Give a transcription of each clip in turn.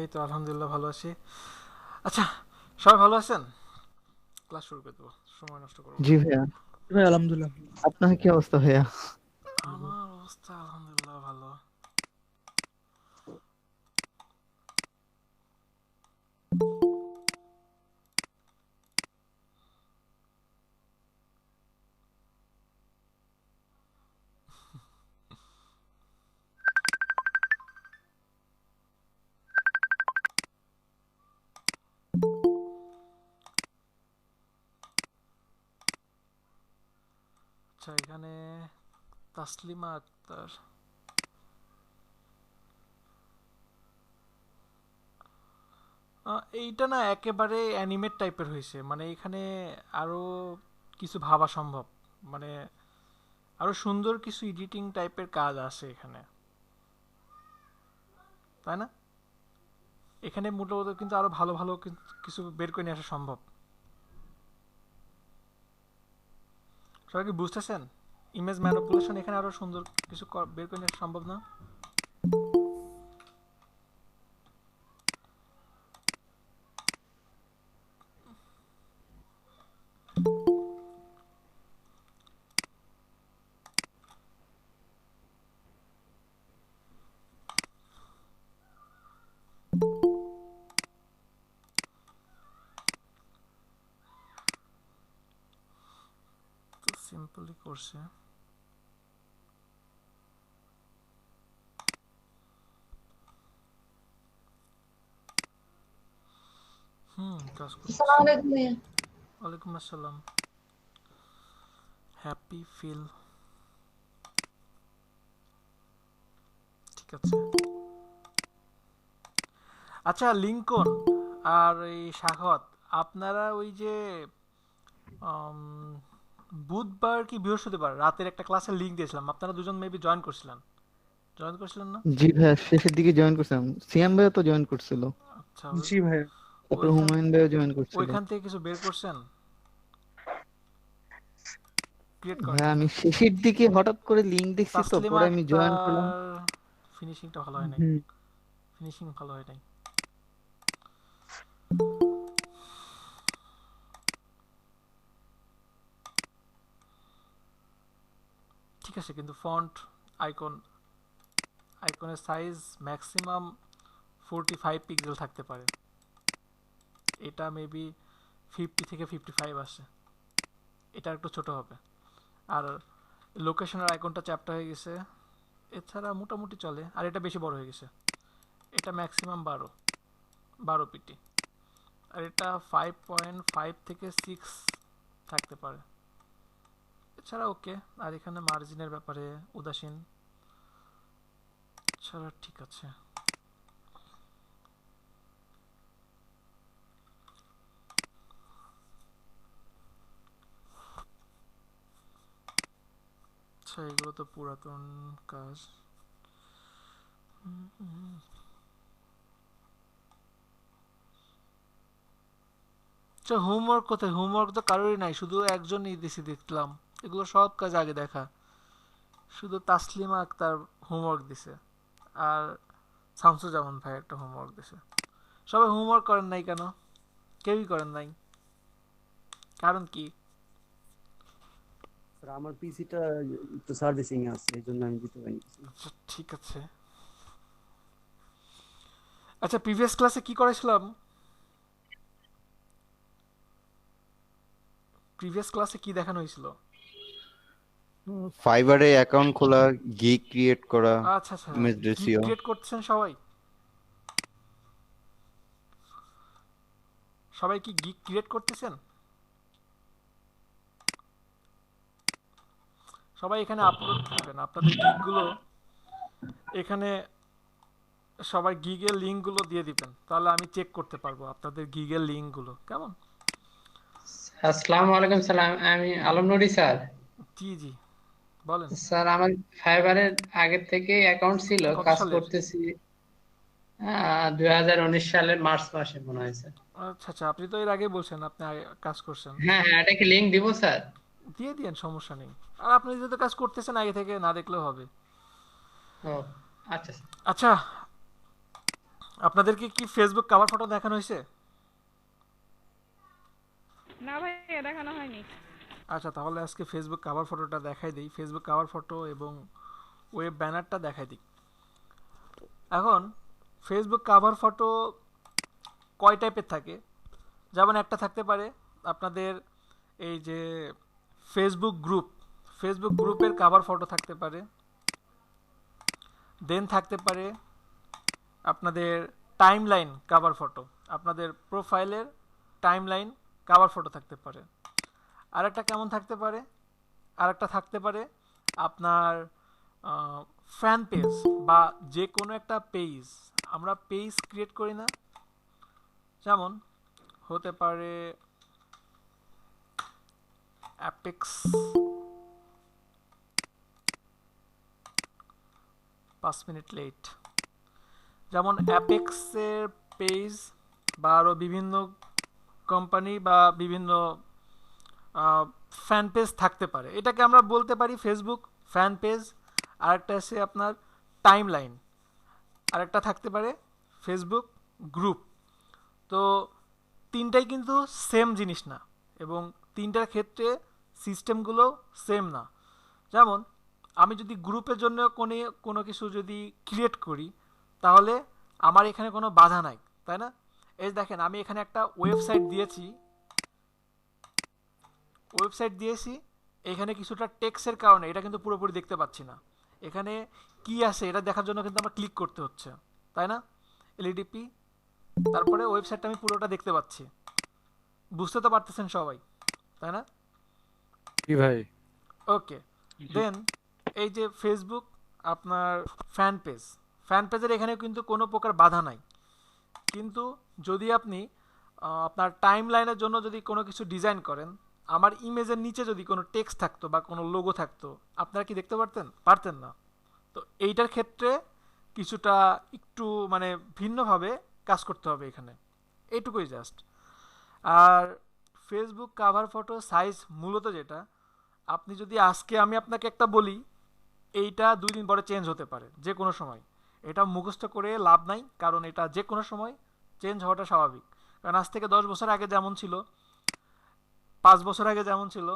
এই তো আলহামদুলিল্লাহ ভালো আছি। আচ্ছা, সবাই ভালো আছেন? ক্লাস শুরু করে দেবো, সময় নষ্ট করবো না। জি ভাইয়া। ভাই আলহামদুলিল্লাহ। আপনার কি অবস্থা ভাইয়া? আমার অবস্থা আলহামদুলিল্লাহ ভালো। আচ্ছা, এখানে তাসলিমা আক্তার। এইটা না একেবারে অ্যানিমেট টাইপের হয়েছে, মানে এখানে আরো কিছু ভাবা সম্ভব, মানে আরো সুন্দর কিছু এডিটিং টাইপের কাজ আছে এখানে, তাই না? এখানে মোটামুটি কিন্তু আরো ভালো ভালো কিছু বের করে নিয়ে আসা সম্ভব। সবাই কি বুঝতেছেন? ইমেজ ম্যানিপুলেশন এখানে আরো সুন্দর কিছু বের করে নিয়ে আসা সম্ভব না? তো সিম্পলি করছে। কাজ করতেছে। আসসালামু আলাইকুম ভাইয়া। ওয়ালাইকুম আসসালাম। Happy feel. ঠিক আছে। আচ্ছা, লিংকন আর এই সাখত, আপনারা ওই যে আম, বুধবার কি বৃহস্পতিবার রাতের একটা ক্লাসের লিংক দিয়েছিলাম, আপনারা দুজন মেবি জয়েন করছিলেন না? জি ভাইয়া, শেষের দিকে জয়েন করছিলাম। সিয়াম ভাইয়া তো জয়েন করছিল, আচ্ছা, জি ভাইয়া। তারপর ওইখান হুমায়ুন ভাইয়া জয়েন করছিল। ওইখান থেকে কিছু বের করছেন? ক্রিয়েট করেন ভাইয়া নাই? আমি শেষের দিকে হঠাৎ করে লিংক দেখছি, তো তাসলিমা পরে আমি জয়েন করলাম। আক্তার, ফিনিশিংটা ভালো হয় নাই। হুম। ফিনিশিং ভালো হয় নাই। ঠিক আছে, কিন্তু ফন্ট, আইকন, আইকনের সাইজ ম্যাক্সিমাম 45 পিক্সেল থাকতে পারে। এটা মেবি 50 থেকে 55 আসে। এটা একটু ছোট হবে। আর লোকেশনের আইকনটা চ্যাপ্টা হয়ে গেছে। এছাড়া মোটামুটি চলে, আর এটা বেশি বড় হয়ে গেছে। এটা ম্যাক্সিমাম 12 পিটি। আর এটা 5.5 থেকে 6 থাকতে পারে। এছাড়া ওকে। আর এখানে মার্জিনের ব্যাপারে উদাসীন। এছাড়া ঠিক আছে। আচ্ছা, এগুলো তো পুরাতন কাজ। আচ্ছা, হোমওয়ার্ক কোথায়? হোমওয়ার্ক তো কারোরই নাই, শুধু একজনই দিছি দেখলাম। এগুলো সব কাজ আগে দেখা। শুধু তাসলিমা আক্তার হোমওয়ার্ক দিছে, আর শামসুজ্জামান ভাই একটা হোমওয়ার্ক দিছে। সবাই হোমওয়ার্ক করেন নাই কেন? কেউই করেন নাই, কারণ কি? স্যার আমার পিসিটা একটু সার্ভিসিং এ আছে, এই জন্য আমি দিতে পারিনি। আচ্ছা, ঠিক আছে। আচ্ছা, প্রিভিয়াস ক্লাসে কি করেছিলাম? প্রিভিয়াস ক্লাসে কি দেখানো হয়েছিল? ফাইবারে অ্যাকাউন্ট খোলা, গিগ ক্রিয়েট করা, আচ্ছা আচ্ছা, ইমেজ গিগ রেসিও। ক্রিয়েট করতেছেন সবাই? সবাই কি গিগ ক্রিয়েট করতেছেন? সবাই এখানে আপলোড দিবেন আপনাদের গিগগুলো। এখানে সবাই গিগের লিঙ্কগুলো দিয়ে দিবেন, তাহলে আমি চেক করতে পারবো আপনাদের গিগের লিঙ্কগুলো। কেমন? আসসালামু আলাইকুম স্যার, আমি আলম নুরি স্যার। জি জি, বলেন। স্যার আমার ফাইবারের আগের থেকে অ্যাকাউন্ট ছিল, কত কাজ সালের? করতেছি 2019 সালের মার্চ মাসে মনে হয় স্যার। আচ্ছা আচ্ছা, আপনি তো এর আগে বলছেন আপনি আগে কাজ করছেন। হ্যাঁ হ্যাঁ, এটা কি লিংক দিব স্যার? দিয়ে দিয়েন, সমস্যা নেই। আর আপনি যেহেতু কাজ করতেছেন আগে থেকে, না দেখলেও হবে। ও আচ্ছা স্যার। আচ্ছা, আপনাদেরকে কি ফেসবুক কভার ফটো দেখানো হয়েছে? না ভাইয়া দেখানো হয়নি। আচ্ছা, তাহলে আজকে ফেসবুক কভার ফটোটা দেখাই দিই। ফেসবুক কভার ফটো এবং ওয়েব ব্যানারটা দেখাই দিই। এখন ফেসবুক কভার ফটো কয় টাইপের থাকে? যেমন একটা থাকতে পারে আপনাদের এই যে ফেসবুক গ্রুপের কভার ফটো থাকতে পারে। দেন থাকতে পারে আপনাদের টাইমলাইন কভার ফটো, আপনাদের প্রোফাইলের টাইমলাইন কভার ফটো থাকতে পারে। আরেকটা কেমন থাকতে পারে? আরেকটা থাকতে পারে আপনার ফ্যান পেজ বা যে কোনো একটা পেজ, আমরা পেজ ক্রিয়েট করি না, যেমন হতে পারে অ্যাপেক্স 5 মিনিট লেট, যেমন অ্যাপেক্সের পেজ বা আরও বিভিন্ন কোম্পানি বা বিভিন্ন ফ্যান পেজ থাকতে পারে। এটাকে আমরা বলতে পারি ফেসবুক ফ্যান পেজ। আরেকটা আছে আপনার টাইমলাইন, আরেকটা থাকতে পারে ফেসবুক গ্রুপ। তো তিনটাই কিন্তু সেম জিনিস না, এবং তিনটার ক্ষেত্রে সিস্টেমগুলো সেম না। যেমন আমি যদি গ্রুপের জন্য কোনো কিছু যদি ক্রিয়েট করি, তাহলে আমার এখানে কোনো বাধা নাই, তাই না? এই দেখেন, আমি এখানে একটা ওয়েবসাইট দিয়েছি, এখানে কিছুটা টেক্সটের কারণে এটা কিন্তু পুরোপুরি দেখতে পাচ্ছি না। এখানে কি আছে এটা দেখার জন্য কিন্তু আমার ক্লিক করতে হচ্ছে, তাই না? এলইডিপি, তারপরে ওয়েবসাইটটা আমি পুরোটা দেখতে পাচ্ছি। বুঝতে তো পারতেছেন সবাই, তাই না? কি ভাই? ওকে, দেন এই যে ফেসবুক আপনার ফ্যান পেজের এখানে কিন্তু কোনো প্রকার বাধা নাই। কিন্তু যদি আপনি আপনার টাইম লাইনের জন্য যদি কোনো কিছু ডিজাইন করেন, আমার ইমেজের নিচে যদি কোনো টেক্সট থাকতো বা কোনো লোগো থাকতো, আপনারা কি দেখতে পারতেন না। তো এইটার ক্ষেত্রে কিছুটা একটু মানে ভিন্নভাবে কাজ করতে হবে এখানে, এইটুকুই জাস্ট। আর ফেসবুক কভার ফটো সাইজ মূলত যেটা, আপনি যদি আজকে আমি আপনাকে একটা বলি, এইটা 2 দিন পরে চেঞ্জ হতে পারে যে কোনো সময়। এটা মুখস্থ করে লাভ নাই, কারণ এটা যে কোনো সময় চেঞ্জ হওয়াটা স্বাভাবিক। কারণ আজ থেকে 10 বছর আগে যেমন ছিল, 5 বছর আগে যেমন ছিল,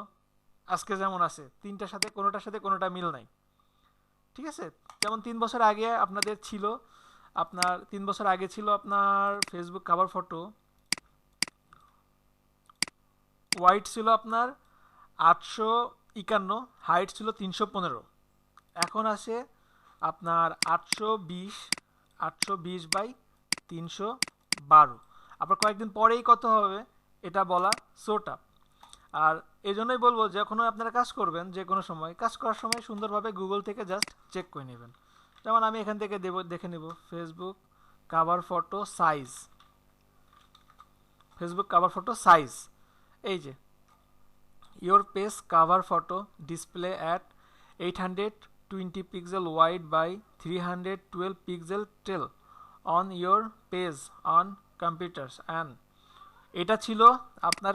আজকে যেমন আছে, তিনটার সাথে কোনোটা মিল নাই, ঠিক আছে? যেমন 3 বছর আগে আপনাদের ছিল, আপনার 3 বছর আগে ছিল আপনার ফেসবুক কভার ফটো ওয়াইড ছিল আপনার 851, হাইট ছিল 315। এখন আসে আপনার 820 বাই 312। আবার কয়েকদিন পরেই কত হবে এটা বলা সোটা। আর এই জন্যই বলবো, যখন আপনারা কাজ করবেন, যে কোনো সময় কাজ করার সময় সুন্দরভাবে গুগল থেকে জাস্ট চেক করে নেবেন। যেমন আমি এখান থেকে দেখে নেব ফেসবুক কভার ফটো সাইজ, এই যে your page cover photo display at 820 pixel wide by 312 pixel tall on your page on computers and এটা ছিল আপনার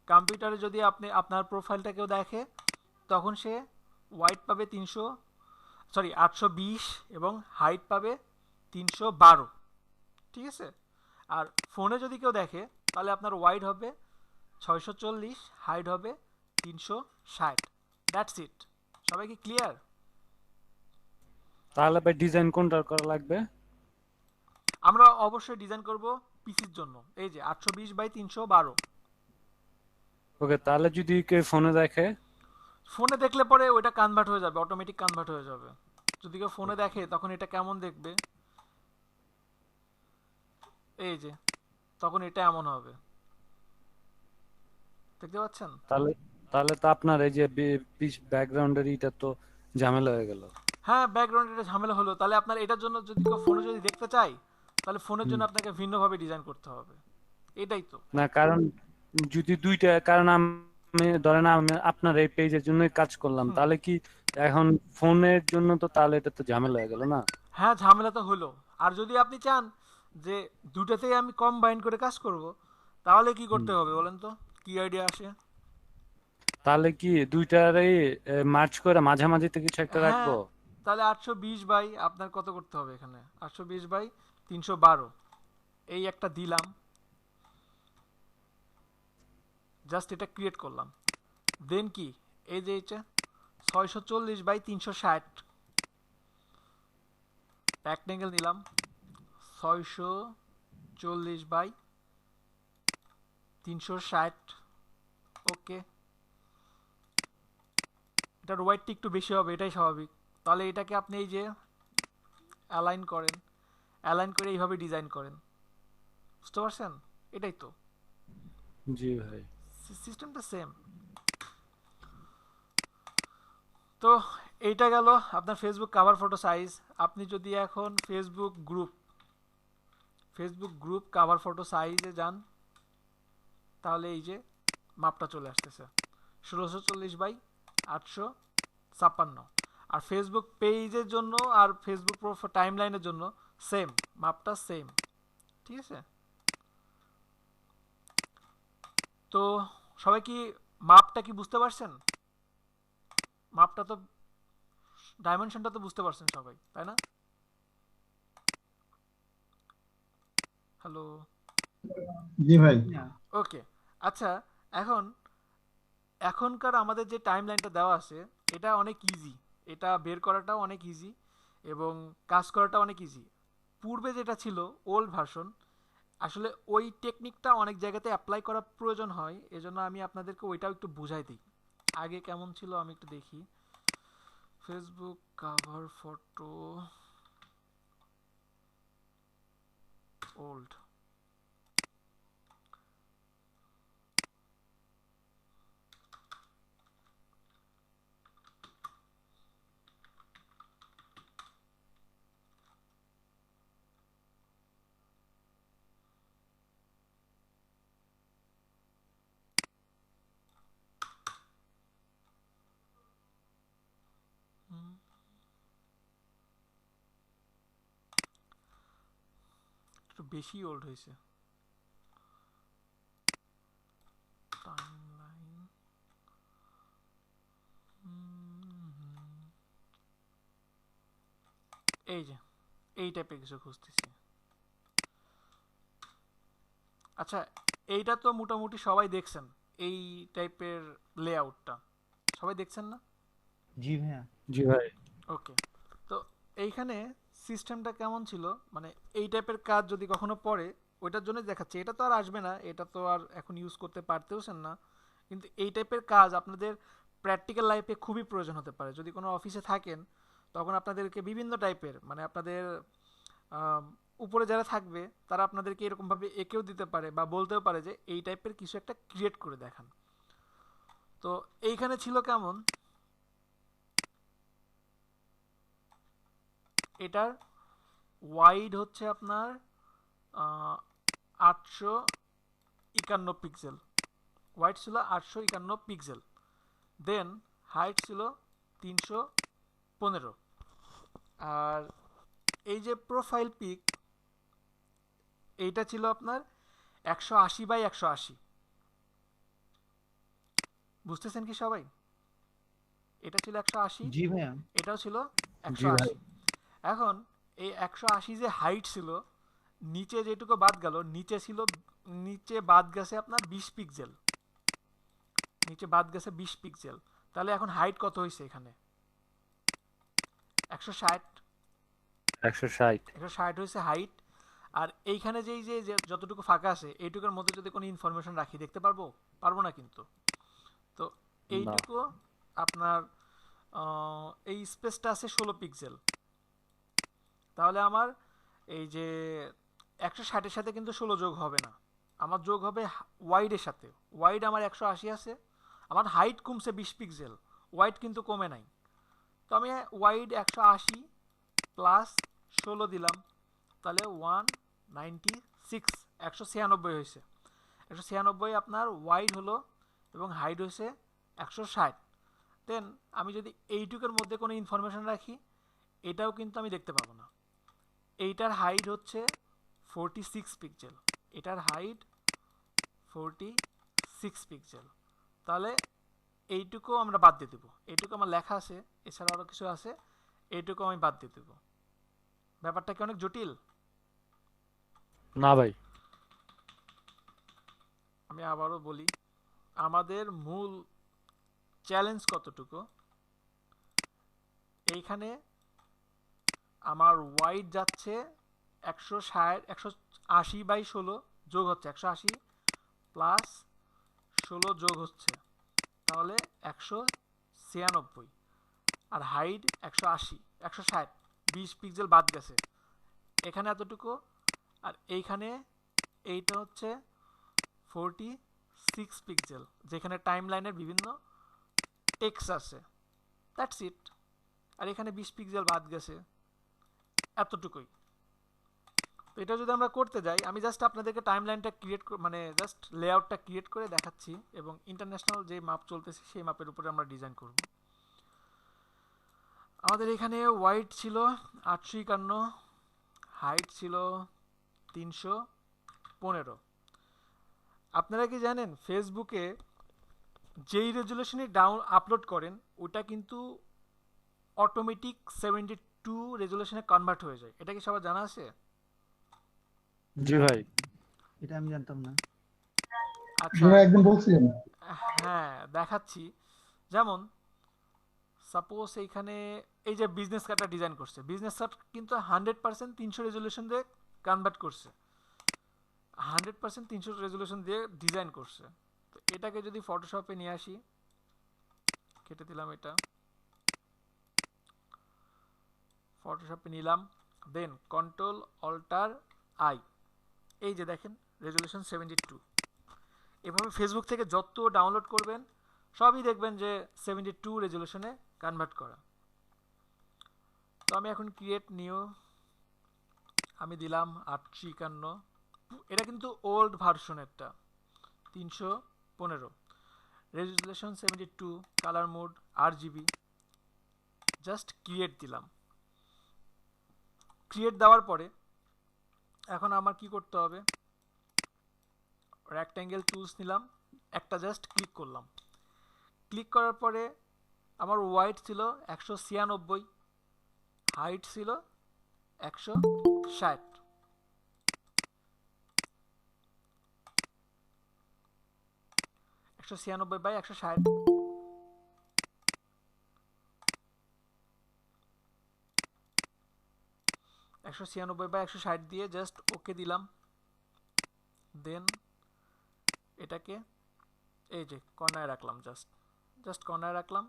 কম্পিউটারে যদি আপনি আপনার প্রোফাইলটাকেও দেখে, তখন সে ওয়াইড পাবে 820 এবং হাইট পাবে 312, ঠিক আছে? আর ফোনে যদি কেউ দেখে, তাহলে আপনার ওয়াইড হবে 640, হাইট হবে 360। That's it. সবাই কি ক্লিয়ার? তাহলে ভাই ডিজাইন কোনটা করা লাগবে? আমরা অবশ্যই ডিজাইন করব পিসির জন্য, এই যে 820 বাই 312। ওকে, তাহলে যদি কেউ ফোনে দেখে? ফোনে দেখলে পরে ওটা কনভার্ট হয়ে যাবে, অটোমেটিক কনভার্ট হয়ে যাবে। যদি কেউ ফোনে দেখে, তখন এটা কেমন দেখবে, এই যে তখন এটা এমন হবে, দেখতে পাচ্ছেন? তাহলে তো আপনার এই যে ব্যাকগ্রাউন্ডের এটা তো ঝামেলা হয়ে গেল। হ্যাঁ, ব্যাকগ্রাউন্ডে এটা ঝামেলা হলো। তাহলে আপনার এটার জন্য যদি কেউ ফোনে যদি দেখতে চায়, তাহলে ফোনের জন্য আপনাকে ভিন্নভাবে ডিজাইন করতে হবে, এটাই তো না, কারণ যদি দুইটা, কারণ আমি ধরেন আমি আপনার এই পেজের জন্যই কাজ করলাম, তাহলে কি এখন ফোনের জন্য তো তাহলে এটা তো ঝামেলা হয়ে গেল না? হ্যাঁ, ঝামেলা তো হলো। আর যদি আপনি চান যে দুটাতেই আমি কম্বাইন করে কাজ করব, তাহলে কি করতে হবে বলেন তো, কি আইডিয়া আসে? তাহলে কি দুইটারই মার্চ করে মাঝামাঝিতে কিছু একটা হ্যাঁ, রাখবো? তাহলে 820 বাই আপনার কত করতে হবে এখানে, 820 বাই 312 এই একটা দিলাম, জাস্ট এটা ক্রিয়েট করলাম। দেন কি এই যে এটা 640/360 রেক্টেঙ্গেল নিলাম, 640/360। ওকে, এটার ওয়াইডটা একটু বেশি হবে, এটাই স্বাভাবিক। তাহলে এটাকে আপনি এই যে অ্যালাইন করেন, অ্যালাইন করে এইভাবে ডিজাইন করেন, বুঝতে পারছেন? এটাই তো জি ভাই। সিস্টেমটা সেম। তো এইটা গেল আপনার ফেসবুক কভার ফটো সাইজ। আপনি যদি এখন ফেসবুক গ্রুপ কভার ফটো সাইজে যান, তাহলে এই যে মাপটা চলে আসতেছে 1640/856। আর ফেসবুক পেজের জন্য আর ফেসবুক টাইমলাইনের জন্য সেম মাপটা, সেম। ঠিক আছে? তো সবাই কি মাপটা কি বুঝতে পারছেন? মাপটা তো, ডাইমেনশনটা তো বুঝতে পারছেন সবাই, তাই না? হ্যালো, জি ভাই। ওকে। আচ্ছা, এখনকার আমাদের যে টাইমলাইনটা দেওয়া আছে এটা অনেক ইজি, এটা বের করাটাও অনেক ইজি এবং কাজ করাটা অনেক ইজি। পূর্বে যেটা ছিল ওল্ড ভার্সন, আসলে ওই টেকনিকটা অনেক জায়গাতে অ্যাপ্লাই করা প্রয়োজন হয়, এজন্য আমি আপনাদেরকে ওইটাও একটু বুঝাই দিই। আগে কেমন ছিল আমি একটু দেখি। ফেসবুক কভার ফটো ওল্ড, একটু বেশি ওল্ড হয়েছে টাইমলাইন। এই যে এই টাইপের কিছু খুঁজতেছি। আচ্ছা, এইটা তো মোটামুটি সবাই দেখছেন, এই টাইপের লেআউটটা সবাই দেখছেন না? জি ভাইয়া। জি ভাই। ওকে, তো এইখানে সিস্টেমটা কেমন ছিল, মানে এই টাইপের কাজ যদি কখনো পড়ে ওইটার জন্য দেখাচ্ছে। এটা তো আর আসবে না, এটা তো আর এখন ইউজ করতে পারতেওছেন না, কিন্তু এই টাইপের কাজ আপনাদের প্র্যাকটিক্যাল লাইফে খুবই প্রয়োজন হতে পারে। যদি কোনো অফিসে থাকেন তখন আপনাদেরকে বিভিন্ন টাইপের, মানে আপনাদের উপরে যারা থাকবে তারা আপনাদেরকে এরকমভাবে এঁকেও দিতে পারে বা বলতেও পারে যে এই টাইপের কিছু একটা ক্রিয়েট করে দেখান। তো এইখানে ছিল কেমন, এটার ওয়াইড হচ্ছে আপনার 851 পিক্সেল, ওয়াইড ছিল 851 পিক্সেল। দেন হাইট ছিল 315। আর এই যে প্রোফাইল পিক, এইটা ছিল আপনার 180/180। বুঝতেছেন কি সবাই? এটা ছিল 180, জি ভাইয়া। এটাও ছিল জি ভাই। 180। এখন এই 180 যে হাইট ছিল, নিচে যেটুকু বাদ গেল, নিচে বাদ গেছে আপনার 20 পিক্সেল, নিচে বাদ গেছে 20 পিক্সেল। তাহলে এখন হাইট কত হয়েছে এখানে? 160। 160 হয়েছে হাইট। আর এইখানে যে যতটুকু ফাঁকা আছে এইটুকুর মধ্যে যদি কোনো ইনফরমেশন রাখি দেখতে পারবো না কিন্তু। তো না। এইটুকু আপনার এই স্পেসটা আছে 16 পিক্সেল। তাহলে আমার এই যে 160-এর সাথে কিন্তু 16 যোগ হবে না, আমার যোগ হবে ওয়াইডের সাথে। ওয়াইড আমার 180 আছে, আমার হাইট কমছে 20 পিক্সেল, ওয়াইড কিন্তু কমে নাই। তো আমি ওয়াইড 180 প্লাস 16 দিলাম, তাহলে 196, 196 হয়েছে। 196 আপনার ওয়াইড হলো এবং হাইট হয়েছে 160। দেন আমি যদি এইটুকের মধ্যে কোনো ইনফরমেশন রাখি, এটাও কিন্তু আমি দেখতে পাবো না। এইটার হাইট হচ্ছে 46 পিক্সেল, এটার হাইট 46 পিক্সেল। তাহলে এইটুকু আমরা বাদ দিয়ে দেবো, এইটুকু আমার লেখা আছে, এছাড়া আরও কিছু আছে, এইটুকু আমি বাদ দিয়ে দেবো। ব্যাপারটা কি অনেক জটিল? না ভাই। আমি আবারও বলি, আমাদের মূল চ্যালেঞ্জ কতটুকু, এইখানে আমার ওয়াইড যাচ্ছে 160 180/16 যোগ হচ্ছে 180 প্লাস 16 যোগ হচ্ছে, তাহলে 196, আর হাইট 180 160 20 পিক্সেল বাদ গেছে এখানে এতটুকু, আর এইখানে এইটা হচ্ছে 46 পিক্সেল যেখানে টাইম লাইনের বিভিন্ন টেক্সট আছে, দ্যাটস ইট। আর এখানে 20 পিক্সেল বাদ গেছে, এতটুকুই। তো এটা যদি আমরা করতে যাই, আমি জাস্ট আপনাদেরকে টাইম লাইনটা ক্রিয়েট মানে জাস্ট লেআউটটা ক্রিয়েট করে দেখাচ্ছি, এবং ইন্টারন্যাশনাল যে মাপ চলতেছে সেই মাপের উপরে আমরা ডিজাইন করব। আমাদের এখানে ওয়াইড ছিল 851, হাইট ছিল 315। আপনারা কি জানেন ফেসবুকে যেই রেজুলেশনে আপলোড করেন ওটা কিন্তু অটোমেটিক 72 রেজুলেশনে কনভার্ট হয়ে যায়, এটা কি সবার জানা আছে? জি ভাই। এটা আমি জানতাম না। আচ্ছা, জি ভাই একদম বলছিলেন। হ্যাঁ দেখাচ্ছি। যেমন সাপোজ এইখানে এই যে বিজনেস কার্ডটা ডিজাইন করছে, বিজনেস কার্ড কিন্তু 100% 300 রেজুলেশন দিয়ে কনভার্ট করছে, 100% 300 রেজুলেশন দিয়ে ডিজাইন করছে। তো এটাকে যদি ফটোশপে নিয়ে আসি, কেটে দিলাম এটা, ফটোশপে নিলাম, দেন কন্ট্রোল অল্টার আই, এই যে দেখেন রেজুলেশন 72। এভাবে ফেসবুক থেকে যত ডাউনলোড করবেন সবই দেখবেন যে 72 রেজুলেশনে কনভার্ট করা। তো আমি এখন ক্রিয়েট নিউ, আমি দিলাম 851, এটা কিন্তু ওল্ড ভার্সনেরটা, 315, resolution 72, colour mode RGB, just create দিলাম। ক্রিয়েট দেওয়ার পরে এখন আমার কি করতে হবে, রেক্ট্যাঙ্গেল টুলস নিলাম, একটা জাস্ট ক্লিক করলাম। ক্লিক করার পরে আমার ওয়াইড ছিল 196, হাইট ছিল 160, 196/160, একশো 196/160 দিয়ে জাস্ট ওকে দিলাম। দেন এটাকে এই যে কর্নারে রাখলাম, জাস্ট কর্নারে রাখলাম।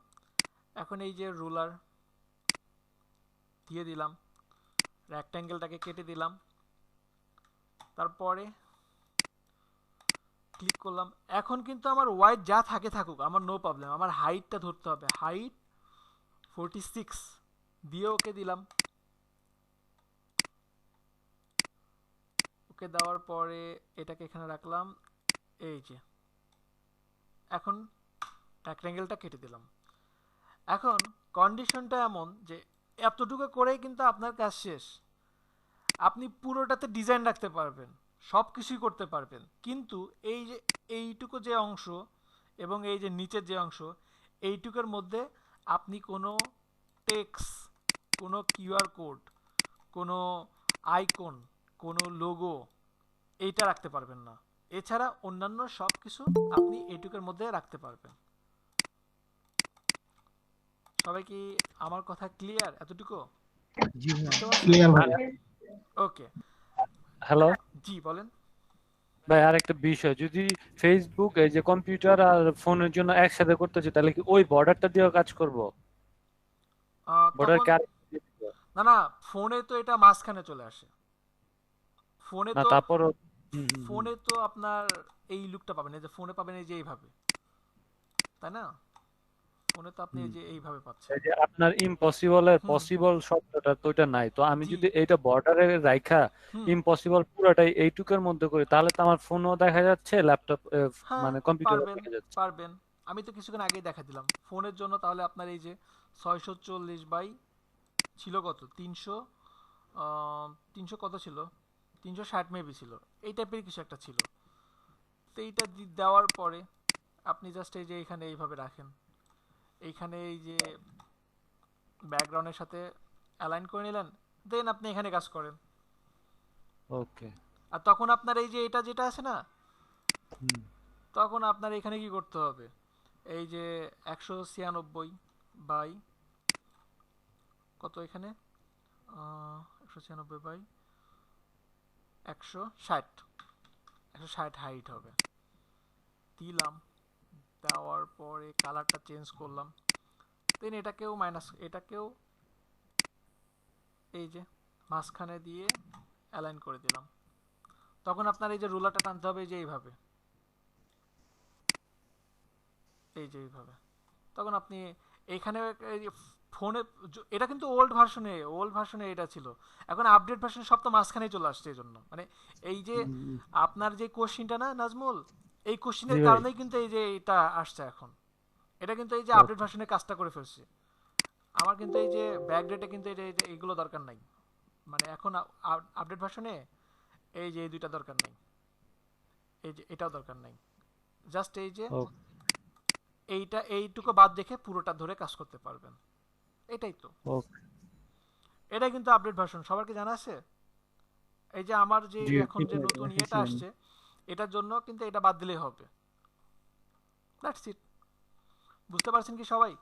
এখন এই যে রুলার দিয়ে দিলাম, রেক্ট্যাঙ্গেলটাকে কেটে দিলাম, তারপরে ক্লিক করলাম। এখন কিন্তু আমার ওয়াইড যা থাকে থাকুক, আমার নো প্রবলেম, আমার হাইটটা ধরতে হবে, হাইট 46 দিয়ে ওকে দিলাম। ওকে দেওয়ার পরে এটাকে এখানে রাখলাম, এই যে এখন রেক্ট্যাঙ্গেলটা কেটে দিলাম। এখন কন্ডিশনটা এমন যে এতটুকু করেই কিন্তু আপনার কাজ শেষ, আপনি পুরোটাতে ডিজাইন রাখতে পারবেন, সব কিছুই করতে পারবেন, কিন্তু এই যে এইটুকু যে অংশ এবং এই যে নিচের যে অংশ, এইটুকুর মধ্যে আপনি কোনো টেক্সট, কোনো কিউআর কোড, কোনো আইকন, কোনো লোগো এইটা রাখতে পারবেন না। এছাড়া অন্যান্য সব কিছু আপনি এইটুকুর মধ্যে রাখতে পারবেন। সবাই কি আমার কথা ক্লিয়ার এতটুকু? জি ভাই। ক্লিয়ার ভাই। ওকে, হ্যালো জি বলেন। ভাই, আর একটা বিষয়, যদি ফেসবুক এই যে কম্পিউটার আর ফোনের জন্য একসাথে করতেছে তাহলে কি ওই বর্ডারটা দিয়েও কাজ করব? বর্ডার তখন কার? না না, ফোনে তো এটা মাঝখানে চলে আসে, ফোনে না তো তারপরও ফোনে তো আপনার এই লুকটা পাবেন, এই যে ফোনে পাবেন এই যে এইভাবে, তাই না? ফোনে তো আপনি এই যে এইভাবে পাচ্ছেন। এই যে আপনার ইম্পসিবল এর হুম, পসিবল শব্দটা তো এটা নাই, তো আমি জি, যদি এইটা বর্ডারে রাইখা হুম, ইম্পসিবল পুরোটাই এইটুকের মধ্যে করি তাহলে তো আমার ফোনও দেখা যাচ্ছে, ল্যাপটপ হ্যাঁ মানে কম্পিউটারও পারবেন, দেখা যাচ্ছে। পারবেন। আমি তো কিছুক্ষণ আগেই দেখা দিলাম ফোনের জন্য, তাহলে আপনার এই যে 640 বাই ছিল কত, 300, 300 কত ছিল, 360 মেবি ছিল, এই টাইপের কিছু একটা ছিল। তো এইটা দেওয়ার পরে আপনি জাস্ট এই যে এইখানে এইভাবে রাখেন, এইখানে এই যে ব্যাকগ্রাউন্ডের সাথে অ্যালাইন করে নিলেন, দেন আপনি এখানে কাজ করেন। ওকে। আর তখন আপনার এই যে এটা যেটা আছে না, হুম। তখন আপনার এখানে কি করতে হবে, এই যে 196 বাই কত এখানে, 196 বাই 160, 160 হাইট হবে, দিলাম। দেওয়ার পরে কালারটা চেঞ্জ করলাম, দেন এটাকেও এই যে মাঝখানে দিয়ে অ্যালাইন করে দিলাম। তখন আপনার এই যে রুলারটা টানতে হবে এই যে এইভাবে, এই যে এইভাবে। তখন আপনি এইখানে ফোনে, এটা কিন্তু ওল্ড ভার্সনে এটা ছিল, এখন আপডেট ভার্সনে সব তো মাঝখানেই চলে আসছে। এই জন্য মানে এই যে আপনার যে কোশ্চিনটা না নাজমুল, এই কোশ্চিনের জি ভাই। কারণেই কিন্তু এই যে এটা আসছে এখন। এটা কিন্তু এই যে আপডেট ভার্সনে কাজটা করে ফেলছে। আমার কিন্তু এই যে ব্যাকডেটে কিন্তু এইগুলো দরকার নাই, মানে এখন আপডেট ভার্সনে এই যে এই দুইটা দরকার নাই, এই যে এটাও দরকার নাই, জাস্ট এই যে ওকে। এইটুকু বাদ দেখে পুরোটা ধরে কাজ করতে পারবেন। এটাই তো, ওকে। এটা কিন্তু আপডেট ভার্সন, সবার কি জানা আছে? এই যে আমার যে জি। এখন যে নতুন ইয়েটা আসছে, এটার জন্য কিন্তু এটা বাদ দিলেই হবে। That's it. বুঝতে পারছেন কি সবাই?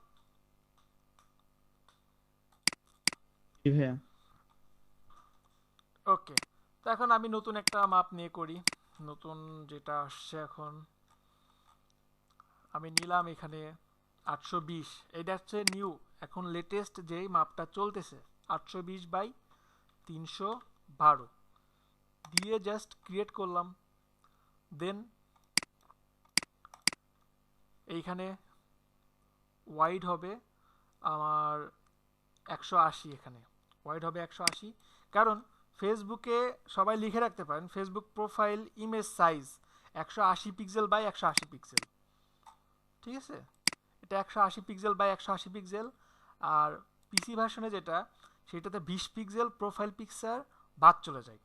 জি ভাইয়া। ওকে, তো এখন আমি নতুন একটা মাপ নিয়ে করি। নতুন যেটা আসছে এখন আমি নিলাম এখানে 820, এটা হচ্ছে নিউ, এখন লেটেস্ট যেই মাপটা চলতেছে 820 বাই 312 দিয়ে জাস্ট ক্রিয়েট করলাম। দেন এইখানে ওয়াইড হবে আমার 180, এখানে ওয়াইড হবে 180, কারণ ফেসবুকে সবাই লিখে রাখতে পারেন Facebook profile image size 180 pixel by 180 pixel, ঠিক আছে? এটা 180 পিক্সেল বাই 180 পিক্সেল। আর পিসি ভার্সনে যেটা, সেটাতে 20 পিক্সেল প্রোফাইল পিকচার বাদ চলে যায়,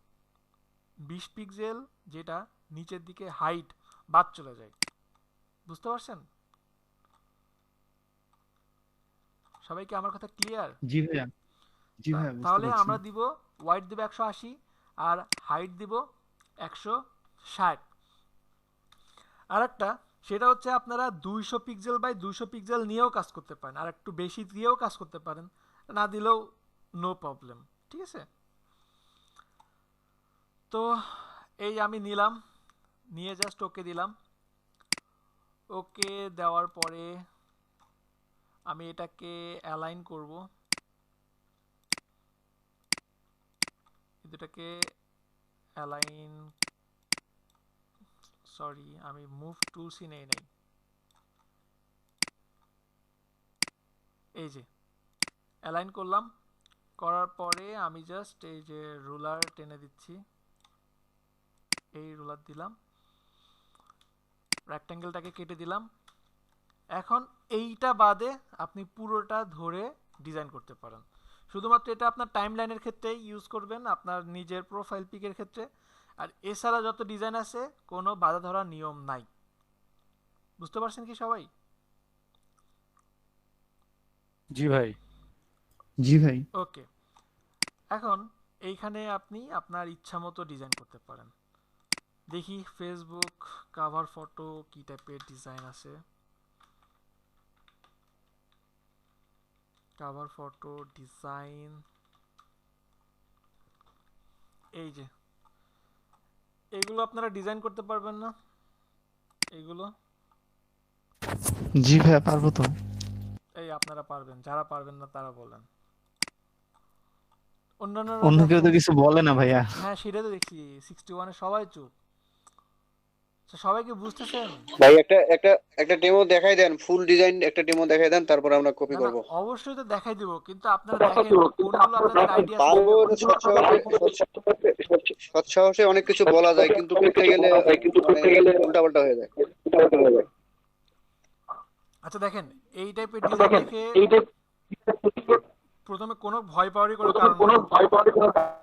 20 পিক্সেল যেটা নিচের দিকে হাইট বাদ চলে যায়। বুঝতে পারছেন সবাই? কি আমার কথা ক্লিয়ার? জি ভাইয়া। জি ভাইয়া, বুঝতে তাহলে পারছি। আমরা দিব ওয়াইড দিব 180 আর হাইট দিব 160। আর একটা সেটা হচ্ছে আপনারা 200 পিক্সেল বাই 200 পিক্সেল নিয়েও কাজ করতে পারেন, আর একটু বেশি দিয়েও কাজ করতে পারেন, না দিলেও নো প্রবলেম, ঠিক আছে? তো এই আমি নিলাম, নিয়ে জাস্ট ওকে দিলাম। ওকে দেওয়ার পরে আমি এটাকে অ্যালাইন করব, দুটাকে অ্যালাইন, সরি আমি মুভ টুলসই নেই নাই, এই যে অ্যালাইন করলাম। করার পরে আমি জাস্ট এই যে রুলার টেনে দিচ্ছি, এই রুলার দিলাম, রেক্ট্যাঙ্গেলটাকে কেটে দিলাম। এখন এইটা বাদে আপনি পুরোটা ধরে ডিজাইন করতে পারেন। শুধুমাত্র এটা আপনার টাইমলাইনের ক্ষেত্রে ইউজ করবেন, আপনার নিজের প্রোফাইল পিকের ক্ষেত্রে। আর এছাড়া যত ডিজাইন আছে কোনো বাধা ধরার নিয়ম নাই। বুঝতে পারছেন কি সবাই? জি ভাই। জি ভাই। ওকে, এখন এইখানে আপনি আপনার ইচ্ছা মতো ডিজাইন করতে পারেন। দেখি ফেসবুক কাভার ফটো কি টাইপের ডিজাইন আছে। কাভার ফটো ডিজাইন, এই যে এগুলো আপনারা ডিজাইন করতে পারবেন না? এগুলো জি ভাইয়া, পারবো তো। এই আপনারা পারবেন, যারা পারবেন না তারা বলেন। অন্য অন্যান্যরা কেউ তো দেখেন, কিছু বলে না ভাইয়া। হ্যাঁ সেটা তো দেখছি 61 এ সবাই চুপ। আচ্ছা, সবাই কি বুঝতেছেন? ভাই একটা একটা একটা ডেমো দেখাই দেন, ফুল ডিজাইন একটা ডেমো দেখাই দেন, তারপর আমরা কপি না না, করব। অবশ্যই তো দেখাই দিব, কিন্তু আপনারা দেখেন কোনগুলো আপনাদের আইডিয়া পারবো, সৎ সাহসে অনেক কিছু বলা যায়, কিন্তু করতে গেলে মানে উল্টাপাল্টা হয়ে যায়। আচ্ছা দেখেন, এই টাইপের ডিজাইন দেখে প্রথমে কোনো ভয় পাওয়ারই কোনো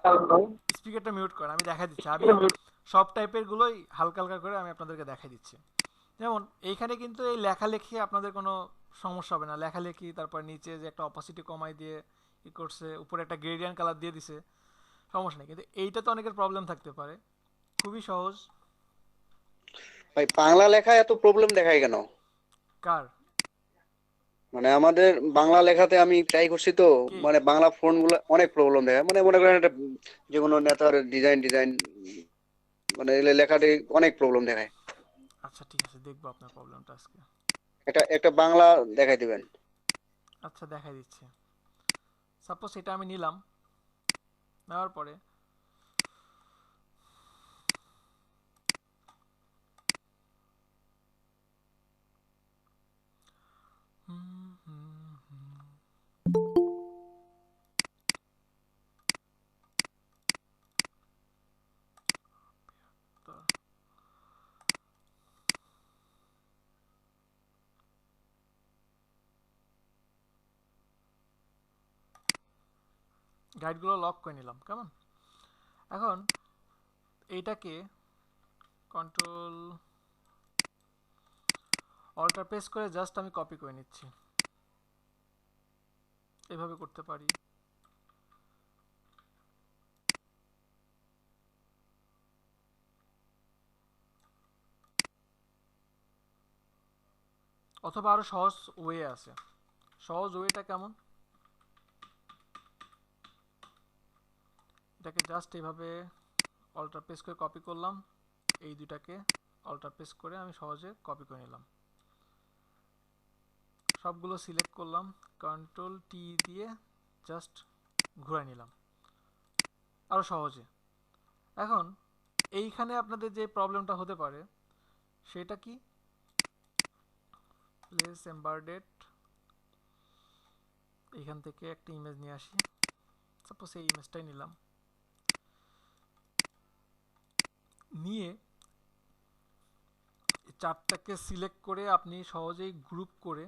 কারণ নেই। স্পিকারটা মিউট করেন, আমি দেখাই দিচ্ছি। আমি সব টাইপের গুলোই হালকা হালকা করে আমি আপনাদেরকে দেখাই দিচ্ছি। যেমন এইখানে কিন্তু এই লেখালেখি আপনাদের কোনো সমস্যা হবে না। লেখালেখি, তারপর নিচে যে একটা অপাসিটি কমাই দিয়ে ই করছে, উপরে একটা গ্রেডিয়েন্ট কালার দিয়ে দিছে, সমস্যা নেই। কিন্তু এইটা তো অনেকের প্রবলেম থাকতে পারে। খুবই সহজ। ভাই বাংলা লেখা এত প্রবলেম দেখায় কেন? কার? মানে আমাদের বাংলা লেখাতে আমি ট্রাই করছি তো, কে? মানে বাংলা ফন্ট গুলো অনেক প্রবলেম দেখায়। মানে মনে করেন একটা যে কোনো নেতার ডিজাইন ডিজাইন মানে এগুলো লেখাতে অনেক প্রবলেম দেখায়। আচ্ছা ঠিক আছে, দেখবো আপনার প্রবলেমটা আজকে। একটা একটা বাংলা দেখাই দিবেন। আচ্ছা দেখাই দিচ্ছি। সাপোজ এটা আমি নিলাম, নেওয়ার পরে গাইডগুলো লক করে নিলাম, কেমন? এখন এইটাকে কন্ট্রোল অল্টার প্রেস করে জাস্ট আমি কপি করে নিচ্ছি। এভাবে করতে পারি, অথবা আরো সহজ ওয়ে আছে। সহজ ওয়েটা কেমন? এটাকে জাস্ট এইভাবে অল্টার প্রেস করে কপি করলাম, এই দুটাকে অল্টার প্রেস করে আমি সহজে কপি করে নিলাম। সবগুলো সিলেক্ট করলাম, কন্ট্রোল টি দিয়ে জাস্ট ঘুরাই নিলাম, আরো সহজে। এখন এইখানে আপনাদের যে প্রবলেমটা হতে পারে সেটা কি, প্লেস এমবার্ডেড, এইখান থেকে একটা ইমেজ নিয়ে আসি। সাপোজ এই ইমেজটাই নিলাম, নিয়ে চারটাকে সিলেক্ট করে আপনি সহজেই গ্রুপ করে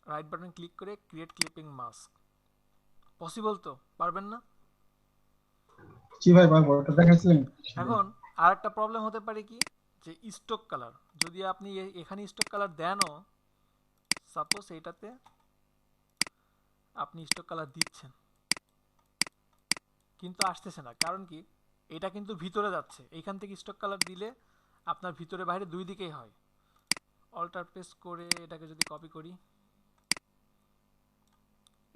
রাইট বাটন ক্লিক করে ক্রিয়েট ক্লিপিং মাস্ক। পসিবল তো? পারবেন না? জি ভাই, পারবো, ওটা দেখাচ্ছিলেন। এখন আর একটা প্রবলেম হতে পারে কি, যে স্টক কালার, যদি আপনি এখানে স্টক কালার দেনও, সাপোজ এইটাতে আপনি স্টক কালার দিচ্ছেন কিন্তু আসতেছে না, কারণ কি, এটা কিন্তু ভিতরে যাচ্ছে। এইখান থেকে স্টক কালার দিলে আপনার ভিতরে বাইরে দুই দিকেই হয়। অল্টার প্রেস করে এটাকে যদি কপি করি,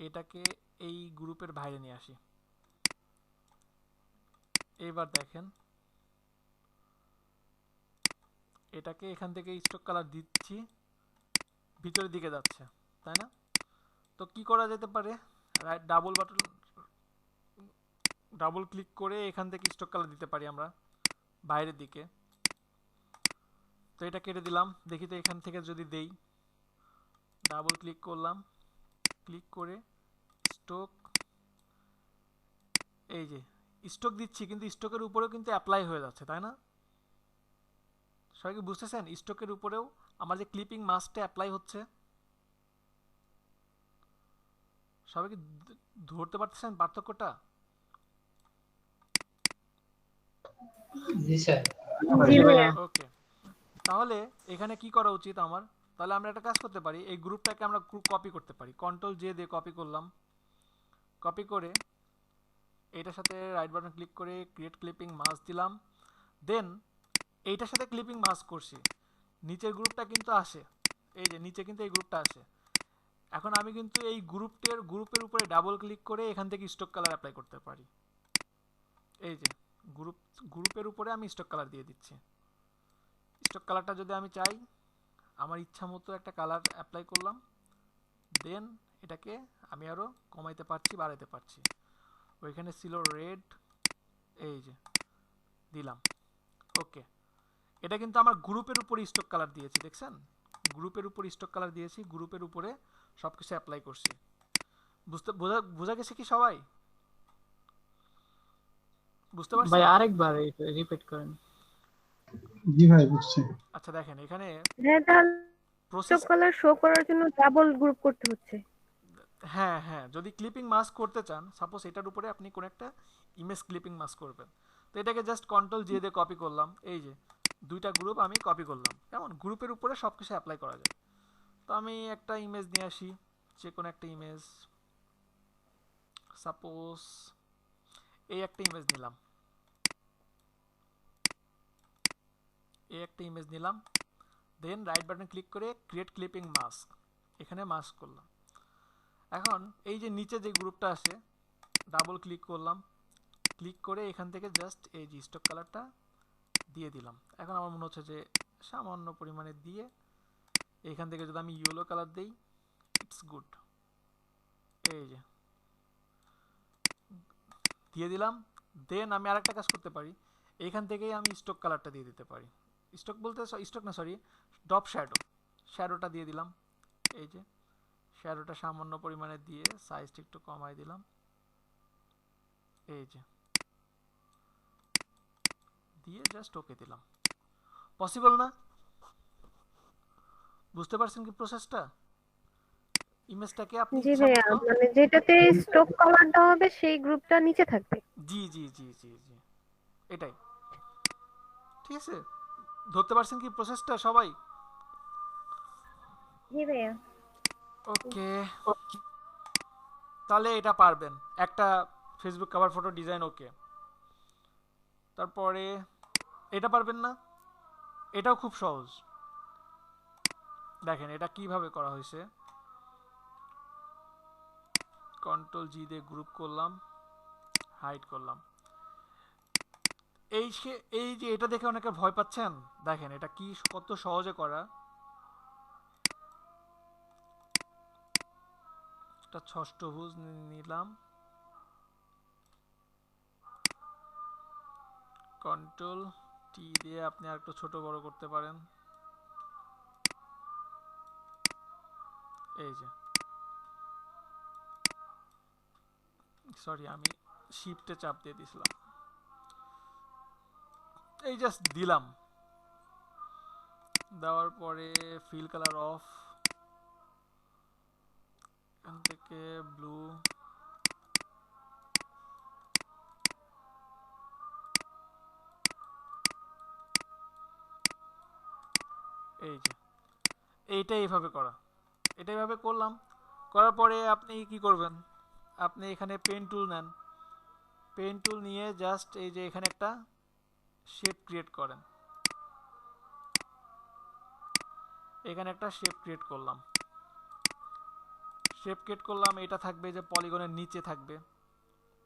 এটাকে এই গ্রুপের বাইরে নিয়ে আসি, এবার দেখেন এটাকে এখান থেকে স্টক কালার দিচ্ছি, ভিতরের দিকে যাচ্ছে, তাই না? তো কি করা যেতে পারে, রাইট ডাবল ক্লিক করে এখান থেকে স্টক কালার দিতে পারি আমরা বাইরের দিকে। তো এটা কেটে দিলাম, দেখি তো এখান থেকে যদি দেই, ডাবল ক্লিক করলাম, ক্লিক করে স্টক, এই যে স্টক দিচ্ছি কিন্তু স্টকের উপরেও কিন্তু অ্যাপ্লাই হয়ে যাচ্ছে, তাই না? সবাই কি বুঝতেছেন? স্টকের উপরেও আমার যে ক্লিপিং মাস্কটা অ্যাপ্লাই হচ্ছে। সবাই কি ধরতে পারতেছেন পার্থক্যটা? জি স্যার। জি ভাইয়া। ওকে, তাহলে এখানে কি করা উচিত আমার? তাহলে আমরা একটা কাজ করতে পারি, এই গ্রুপটাকে আমরা কপি করতে পারি। কন্ট্রোল জে দিয়ে কপি করলাম, কপি করে এইটার সাথে রাইট বাটন ক্লিক করে ক্রিয়েট ক্লিপিং মাস্ক দিলাম, দেন এইটার সাথে ক্লিপিং মাস্ক করছি, নিচের গ্রুপটা কিন্তু আসে, এই যে নিচে কিন্তু এই গ্রুপটা আসে। এখন আমি কিন্তু এই গ্রুপের উপরে ডাবল ক্লিক করে এখান থেকে স্টক কালার অ্যাপ্লাই করতে পারি। এই যে গ্রুপের উপরে আমি স্টক কালার দিয়ে দিচ্ছি। স্টক কালারটা যদি আমি চাই, আমার ইচ্ছা মতো একটা কালার অ্যাপ্লাই করলাম, দেন এটাকে আমি আরও কমাইতে পারছি, বাড়াইতে পারছি। ওইখানে ছিল রেড, এই যে দিলাম। ওকে, এটা কিন্তু আমার গ্রুপের উপরে স্টক কালার দিয়েছি, দেখছেন? গ্রুপের উপর স্টক কালার দিয়েছি, গ্রুপের উপরে সব কিছু অ্যাপ্লাই করছি। বোঝা গেছে কি সবাই? বুঝতে ভাই পারছেন? আরেকবার রিপিট করেন। জি ভাই, বুঝছি। আচ্ছা দেখেন এখানে হ্যাঁ, তাহলে প্রসেস, স্টক কালার শো করার জন্য ডাবল গ্রুপ করতে হচ্ছে। হ্যাঁ হ্যাঁ, যদি ক্লিপিং মাস্ক করতে চান, সাপোজ এটার উপরে আপনি কোনো একটা ইমেজ ক্লিপিং মাস্ক করবেন, তো এটাকে জাস্ট কন্ট্রোল জি দিয়ে কপি করলাম, এই যে দুইটা গ্রুপ আমি কপি করলাম, কেমন? গ্রুপের উপরে সব কিছু অ্যাপ্লাই করা যায়। তো আমি একটা ইমেজ নিয়ে আসি, যে কোনো একটা ইমেজ, সাপোজ এই একটা ইমেজ নিলাম, এই একটা ইমেজ নিলাম, দেন রাইট বাটন ক্লিক করে ক্রিয়েট ক্লিপিং মাস্ক, এখানে মাস্ক করলাম। এখন এই যে নিচে যে গ্রুপটা আছে, ডাবল ক্লিক করলাম, ক্লিক করে এখান থেকে জাস্ট এই যে স্টক কালারটা দিয়ে দিলাম। এখন আমার মনে হচ্ছে যে সামান্য পরিমাণে দিয়ে এখান থেকে যদি আমি ইয়েলো কালার দিই, ইটস গুড। এই যে দিয়ে দিলাম। দেন আমি আরেকটা কাজ করতে পারি, এইখান থেকেই আমি স্টক কালারটা দিয়ে দিতে পারি। স্টক বলতে স্টক না, সরি, ডপ শ্যাডোটা দিয়ে দিলাম। এই যে শ্যাডোটা সামান্য পরিমাণে দিয়ে সাইজটা একটু কমাই দিলাম। এই যে দিয়ে জাস্ট ওকে দিলাম। পসিবল না? বুঝতে পারছেন কি প্রসেসটা? ইমেজটাকে আপনি জি ভাইয়া, ইচ্ছামতো, মানে যেটাতে স্টক কালার দেওয়া হবে সেই গ্রুপটা নিচে থাকবে। জি জি জি জি জি, এটাই। ঠিক আছে, ধরতে পারছেন কি প্রসেসটা সবাই? জি ভাইয়া। ওকে, তাহলে এটা পারবেন, একটা ফেসবুক কভার ফটো ডিজাইন ওকে। তারপরে এটা পারবেন না? এটাও খুব সহজ। দেখেন এটা কিভাবে করা হয়েছে। কন্ট্রোল জি দিয়ে গ্রুপ করলাম, হাইড করলাম। এই যে এটা দেখে অনেকে ভয় পাচ্ছেন, দেখেন এটা কি কত সহজে করা। একটা ষষ্ঠভুজ নিলাম, কন্ট্রোল টি দিয়ে আপনি আর একটু ছোট বড় করতে পারেন। এই যে, সরি আমি শিফটে চাপ দিয়ে দিয়েছিলাম। এই জাস্ট দিলাম, দেওয়ার পরে ফিল কালার অফ, এখান থেকে ব্লু, এই যে এইটা এইভাবে করা, এটা এইভাবে করলাম। করার পরে আপনি কি করবেন, আপনি এখানে পেন টুল নেন, পেন টুল নিয়ে জাস্ট এই যে এখানে একটা শেপ ক্রিয়েট করেন। এখানে একটা শেপ ক্রিয়েট করলাম, এটা থাকবে যে পলিগনের নিচে থাকবে,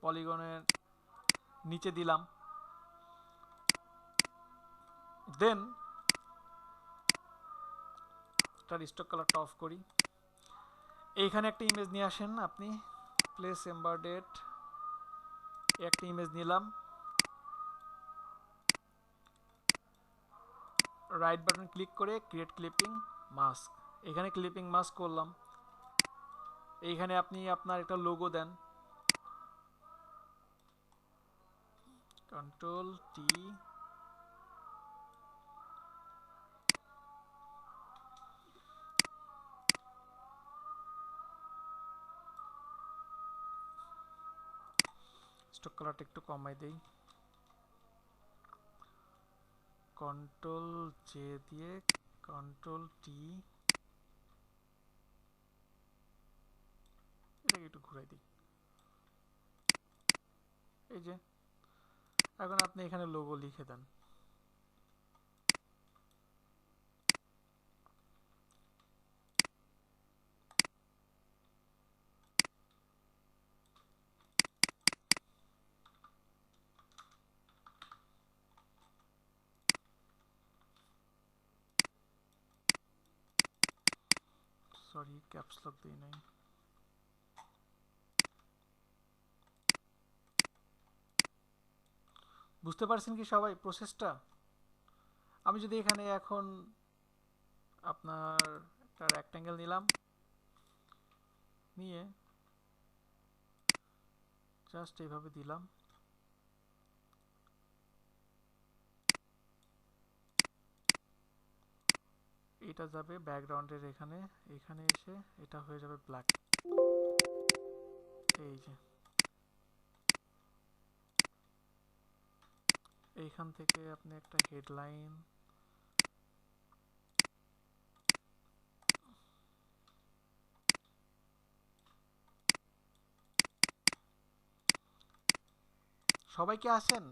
পলিগনের নিচে দিলাম। দেন তার স্টক কালারটা অফ করি। এইখানে একটা ইমেজ নিয়ে আসেন আপনি, প্লেস এমবেডেড, একটা ইমেজ নিলাম, রাইট বাটন ক্লিক করে ক্রিয়েট ক্লিপিং মাস্ক, এখানে ক্লিপিং মাস্ক করলাম। এইখানে আপনি আপনার একটা লোগো দেন, কন্ট্রোল টি, স্টক কালারটা একটু কমাই দেই, কন্ট্রোল জে দিয়ে কন্ট্রোল টি, এটাকে একটু ঘুরাই দিই। এই যে এখন আপনি এখানে লোগো লিখে দেন। সরি ক্যাপস লক দিই নাই। বুঝতে পারছেন কি সবাই প্রসেসটা? আমি যদি এখানে এখন আপনার একটা রেক্ট্যাঙ্গেল নিলাম, নিয়ে জাস্ট এইভাবে দিলাম, এটা যাবে ব্যাকগ্রাউন্ডের এখানে, এখানে এসে এটা হয়ে যাবে ব্ল্যাক। এই যে এইখান থেকে আপনি একটা হেডলাইন, সবাই কি আছেন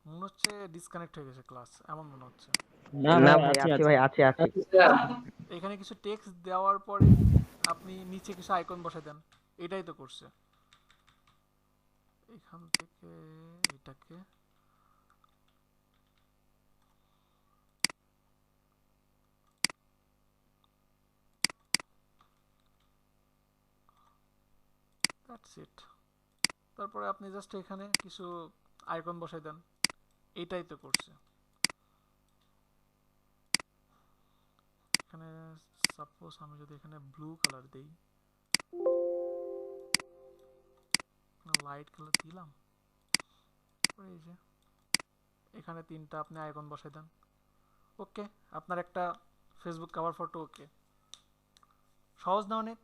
মনে হচ্ছে ডিসকানেক্ট হয়ে গেছে ক্লাস, এমন মনে হচ্ছে। না না ভাই ভাই আছি আছি আছি ভাই আছি আছি। এখানে কিছু টেক্সট দেওয়ার পরে আপনি নিচে কিছু আইকন বসাই দেন, এটাই তো করছে। এখান থেকে এটাকে দ্যাটস ইট। তারপরে আপনি জাস্ট এখানে কিছু আইকন বসাই দেন, এটাই তো করছে। এখানে সাপোজ আমি যদি এখানে ব্লু কালার দেই, লাইট কালার দিলাম, এই যে এখানে 3টা আপনি আইকন বসাই দেন, ওকে, আপনার একটা ফেসবুক কভার ফটো ওকে। সহজ না অনেক?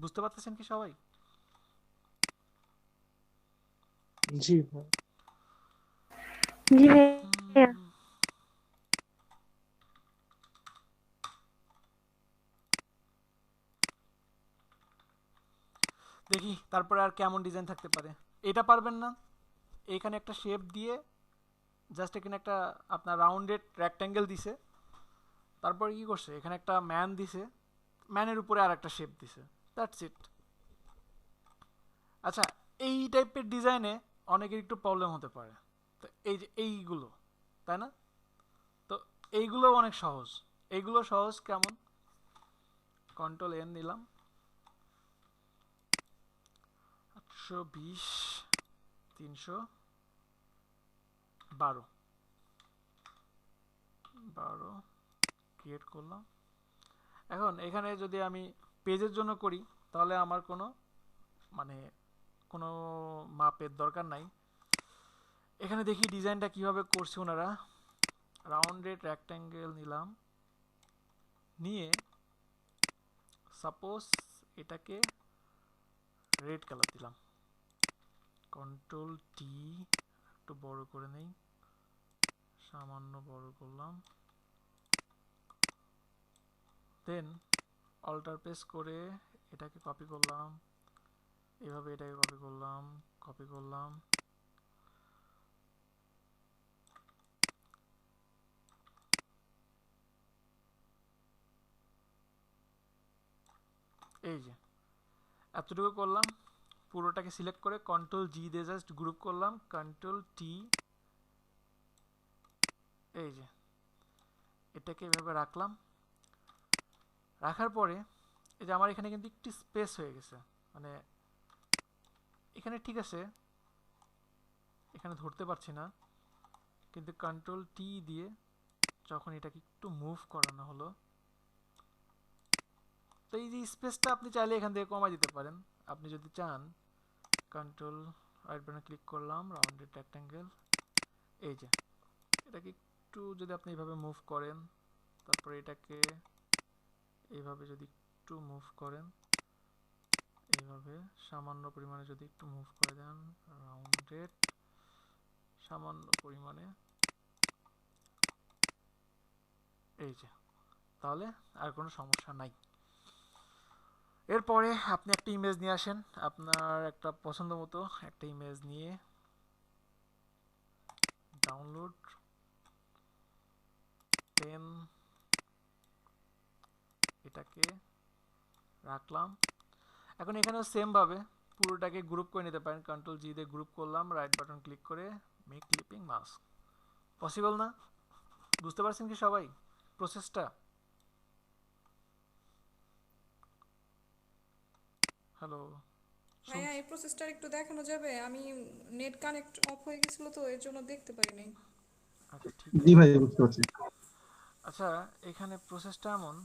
বুঝতে পারতেছেন কি সবাই? জি ভাই। জি ভাইয়া। দেখি তারপরে আর কেমন ডিজাইন থাকতে পারে। এটা পারবেন না? এখানে একটা শেপ দিয়ে জাস্ট এখানে একটা আপনার রাউন্ডেড রেক্ট্যাঙ্গেল দিছে, তারপরে কি করছে এখানে একটা ম্যান দিছে, ম্যানের উপরে আর একটা শেপ দিছে, দ্যাটস ইট। আচ্ছা, এই টাইপের ডিজাইনে অনেকের একটু প্রবলেম হতে পারে, তো এই যে এইগুলো, তাই না? তো এইগুলো অনেক সহজ। এইগুলো সহজ কেমন? কন্ট্রোল এন নিলাম, 820 312 ক্রিয়েট করলাম। এখন এখানে যদি আমি পেজের জন্য করি তাহলে আমার কোনো মানে কোনো মাপের দরকার নাই। এখানে দেখি ডিজাইনটা কিভাবে করছে ওনারা। রাউন্ডেড রেক্ট্যাঙ্গেল নিলাম, নিয়ে সাপোজ এটাকে রেড কালার দিলাম, কন্ট্রোল টি, একটু বড় করে নেই, সামান্য বড় করলাম, দেন অল্টার প্রেস করে এটাকে কপি করলাম, এভাবে এটাকে কপি করলাম, এই যে এতটুকু করলাম। পুরোটাকে সিলেক্ট করে কন্ট্রোল জি দিয়ে জাস্ট গ্রুপ করলাম, কন্ট্রোল টি, এই যে এটাকে এভাবে রাখলাম। রাখার পরে এই যে আমার এখানে কিন্তু একটু স্পেস হয়ে গেছে, মানে এখানে ঠিক আছে, এখানে ধরতে পারছি না, কিন্তু কন্ট্রোল টি দিয়ে যখন এটাকে একটু মুভ করানো হলো, তো এই যে স্পেসটা আপনি চাইলে এখান থেকে কমাই দিতে পারেন আপনি যদি চান। কন্ট্রোল রাইট বাটন ক্লিক করলাম, রাউন্ডেড রেক্ট্যাঙ্গেল, এই যে এটাকে একটু যদি আপনি এইভাবে মুভ করেন, তারপরে এটাকে এইভাবে যদি একটু মুভ করেন, এইভাবে সামান্য পরিমাণে যদি একটু মুভ করে দেন, রাউন্ডেড সামান্য পরিমাণে, এই যে, তাহলে আর কোনো সমস্যা নাই। এরপরে আপনি একটা ইমেজ নিয়ে আসেন, আপনার একটা পছন্দ মতো একটা ইমেজ নিয়ে ডাউনলোড, দেন এটাকে রাখলাম। এখন এখানেও সেম ভাবে পুরোটাকে গ্রুপ করে নিতে পারেন, কন্ট্রোল জি দিয়ে গ্রুপ করলাম, রাইট বাটন ক্লিক করে মেক ক্লিপিং মাস্ক। পসিবল না? বুঝতে পারছেন কি সবাই প্রসেসটা? হ্যালো ভাইয়া, এই প্রসেসটা একটু দেখানো যাবে? আমি নেট কানেক্ট অফ হয়ে গেছিল তো এর জন্য দেখতে পারিনি। আচ্ছা ঠিক জি আছে। ভাই বুঝতে পারছি। আচ্ছা এখানে প্রসেসটা এমন,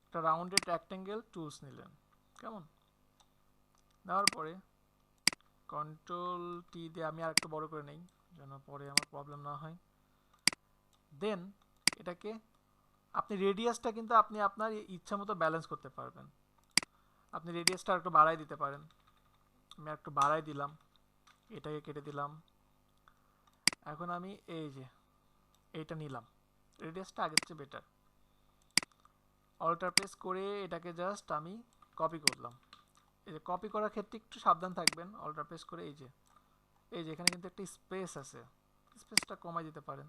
একটা রাউন্ডেড রেক্ট্যাঙ্গেল টুলস নিলেন, কেমন? নেওয়ার পরে কন্ট্রোল টি দিয়ে আমি আর একটু বড় করে নেই যেন পরে আমার প্রবলেম না হয়। দেন এটাকে আপনি রেডিয়াসটা কিন্তু আপনি আপনার ইচ্ছা মতো ব্যালেন্স করতে পারবেন। আপনি রেডিয়াসটা একটু বাড়াই দিতে পারেন, আমি একটু বাড়াই দিলাম, এটাকে কেটে দিলাম। এখন আমি এই যে এইটা নিলাম, রেডিয়াসটা আগের চেয়ে বেটার। অল্টার প্রেস করে এটাকে জাস্ট আমি কপি করলাম। এই যে কপি করার ক্ষেত্রে একটু সাবধান থাকবেন। অল্টার প্রেস করে এই যে এখানে কিন্তু একটা স্পেস আছে, স্পেসটা কমাই দিতে পারেন,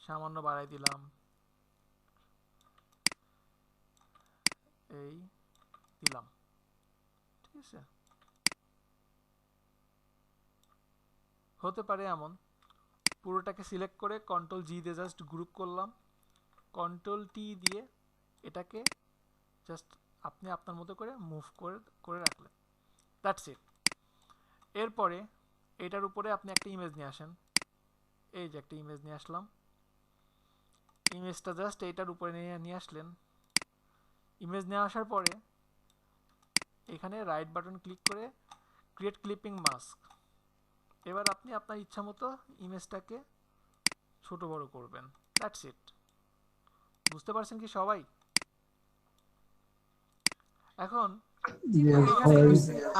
সামান্য বাড়াই দিলাম, এই দিলাম, ঠিক আছে। হতে পারে এমন পুরোটাকে সিলেক্ট করে কন্ট্রোল জি দিয়ে জাস্ট গ্রুপ করলাম, কন্ট্রোল টি দিয়ে এটাকে জাস্ট আপনি আপনার মতো করে মুভ করে রাখলেন, দ্যাটস ইট। এরপরে এটার উপরে আপনি একটা ইমেজ নিয়ে আসেন, এই যে একটা ইমেজ নিয়ে আসলাম, ইমেজটা জাস্ট এইটার উপরে নিয়ে আসলেন। ইমেজ নিয়ে আসার পরে এখানে রাইট বাটন ক্লিক করে ক্রিয়েট ক্লিপিং মাস্ক। এবার আপনি আপনার ইচ্ছা মতো ইমেজটাকে ছোট বড় করবেন, দ্যাটস ইট। বুঝতে পারছেন কি সবাই? এখন এখানে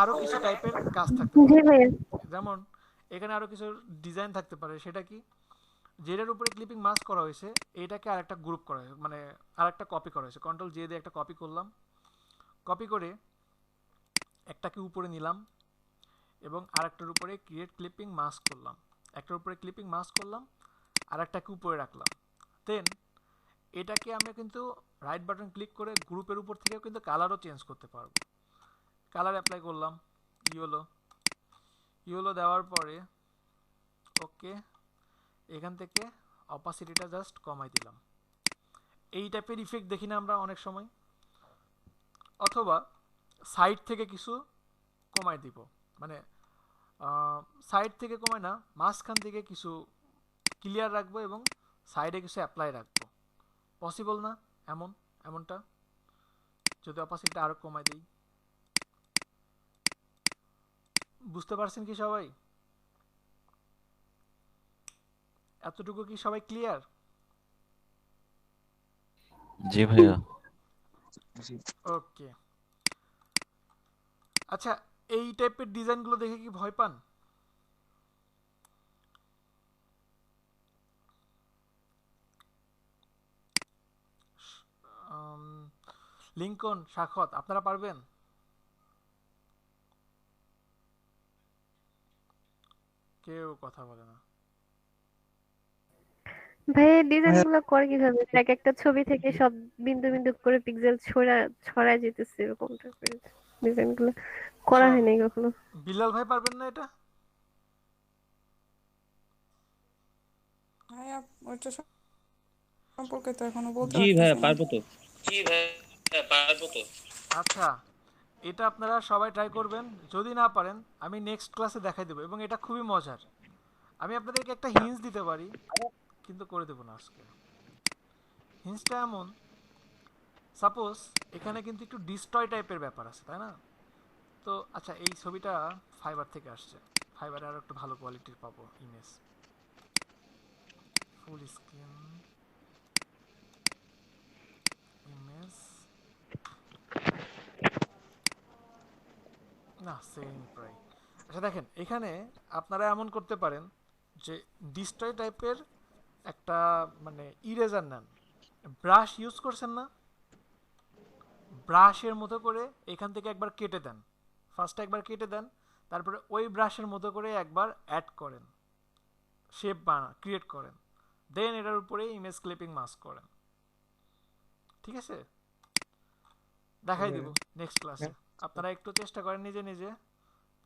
আরো কিছু টাইপের কাজ থাকতে জি পারে, ভাইয়া। যেমন এখানে আরো কিছু ডিজাইন থাকতে পারে। সেটা কি, যেটার উপরে ক্লিপিং মাস্ক করা হয়েছে এটাকে আরেকটা গ্রুপ করা হয়েছে, মানে আরেকটা কপি করা হয়েছে। কন্ট্রোল জে দিয়ে একটা কপি করলাম, কপি করে একটাকে উপরে নিলাম এবং আরেকটার উপরে ক্রিয়েট ক্লিপিং মাস্ক করলাম, একটার উপরে ক্লিপিং মাস্ক করলাম, আরেকটাকে উপরে রাখলাম। দেন এটাকে আমরা কিন্তু রাইট বাটন ক্লিক করে গ্রুপের উপর থেকেও কিন্তু কালারও চেঞ্জ করতে পারবো। কালার অ্যাপ্লাই করলাম, ইয়েলো দেওয়ার পরে ওকে, এখান থেকে অপাসিটিটা জাস্ট কমাই দিলাম। এই টাইপের ইফেক্ট দেখি না আমরা অনেক সময়, অথবা সাইড থেকে কিছু কমাই দিব, মানে সাইড থেকে কমাই না, মাঝখান থেকে কিছু ক্লিয়ার রাখবো এবং সাইডে কিছু অ্যাপ্লাই রাখবো। পসিবল না এমনটা? যদি অপাসিটিটা আরো কমাই দিই, বুঝতে পারছেন কি সবাই? এতটুকু কি সবাই ক্লিয়ার? জি ভাইয়া। ওকে, আচ্ছা এই টাইপের ডিজাইনগুলো দেখে কি ভয় পান? লিংকন, সাখত, আপনারা পারবেন? কেউ কথা বলে না। ভাইয়া ডিজাইন গুলো করে কিভাবে? এক একটা ছবি থেকে সব বিন্দু বিন্দু করে পিক্সেল ছড়ায় যেতেছে, এরকম টাইপের ডিজাইন গুলো করা হয় নাই কখনো। বিলাল ভাই পারবেন না এটা? ভাইয়া ওইটা সম্পর্কে তো এখনো বলতে জি ভাইয়া পারতেছি না। পারবো তো। আচ্ছা, এটা আপনারা সবাই ট্রাই করবেন। যদি না পারেন আমি নেক্সট ক্লাসে দেখাই দেবো, এবং এটা খুবই মজার। আমি আপনাদেরকে একটা হিন্স দিতে পারি, কিন্তু করে দেবো না আজকে। হিন্সটা এমন, সাপোজ এখানে কিন্তু একটু ডিস্ট্রয় টাইপের ব্যাপার আছে, তাই না? তো আচ্ছা, এই ছবিটা ফাইবার থেকে আসছে, ফাইবারে আরো একটু ভালো কোয়ালিটির পাবো ইমেজ। ফুল স্ক্রিন ইমেজ, না সেম প্রায়। আচ্ছা দেখেন, এখানে আপনারা এমন করতে পারেন যে ডিস্ট্রয় টাইপের একটা মানে ইরেজার নেন, ব্রাশ ইউজ করছেন না, ব্রাশের মতো করে এখান থেকে একবার কেটে দেন, ফার্স্টে একবার কেটে দেন, তারপরে ওই ব্রাশের মতো করে একবার অ্যাড করেন, শেপ ক্রিয়েট করেন, দেন এটার উপরে ইমেজ ক্লিপিং মাস্ক করেন। ঠিক আছে, দেখাই দিব নেক্সট ক্লাসে। আপনারা একটু চেষ্টা করেন নিজে নিজে,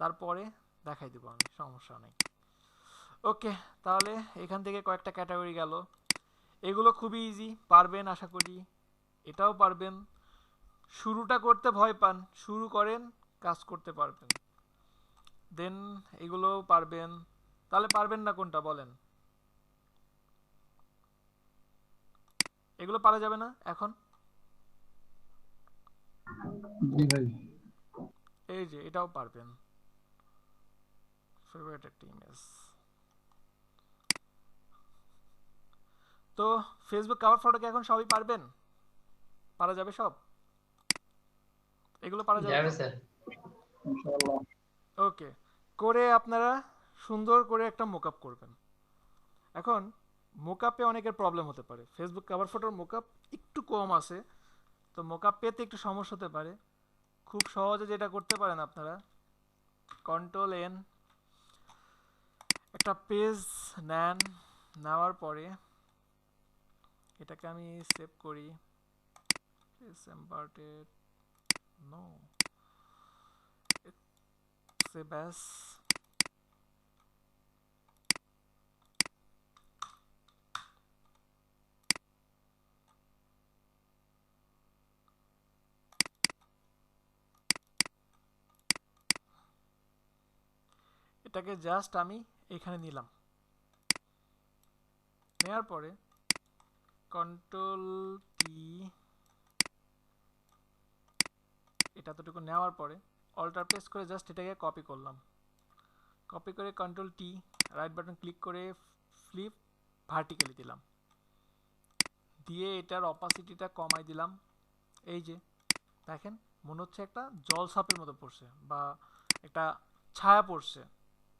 তারপরে দেখাই দিব আমি, সমস্যা নেই। ওকে, তাহলে এখান থেকে কয়েকটা ক্যাটাগরি গেল। এগুলো খুবই ইজি, পারবেন আশা করি, এটাও পারবেন। শুরুটা করতে ভয় পান, শুরু করেন, কাজ করতে পারবেন। দেন এগুলো পারবেন। তাহলে পারবেন না কোনটা বলেন? এগুলো পারা যাবে না এখন? জি ভাই। এই যে এটাও পারবেন, ফেভারিট একটা ইমেজ। তো ফেসবুক কভার ফটোকে এখন সবই পারবেন? পারা যাবে সব? এগুলো পারা যাবে স্যার। ইনশাআল্লাহ। ওকে, করে আপনারা সুন্দর করে একটা মোকআপ করবেন। এখন মোকআপে অনেকের প্রবলেম হতে পারে, ফেসবুক কভার ফটোর মোকআপ একটু কম আছে, তো মোকআপ পেতে একটু সমস্যা হতে পারে। খুব সহজে যেটা করতে পারেন আপনারা, কন্ট্রোল এন, একটা পেজ নেন, নেওয়ার পরে এটাকে আমি সেভ করি, এম্বার্টেড নো সেভ অ্যাজ, এটাকে জাস্ট আমি এখানে নিলাম, নেওয়ার পরে কন্ট্রোল টি, এটা এতটুকু নেওয়ার পরে অল্টার প্রেস করে জাস্ট এটাকে কপি করলাম, কপি করে control T, right button click করে ফ্লিপ ভার্টিক্যালি দিলাম, দিয়ে এটার অপাসিটিটা কমাই দিলাম। এই যে দেখেন মনে হচ্ছে একটা জল সাপের মতো পড়ছে বা একটা ছায়া পড়ছে,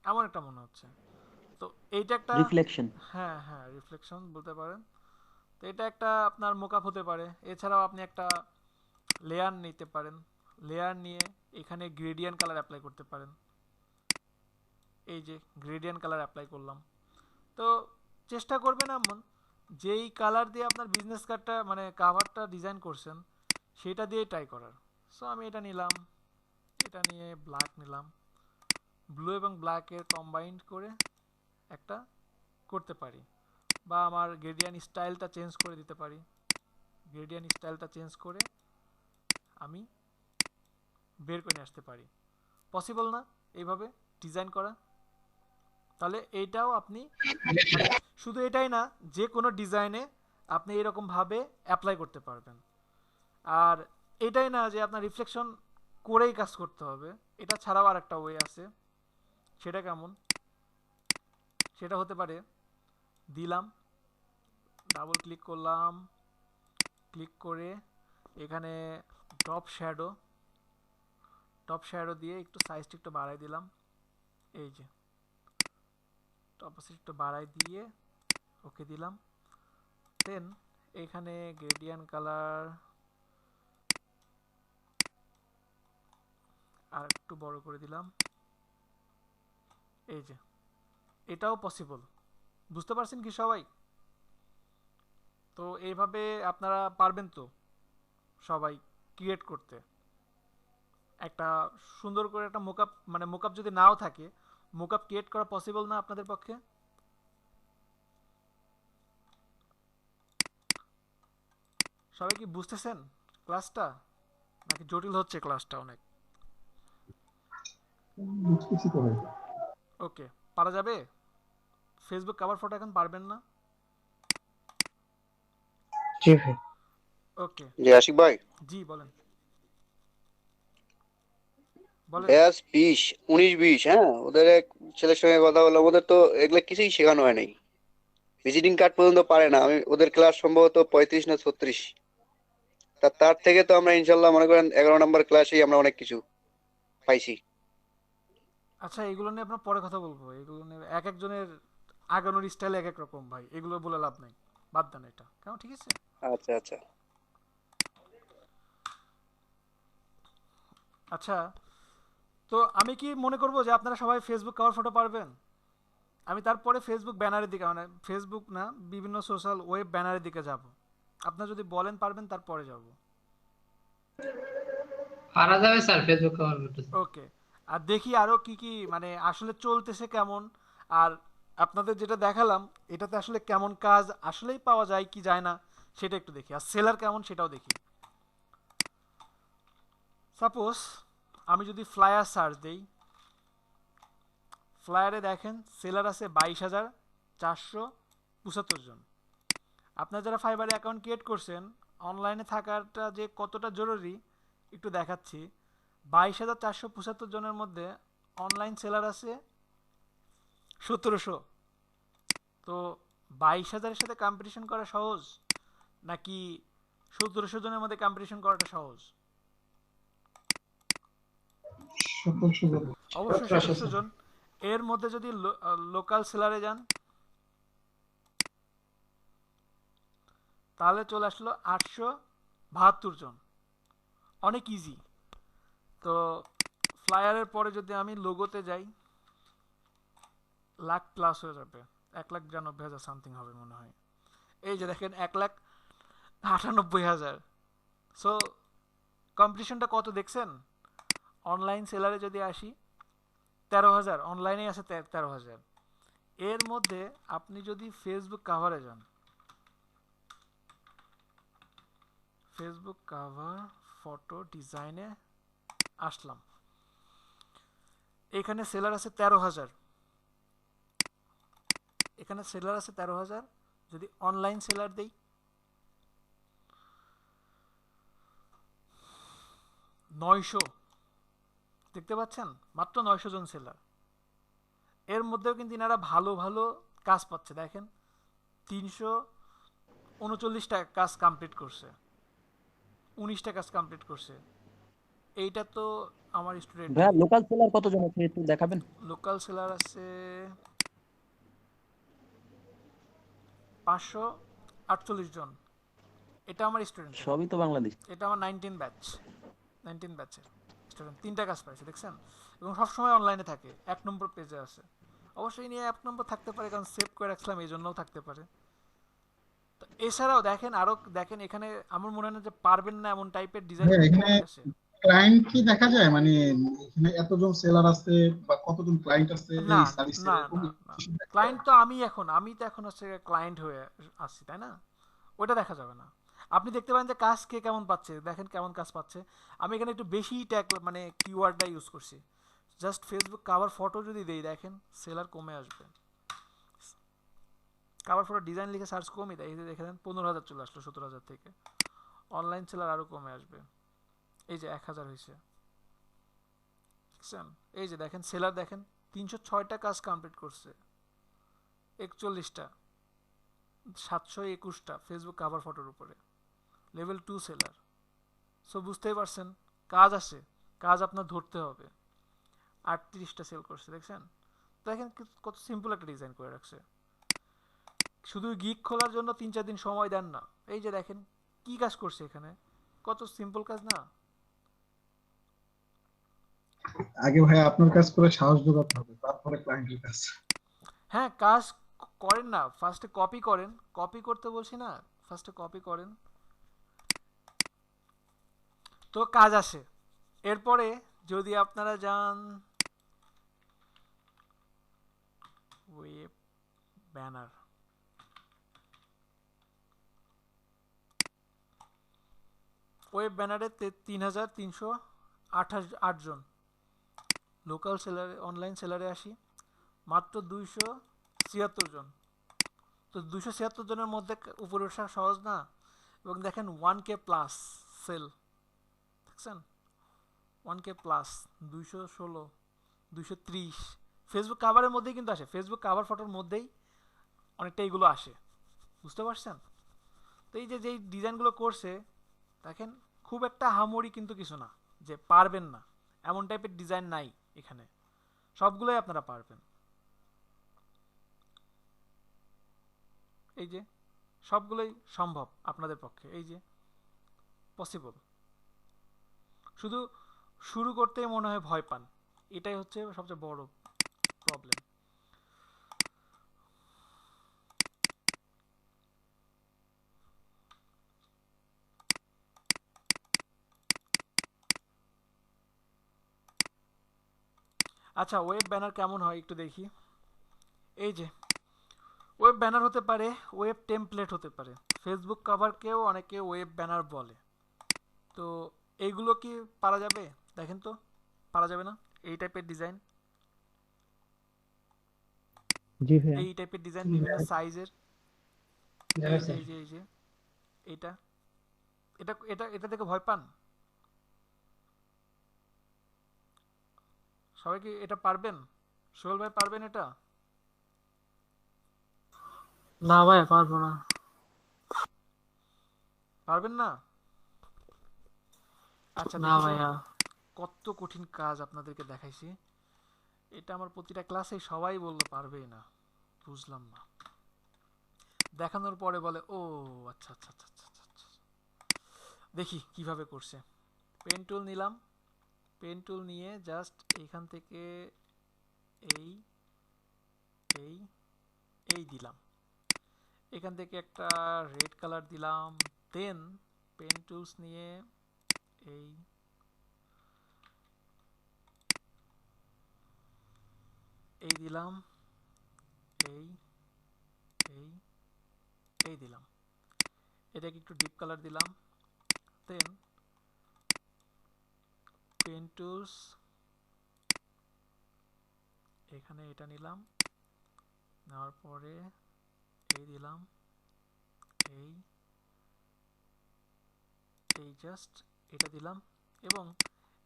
এমন একটা মনে হচ্ছে। তো এইটা একটা রিফ্লেকশন। হ্যাঁ হ্যাঁ রিফ্লেকশন বলতে পারেন। তো এটা একটা আপনার মোকআপ হতে পারে। এছাড়াও আপনি একটা লেয়ার নিতে পারেন, লেয়ার নিয়ে এখানে গ্রেডিয়েন্ট কালার অ্যাপ্লাই করতে পারেন। এই যে গ্রেডিয়েন্ট কালার অ্যাপ্লাই করলাম। তো চেষ্টা করবেন এমন যেই কালার দিয়ে আপনার বিজনেস কার্ডটা মানে কাভারটা ডিজাইন করছেন সেটা দিয়ে ট্রাই করার। সো আমি এটা নিলাম, এটা নিয়ে ব্ল্যাক নিলাম, ব্লু এবং ব্ল্যাকের কম্বাইন্ড করে একটা করতে পারি, বা আমার গ্রেডিয়েন্ট স্টাইলটা চেঞ্জ করে দিতে পারি। গ্রেডিয়েন্ট স্টাইলটা চেঞ্জ করে আমি বের করে নিয়ে আসতে পারি। পসিবল না এইভাবে ডিজাইন করা? তাহলে এইটাও আপনি শুধু এটাই না, যে কোনো ডিজাইনে আপনি এরকমভাবে অ্যাপ্লাই করতে পারবেন। আর এটাই না যে আপনার রিফ্লেকশন করেই কাজ করতে হবে, এটা ছাড়াও আর একটা ওয়ে আছে। সেটা কেমন? সেটা হতে পারে দিলাম, ডাবল ক্লিক করলাম, ক্লিক করে এখানে টপ শ্যাডো দিয়ে একটু সাইজটা একটু বাড়াই দিলাম। এই যে টপ একটু বাড়াই দিয়ে ওকে দিলাম। দেন এখানে গ্রেডিয়েন্ট কালার আর একটু বড় করে দিলাম। এই যে এটাও পসিবল, বুঝতে পারছেন কি সবাই? তো এইভাবে আপনারা পারবেন তো সবাই ক্রিয়েট করতে একটা সুন্দর করে একটা মোকআপ, মানে মোকআপ যদি নাও থাকে মোকআপ ক্রিয়েট করা পসিবল না আপনাদের পক্ষে? সবাই কি বুঝতেছেন ক্লাসটা, নাকি জটিল হচ্ছে ক্লাসটা অনেক? বুঝতেছি তো ভাই। ওকে, পারা যাবে? ফেসবুক কভার ফটো এখন পারবেন না? জি ভাই। ওকে জি আশিক ভাই, জি বলেন বলেন। ব্যাস 19-20, হ্যাঁ ওদের এক ছেলের সঙ্গে কথা বললাম, ওদের তো এগুলো কিছুই শেখানো হয় নাই, ভিজিটিং কার্ড পর্যন্ত পারে না। আমি ওদের ক্লাস সম্ভবত 35 না 36, তার থেকে তো আমরা ইনশাল্লাহ মনে করেন 11 নম্বর ক্লাসেই আমরা অনেক কিছু পাইছি। আচ্ছা এগুলো নিয়ে আপনার পরে কথা বলবো, এগুলো নিয়ে এক একজনের আগানোর স্টাইল এক এক রকম ভাই, এগুলো বলে লাভ নাই, বাদ দেন এটা কেমন, ঠিক আছে? আচ্ছা আচ্ছা। আচ্ছা তো আমি কি মনে করবো যে আপনারা সবাই ফেসবুক কভার ফটো পারবেন? আমি তারপরে ফেসবুক ব্যানারের দিকে, মানে ফেসবুক না বিভিন্ন সোশ্যাল ওয়েব ব্যানারের দিকে যাব। আপনারা যদি বলেন পারবেন তারপরে যাব। পারা যাবে স্যার ফেসবুক কভার ফটো। ওকে, আর দেখি আরো কি কি মানে আসলে চলতেছে কেমন, আর আপনাদের যেটা দেখালাম এটাতে আসলে কেমন কাজ আসলেই পাওয়া যায় কি যায় না সেটা একটু দেখি, আর সেলার কেমন সেটাও দেখি। সাপোজ আমি যদি ফ্লায়ার সার্চ দেই, ফ্লায়ারে দেখেন সেলার আছে 22,475 জন। আপনারা যারা ফাইবারে অ্যাকাউন্ট ক্রিয়েট করছেন অনলাইনে থাকাটা যে কতটা জরুরি একটু দেখাচ্ছি। 22,475 জনের মধ্যে অনলাইন সেলার আছে 1700। তো 22,000-এর সাথে কম্পিটিশন করা সহজ নাকি 1700 জনের মধ্যে কম্পিটিশন করাটা সহজ? অবশ্যই 1700 জন। এর মধ্যে যদি লোকাল সেলারে যান তাহলে চলে আসলো 872 জন। অনেক ইজি। তো ফ্লায়ারের পরে যদি আমি লোগোতে যাই, লাখ প্লাস হয়ে যাবে, 1,92,000 সামথিং হবে মনে হয়। এই যে দেখেন 1,98,000। সো কম্পিটিশনটা কত দেখছেন? অনলাইন সেলারে যদি আসি 13,000, অনলাইনে আছে 13,000। এর মধ্যে আপনি যদি ফেসবুক কাভারে যান, ফেসবুক কাভার ফটো ডিজাইনে আসলাম, এখানে সেলার আছে 13,000, এখানে সেলার আছে 13,000। যদি অনলাইন সেলার দেই, 900, দেখতে পাচ্ছেন মাত্র 900 জন সেলার। এর মধ্যেও কিন্তু এনারা ভালো ভালো কাজ পাচ্ছে। দেখেন 339টা কাজ কমপ্লিট করছে, 19টা কাজ কমপ্লিট করছে। এইটা তো আমার স্টুডেন্ট। ভাইয়া লোকাল সেলার কতজন আছে একটু দেখাবেন? লোকাল সেলার আছে 548 জন। এটা আমার স্টুডেন্ট, সবই তো বাংলাদেশ। এটা আমার 19 ব্যাচের স্টুডেন্ট। 3টা কাজ পাইছে দেখছেন, এবং সবসময় অনলাইনে থাকে, 1 নম্বর পেজে আছে। অবশ্যই নিয়ে 1 নম্বর থাকতে পারে, কারণ সেভ করে রাখলাম, এই জন্যও থাকতে পারে। তো এছাড়াও দেখেন, আরো দেখেন, এখানে আমার মনে হয় না যে পারবেন না এমন টাইপের ডিজাইন এখানে আছে। ক্লায়েন্ট কি দেখা যায়, মানে এখানে এতজন সেলার আছে বা কতজন ক্লায়েন্ট আছে না এই সার্ভিসে? না না না, ক্লায়েন্ট তো আমি তো এখন হচ্ছে ক্লায়েন্ট হয়ে আসছি, তাই না? ওটা দেখা যাবে না। আপনি দেখতে পারেন যে কাজ কে কেমন পাচ্ছে, দেখেন কেমন কাজ পাচ্ছে। আমি এখানে একটু বেশি ট্যাগ মানে কিওয়ার্ডটা ইউজ করছি। জাস্ট ফেসবুক কাভার ফটো যদি দেই, দেখেন সেলার কমে আসবে। কাভার ফটো ডিজাইন লিখে সার্চ কমই দেয়, এই যে দেখেন 15,000 চলে আসলো 17,000 থেকে। অনলাইন সেলার আরো কমে আসবে, এই যে 1,000 হয়েছে, দেখছেন? এই যে দেখেন সেলার, দেখেন 306টা কাজ কমপ্লিট করছে, 41টা, 721টা ফেসবুক কাভার ফটোর উপরে, লেভেল 2 সেলার। সো বুঝতেই পারছেন কাজ আসে, কাজ আপনার ধরতে হবে। 38টা সেল করছে, দেখছেন? দেখেন কত সিম্পল একটা ডিজাইন করে রাখছে। শুধু গিগ খোলার জন্য 3-4 দিন সময় দেন না। এই যে দেখেন কি কাজ করছে এখানে, কত সিম্পল কাজ না? আগে ভাই আপনার কাজ করে সাহস জোগাতে হবে, তারপরে ক্লায়েন্টের কাজ। হ্যাঁ, কাজ করেন না, ফার্স্টে কপি করেন। কপি করতে বলছি না, ফার্স্টে কপি করেন, তো কাজ আসে। এরপরে যদি আপনারা যান ওয়েব ব্যানার, ওয়েব ব্যানারে 3,328 জন। লোকাল সেলারে, অনলাইন সেলারে আসি, মাত্র 276 জন। তো 276 জনের মধ্যে উপরে ওঠা সহজ না। এবং দেখেন 1K প্লাস সেল, দেখছেন? 1K প্লাস, 216, 230 ফেসবুক কাভারের মধ্যেই কিন্তু আসে, ফেসবুক কাভার ফটোর মধ্যেই অনেকটা এইগুলো আসে, বুঝতে পারছেন? তো এই যে যেই ডিজাইনগুলো করছে, দেখেন খুব একটা হামরি কিন্তু কিছু না যে পারবেন না, এমন টাইপের ডিজাইন নাই এখানে, সবগুলোই আপনারা পারবেন। এই যে সবগুলোই সম্ভব আপনাদের পক্ষে, এই যে পসিবল। শুধু শুরু করতেই মনে হয় ভয় পান, এটাই হচ্ছে সবচেয়ে বড় প্রবলেম। আচ্ছা, ওয়েব ব্যানার কেমন হয় একটু দেখি। এই যে ওয়েব ব্যানার হতে পারে, ওয়েব টেমপ্লেট হতে পারে, ফেসবুক কভারকেও অনেকে ওয়েব ব্যানার বলে। তো এইগুলো কি পারা যাবে? দেখেন তো, পারা যাবে না? এই টাইপের ডিজাইন, জি ভাইয়া। এই টাইপের ডিজাইন বিভিন্ন সাইজের, এই যে এই যে এই যে এইটা, এটা এটা এটা দেখে ভয় পান? সবাই কি এটা পারবেন? সোহেল ভাই পারবেন এটা? না ভাই পারবো না। পারবেন না? আচ্ছা না দেখি তো ভাইয়া। কত কঠিন কাজ আপনাদেরকে দেখাইছি। এটা আমার প্রতিটা ক্লাসে সবাই বললো পারবেই না, বুঝলাম না। দেখানোর পরে বলে ও আচ্ছা আচ্ছা আচ্ছা আচ্ছা আচ্ছা, দেখি কিভাবে করছে। পেন টুল নিলাম, পেন টুল নিয়ে জাস্ট এইখান থেকে এই এই এই দিলাম, এখান থেকে একটা রেড কালার দিলাম, দেন পেন টুলস নিয়ে এই এই দিলাম, এই এই এই দিলাম, এটাকে একটু ডিপ কালার দিলাম, দেন পেন টুলস এখানে এটা নিলাম, নেওয়ার পরে এই দিলাম, এই এই জাস্ট এটা দিলাম এবং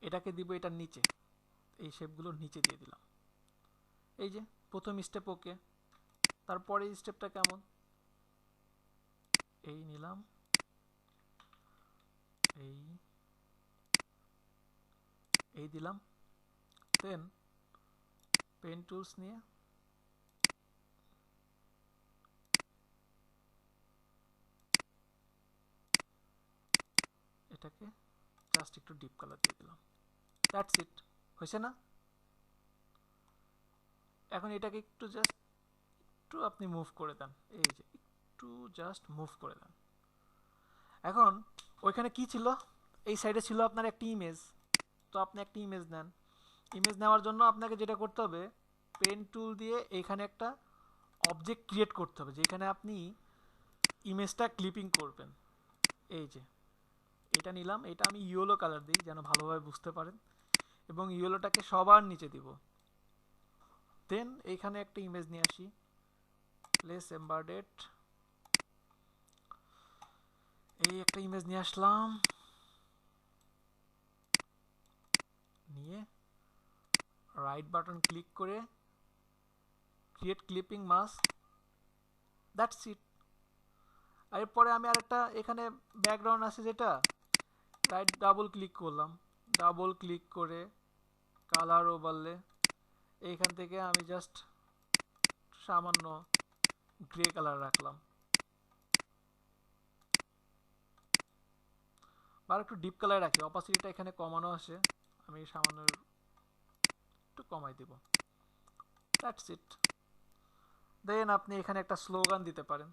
এটাকে দিব এটার নিচে, এই শেপগুলোর নিচে দিয়ে দিলাম। এই যে প্রথম স্টেপ ওকে, তারপরে স্টেপটা কেমন, এই নিলাম, এই এই দিলাম, দেন পেন টুলস নিয়ে এটাকে জাস্ট একটু ডিপ কালার দিয়ে দিলাম। দ্যাটস ইট, হয়েছে না? এখন এটাকে একটু জাস্ট একটু আপনি মুভ করে দেন, এই যে একটু জাস্ট মুভ করে দেন। এখন ওইখানে কি ছিল, এই সাইডে ছিল আপনার একটি ইমেজ, তো আপনি একটি ইমেজ নেন। ইমেজ নেওয়ার জন্য আপনাকে যেটা করতে হবে, পেন টুল দিয়ে এখানে একটা অবজেক্ট ক্রিয়েট করতে হবে যেখানে আপনি ইমেজটা ক্লিপিং করবেন। এই যে এটা নিলাম, এটা আমি ইয়েলো কালার দিই যেন ভালোভাবে বুঝতে পারেন, এবং ইয়েলোটাকে সবার নিচে দিব। দেন এইখানে একটা ইমেজ নিয়ে আসি, প্লেস এমবেডেড, এই একটা ইমেজ নিয়ে আসলাম, নিয়ে রাইট বাটন ক্লিক করে create clipping mask, that's it. এরপরে আমি আরেকটা এখানে ব্যাকগ্রাউন্ড আছে যেটা, রাইট ডাবল ক্লিক করলাম, ডাবল ক্লিক করে কালার ওভারলে, এইখান থেকে আমি জাস্ট সামান্য গ্রে কালার রাখলাম, আর একটু ডিপ কালার রাখি, অপাসিটিটা এখানে কমানো আছে, আমি সামান্য একটু কমাই দিব, দ্যাটস ইট। দেন আপনি এখানে একটা স্লোগান দিতে পারেন,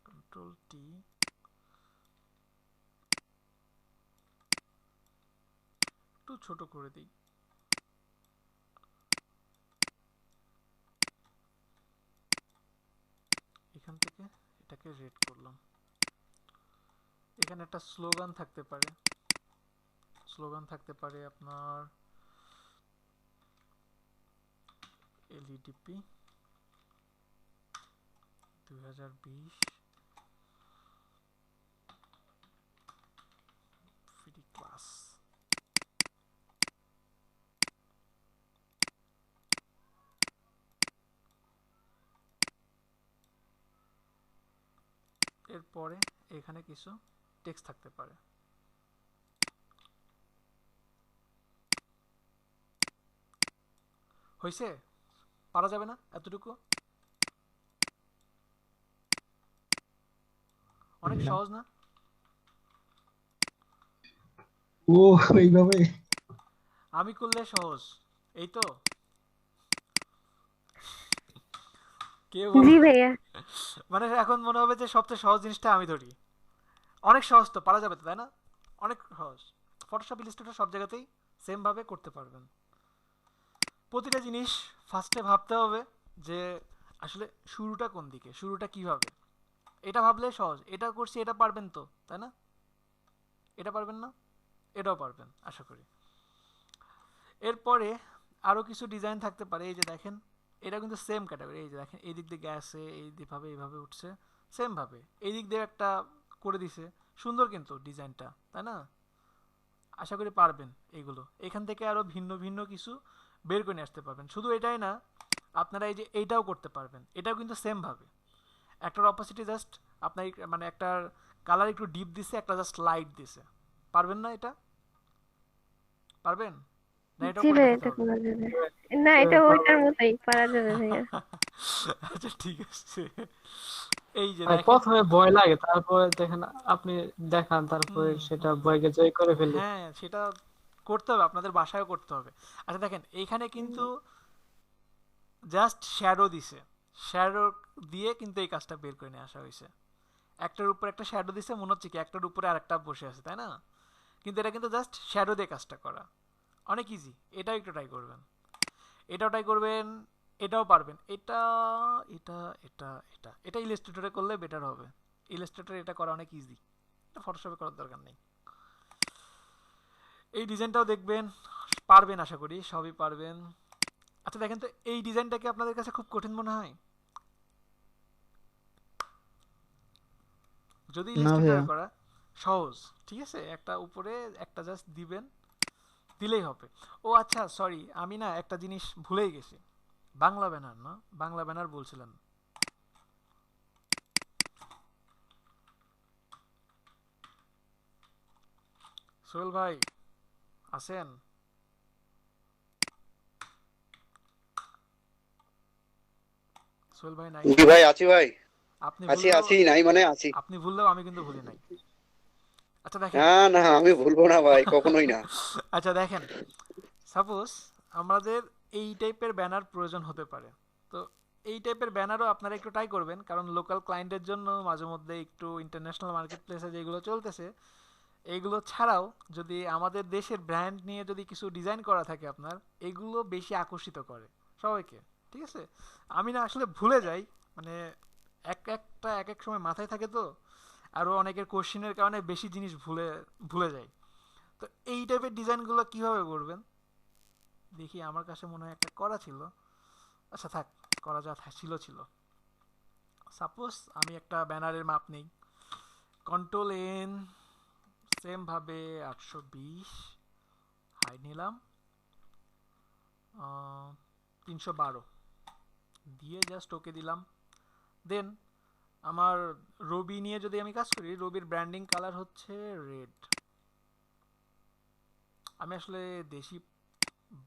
কন্ট্রোল টি, একটু ছোট করে দিই, এখান থেকে এটাকে রেড করলাম। এখানে একটা স্লোগান থাকতে পারে, স্লোগান থাকতে পারে আপনার এলইডিপি 2020 ফ্রি ক্লাস, এরপরে এখানে কিছু টেক্সট থাকতে পারে, হয়েছে? পারা যাবে না এতটুকু? অনেক সহজ না? ও এইভাবে আমি করলে সহজ, এই তো। কে জি বল, ভাইয়া। মানে এখন মনে হবে যে সবচেয়ে সহজ জিনিসটা আমি ধরি। অনেক সহজ তো, পারা যাবে তো, তাই না? অনেক সহজ। ফটোশপ ইলাস্ট্রেটর সব জায়গাতেই সেম ভাবে করতে পারবেন। প্রতিটা জিনিস ফার্স্টে ভাবতে হবে যে আসলে শুরুটা কোন দিকে, শুরুটা কিভাবে। এটা ভাবলে সহজ, এটা করছি, এটা পারবেন তো, তাই না? এটা পারবেন না? এটাও পারবেন আশা করি। এরপরে আরো কিছু ডিজাইন থাকতে পারে, এই যে দেখেন এটা কিন্তু সেম ক্যাটাগরি, এই যে দেখেন এই দিক দিয়ে গেছে, এই দিকভাবে এইভাবে উঠছে, সেম ভাবে এই দিক দিয়ে একটা করে দিছে, সুন্দর কিন্তু ডিজাইনটা, তাই না? আশা করি পারবেন এইগুলো। এখান থেকে আরো ভিন্ন ভিন্ন কিছু বের করে নিয়ে আসতে পারবেন। শুধু এটাই না, আপনারা এই যে এইটাও করতে পারবেন, এটাও কিন্তু সেম ভাবে একটার অপোসিটে জাস্ট আপনার মানে একটার কালার একটু ডিপ দিছে, একটা জাস্ট লাইট দিছে। পারবেন না এটা? পারবেন না? এটাও জি করে ভাই, দেখাতে এটা হবে? করা যাবে। না, এটা ওইটার মতোই পারা যাবে ভাইয়া। আচ্ছা ঠিক আছে। এই যে ভাই দেখেন। প্রথমে ভয় লাগে, তারপরে দেখেন আপনি দেখান, তারপরে সেটা ভয়কে জয় করে ফেলি। হ্যাঁ, সেটা করতে হবে, আপনাদের বাসায়ও করতে হবে। আচ্ছা দেখেন, এইখানে কিন্তু জাস্ট শ্যাডো দিছে, শ্যাডো দিয়ে কিন্তু এই কাজটা বের করে নিয়ে আসা হয়েছে। একটার উপর একটা শ্যাডো দিছে, মনে হচ্ছে কি একটার উপরে আরেকটা বসে আছে, তাই না? কিন্তু এটা কিন্তু জাস্ট শ্যাডো দিয়ে কাজটা করা, অনেক ইজি। এটাও একটু ট্রাই করবেন, এটাও ট্রাই করবেন, এটাও পারবেন। এটা এটা এটা এটা এটা ইলাস্ট্রেটরে করলে বেটার হবে। ইলাস্ট্রেটরে এটা করা অনেক ইজি, এটা ফটোশপে করার দরকার নেই। এই ডিজাইনটাও দেখবেন, পারবেন, আশা করি সবই পারবেন। আচ্ছা দেখেন তো, এই ডিজাইনটা কি আপনাদের কাছে খুব কঠিন মনে হয়? যদি না ভাইয়া। ইলাস্ট্রেটরে করা সহজ, ঠিক আছে? একটা উপরে একটা জাস্ট দিবেন, দিলেই হবে। ও আচ্ছা সরি, আমি না একটা জিনিস ভুলেই গেছি। বাংলা ব্যানার না, বাংলা ব্যানার বলছিলেন। সোহেল ভাই আছেন? সোহেল ভাই নাই? জি ভাই আছি ভাই, আপনি আছি ভুললেও, আছি, নাই মানে আছি। আপনি ভুললেও আমি কিন্তু ভুলি নাই। আচ্ছা দেখেন। না না, আমি ভুলবো না ভাই, কখনোই না। আচ্ছা দেখেন, সাপোজ আমাদের এই টাইপের ব্যানার প্রয়োজন হতে পারে, তো এই টাইপের ব্যানারও আপনারা একটু ট্রাই করবেন, কারণ লোকাল ক্লায়েন্টের জন্য মাঝে মধ্যে একটু ইন্টারন্যাশনাল মার্কেট প্লেসে যেগুলো চলতেছে এইগুলো ছাড়াও যদি আমাদের দেশের ব্র্যান্ড নিয়ে যদি কিছু ডিজাইন করা থাকে আপনার, এগুলো বেশি আকর্ষিত করে সবাইকে, ঠিক আছে? আমি না আসলে ভুলে যাই, মানে একটা এক এক সময় মাথায় থাকে তো, আরও অনেকের কোশ্চেনের কারণে বেশি জিনিস ভুলে ভুলে যাই। তো এই টাইপের ডিজাইনগুলো কিভাবে করবেন দেখি, আমার কাছে মনে হয় একটা করা ছিল। আচ্ছা থাক, করা যা ছিল ছিল। সাপোজ আমি একটা ব্যানারের মাপ নেই, কন্ট্রোল এন, সেম ভাবে 820 হাইট নিলাম, 312 দিয়ে জাস্ট ওকে দিলাম। দেন আমার রবি নিয়ে যদি আমি কাজ করি, রবির ব্র্যান্ডিং কালার হচ্ছে রেড। আমি আসলে দেশি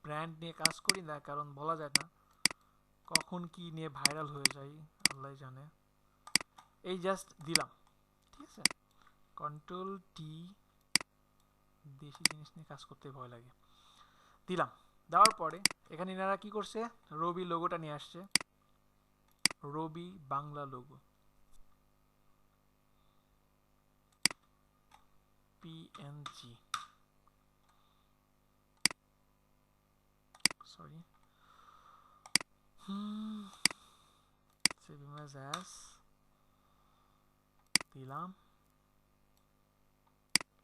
ব্র্যান্ড নিয়ে কাজ করি না, কারণ বলা যায় না কখন কি নিয়ে ভাইরাল হয়ে যায়, আল্লাহ জানে। এই জাস্ট দিলাম, ঠিক আছে? কন্ট্রোল টি, দেশি জিনিস নিয়ে কাজ করতে ভয় লাগে। দিলাম, দেওয়ার পরে এখানে এনারা কি করছে, রবি লোগোটা নিয়ে আসছে, Robi Bangla logo, PNG, sorry, save image as, দিলাম।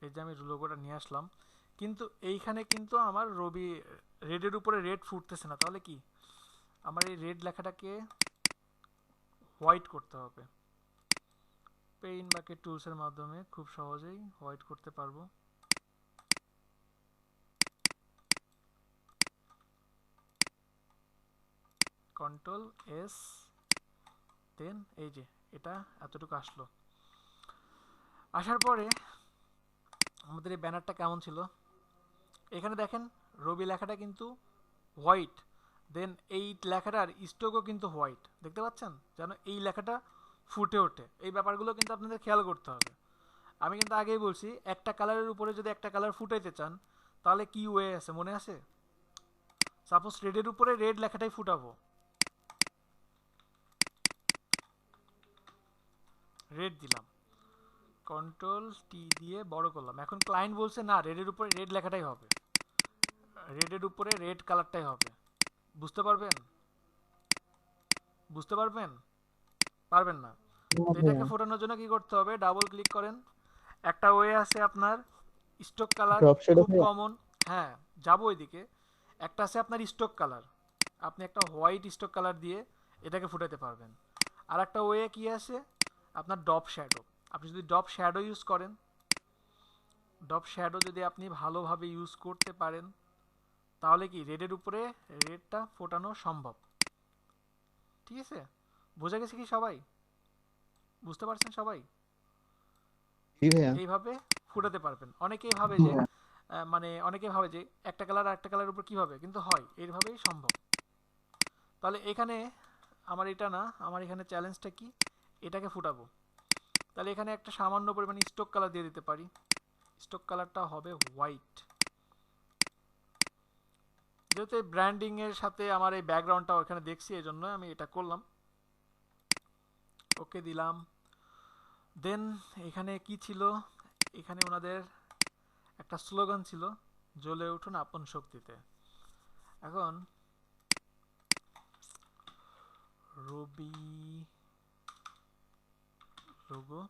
এই যে আমি লোগোটা নিয়ে আসলাম, কিন্তু এইখানে কিন্তু আমার রবি রেডের উপরে রেড ফুটতেছে না, তাহলে কি আমার এই রেড লেখাটাকে হোয়াইট করতে হবে। পেইন্ট বাকেট টুলসের মাধ্যমে খুব সহজেই হোয়াইট করতে পারবো। কন্ট্রোল এস, দেন এই যে এটা এতটুকু আসলো। আসার পরে আমাদের এই ব্যানারটা কেমন ছিল, এখানে দেখেন রবি লেখাটা কিন্তু হোয়াইট, দেন এই লেখাটার স্ট্রোকও কিন্তু হোয়াইট, দেখতে পাচ্ছেন? যেন এই লেখাটা ফুটে ওঠে, এই ব্যাপারগুলো কিন্তু আপনাদের খেয়াল করতে হবে। আমি কিন্তু আগেই বলছি, একটা কালারের উপরে যদি একটা কালার ফুটাইতে চান তাহলে কি ওয়ে আছে মনে আছে? সাপোজ রেডের উপরে রেড লেখাটাই ফুটাবো, রেড দিলাম, কন্ট্রোল টি দিয়ে বড় করলাম। এখন ক্লায়েন্ট বলছে না, রেডের উপরে রেড লেখাটাই হবে, রেডের উপরে রেড কালারটাই হবে। বুঝতে পারবেন? বুঝতে পারবেন? পারবেন না? তো এটাকে ফোটানোর জন্য কি করতে হবে, ডাবল ক্লিক করেন। একটা ওয়ে আছে আপনার স্টক কালার, ড্রপ শ্যাডো খুব কমন, হ্যাঁ যাবো ওইদিকে। একটা আছে আপনার স্টক কালার, আপনি একটা হোয়াইট স্টক কালার দিয়ে এটাকে ফুটাতে পারবেন। আর একটা ওয়ে কি আছে আপনার ডপ শ্যাডো, আপনি যদি ডপ শ্যাডো ইউজ করেন, ডপ শ্যাডো যদি আপনি ভালোভাবে ইউজ করতে পারেন তাহলে কি রেডের উপরে রেডটা ফোটানো সম্ভব। ঠিক আছে, বোঝা গেছে কি সবাই? বুঝতে পারছেন সবাই? জি ভাইয়া। এইভাবে ফুটাতে পারবেন। অনেকেই ভাবে যে মানে অনেকে ভাবে যে একটা কালার আর একটা কালারের উপর কি হবে, কিন্তু হয়, এইভাবেই সম্ভব। তাহলে এখানে আমার এটা না, আমার এখানে চ্যালেঞ্জটা কি, এটাকে ফুটাবো। তাহলে এখানে একটা সামান্য পরিমাণে স্টক কালার দিয়ে দিতে পারি। স্টক কালারটা হবে হোয়াইট। যেহেতু ব্র্যান্ডিং এর সাথে আমার এই ব্যাকগ্রাউন্ডটাও এখানে দেখছি, এই জন্য আমি এটা করলাম। ওকে দিলাম। দেন এখানে কি ছিল, এখানে ওনাদের একটা স্লোগান ছিল, জ্বলে উঠুন আপন শক্তিতে। এখন রবি লোগো,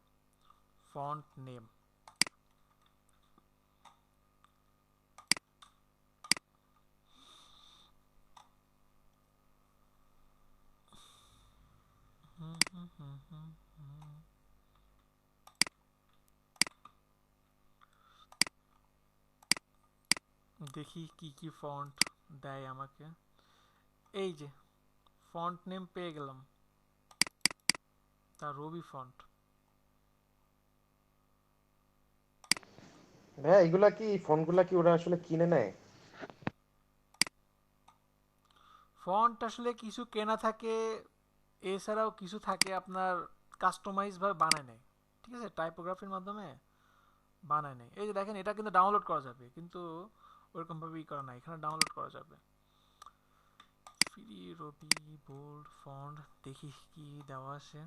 ফন্ট নেম, দেখি কি কি ফন্ট দেয় আমাকে। এই যে ফন্ট নেম পেয়ে গেলাম, তা রবি ফন্ট। ভাইয়া এগুলা কি ফোনগুলা কি ওরা আসলে কিনে নেয়? ফন্ট আসলে কিছু কেনা থাকে, এছাড়াও কিছু থাকে আপনার কাস্টমাইজ ভাবে বানায় নেয়। ঠিক আছে, টাইপোগ্রাফির মাধ্যমে বানায় নেয়। এই যে দেখেন, এটা কিন্তু ডাউনলোড করা যাবে, কিন্তু ওরকম ভাবে ই করা নাই, এখানে ডাউনলোড করা যাবে। ফ্রি রবি বোল্ড ফন্ট, দেখি কি দেওয়া আছে।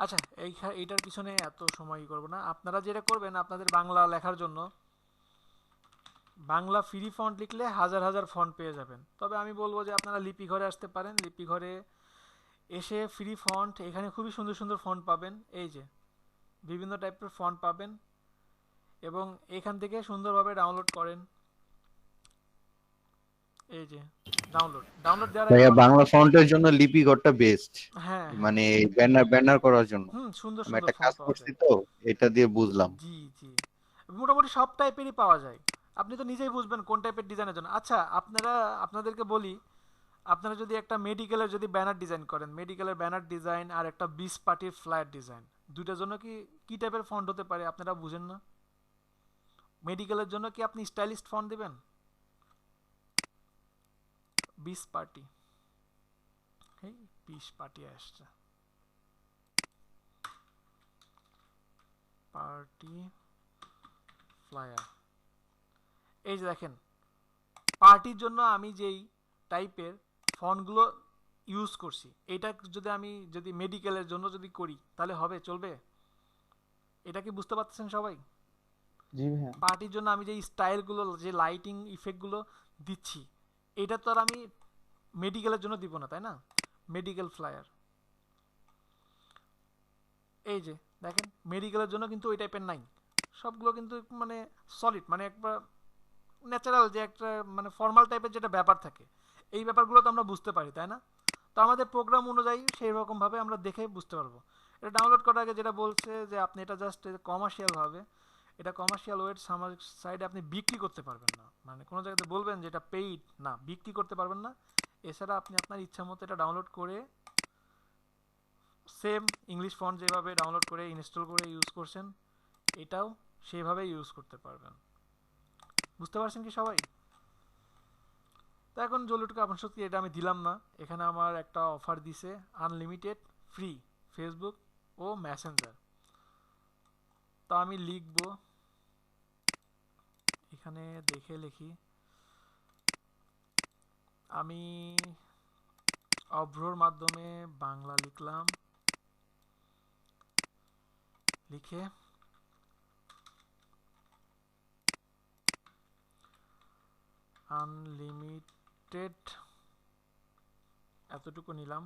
আচ্ছা, এইটার পিছনে এত সময় করব না। আপনারা যেটা করবেন, আপনাদের বাংলা লেখার জন্য বাংলা ফ্রি ফন্ট লিখলে হাজার হাজার ফন্ট পেয়ে যাবেন। তবে আমি বলবো যে আপনারা লিপি ঘরে আসতে পারেন। লিপি ঘরে এসে ফ্রি ফন্ট, এখানে খুবই সুন্দর সুন্দর ফন্ট পাবেন। এই যে বিভিন্ন টাইপের ফন্ট পাবেন, এবং এখান থেকে সুন্দরভাবে ডাউনলোড করেন। এই যে ডাউনলোড দেওয়ার আগে ভাইয়া বাংলা ফন্টের জন্য লিপিঘরটা বেস্ট, হ্যাঁ মানে ব্যানার ব্যানার করার জন্য। সুন্দর আমি সুন্দর একটা কাজ ফন্ট পাওয়া করছি যায়। তো, এটা দিয়ে বুঝলাম। জি জি, মোটামুটি সব টাইপেরই পাওয়া যায়। আপনি তো নিজেই বুঝবেন কোন টাইপের ডিজাইনের জন্য। আচ্ছা, আপনাদেরকে বলি, আপনারা যদি একটা মেডিকেলের যদি ব্যানার ডিজাইন করেন, মেডিকেলের ব্যানার ডিজাইন আর একটা 20 পার্টির ফ্ল্যাট ডিজাইন, দুইটার জন্য কি টাইপের ফন্ট হতে পারে আপনারা বুঝেন না? মেডিকেলের জন্য কি আপনি স্টাইলিস্ট ফন্ট দিবেন? 20 পার্টি, এই 20 পার্টি আসছে, পার্টি ফ্লায়ার। এই যে দেখেন, পার্টির জন্য আমি যেই টাইপের ফন্টগুলো ইউজ করছি, এটা যদি মেডিকেলের জন্য যদি করি, তাহলে হবে, চলবে? এটা কি বুঝতে পারছেন সবাই? জি ভাইয়া। পার্টির জন্য আমি যে স্টাইলগুলো, যে লাইটিং ইফেক্টগুলো দিচ্ছি, এটা তো আর আমি মেডিকেলের জন্য দিব না, তাই না? মেডিকেল ফ্লায়ার, এই যে দেখেন, মেডিকেলের জন্য কিন্তু ওই টাইপের নাই। সবগুলো কিন্তু মানে সলিড, মানে একবার ন্যাচারাল, যে একটা মানে ফর্মাল টাইপের যেটা ব্যাপার থাকে, এই ব্যাপারগুলো তো আমরা বুঝতে পারি, তাই না? তো আমাদের প্রোগ্রাম অনুযায়ী সেই রকমভাবে আমরা দেখে বুঝতে পারবো। এটা ডাউনলোড করার আগে যেটা বলছে যে আপনি এটা জাস্ট কমার্শিয়ালভাবে, এটা কমার্শিয়াল ওয়েট সাইডে আপনি বিক্রি করতে পারবেন না। মানে কোনো জায়গাতে বলবেন যে এটা পেইড, না, বিক্রি করতে পারবেন না। এছাড়া আপনি আপনার ইচ্ছা মতো এটা ডাউনলোড করে, সেম ইংলিশ ফন্ট যেভাবে ডাউনলোড করে ইনস্টল করে ইউজ করছেন, এটাও সেভাবে ইউজ করতে পারবেন। বুঝতে পারছেন কি সবাই? তো এখন জলুটুকু আপন শক্তি, এটা আমি দিলাম না। এখানে আমার একটা অফার দিছে, আনলিমিটেড ফ্রি ফেসবুক ও মেসেঞ্জার। তো আমি লিখব, এখানে দেখে লিখি, আমি অভ্রর মাধ্যমে বাংলা লিখলাম, লিখে আনলিমিটেড এতটুকু নিলাম,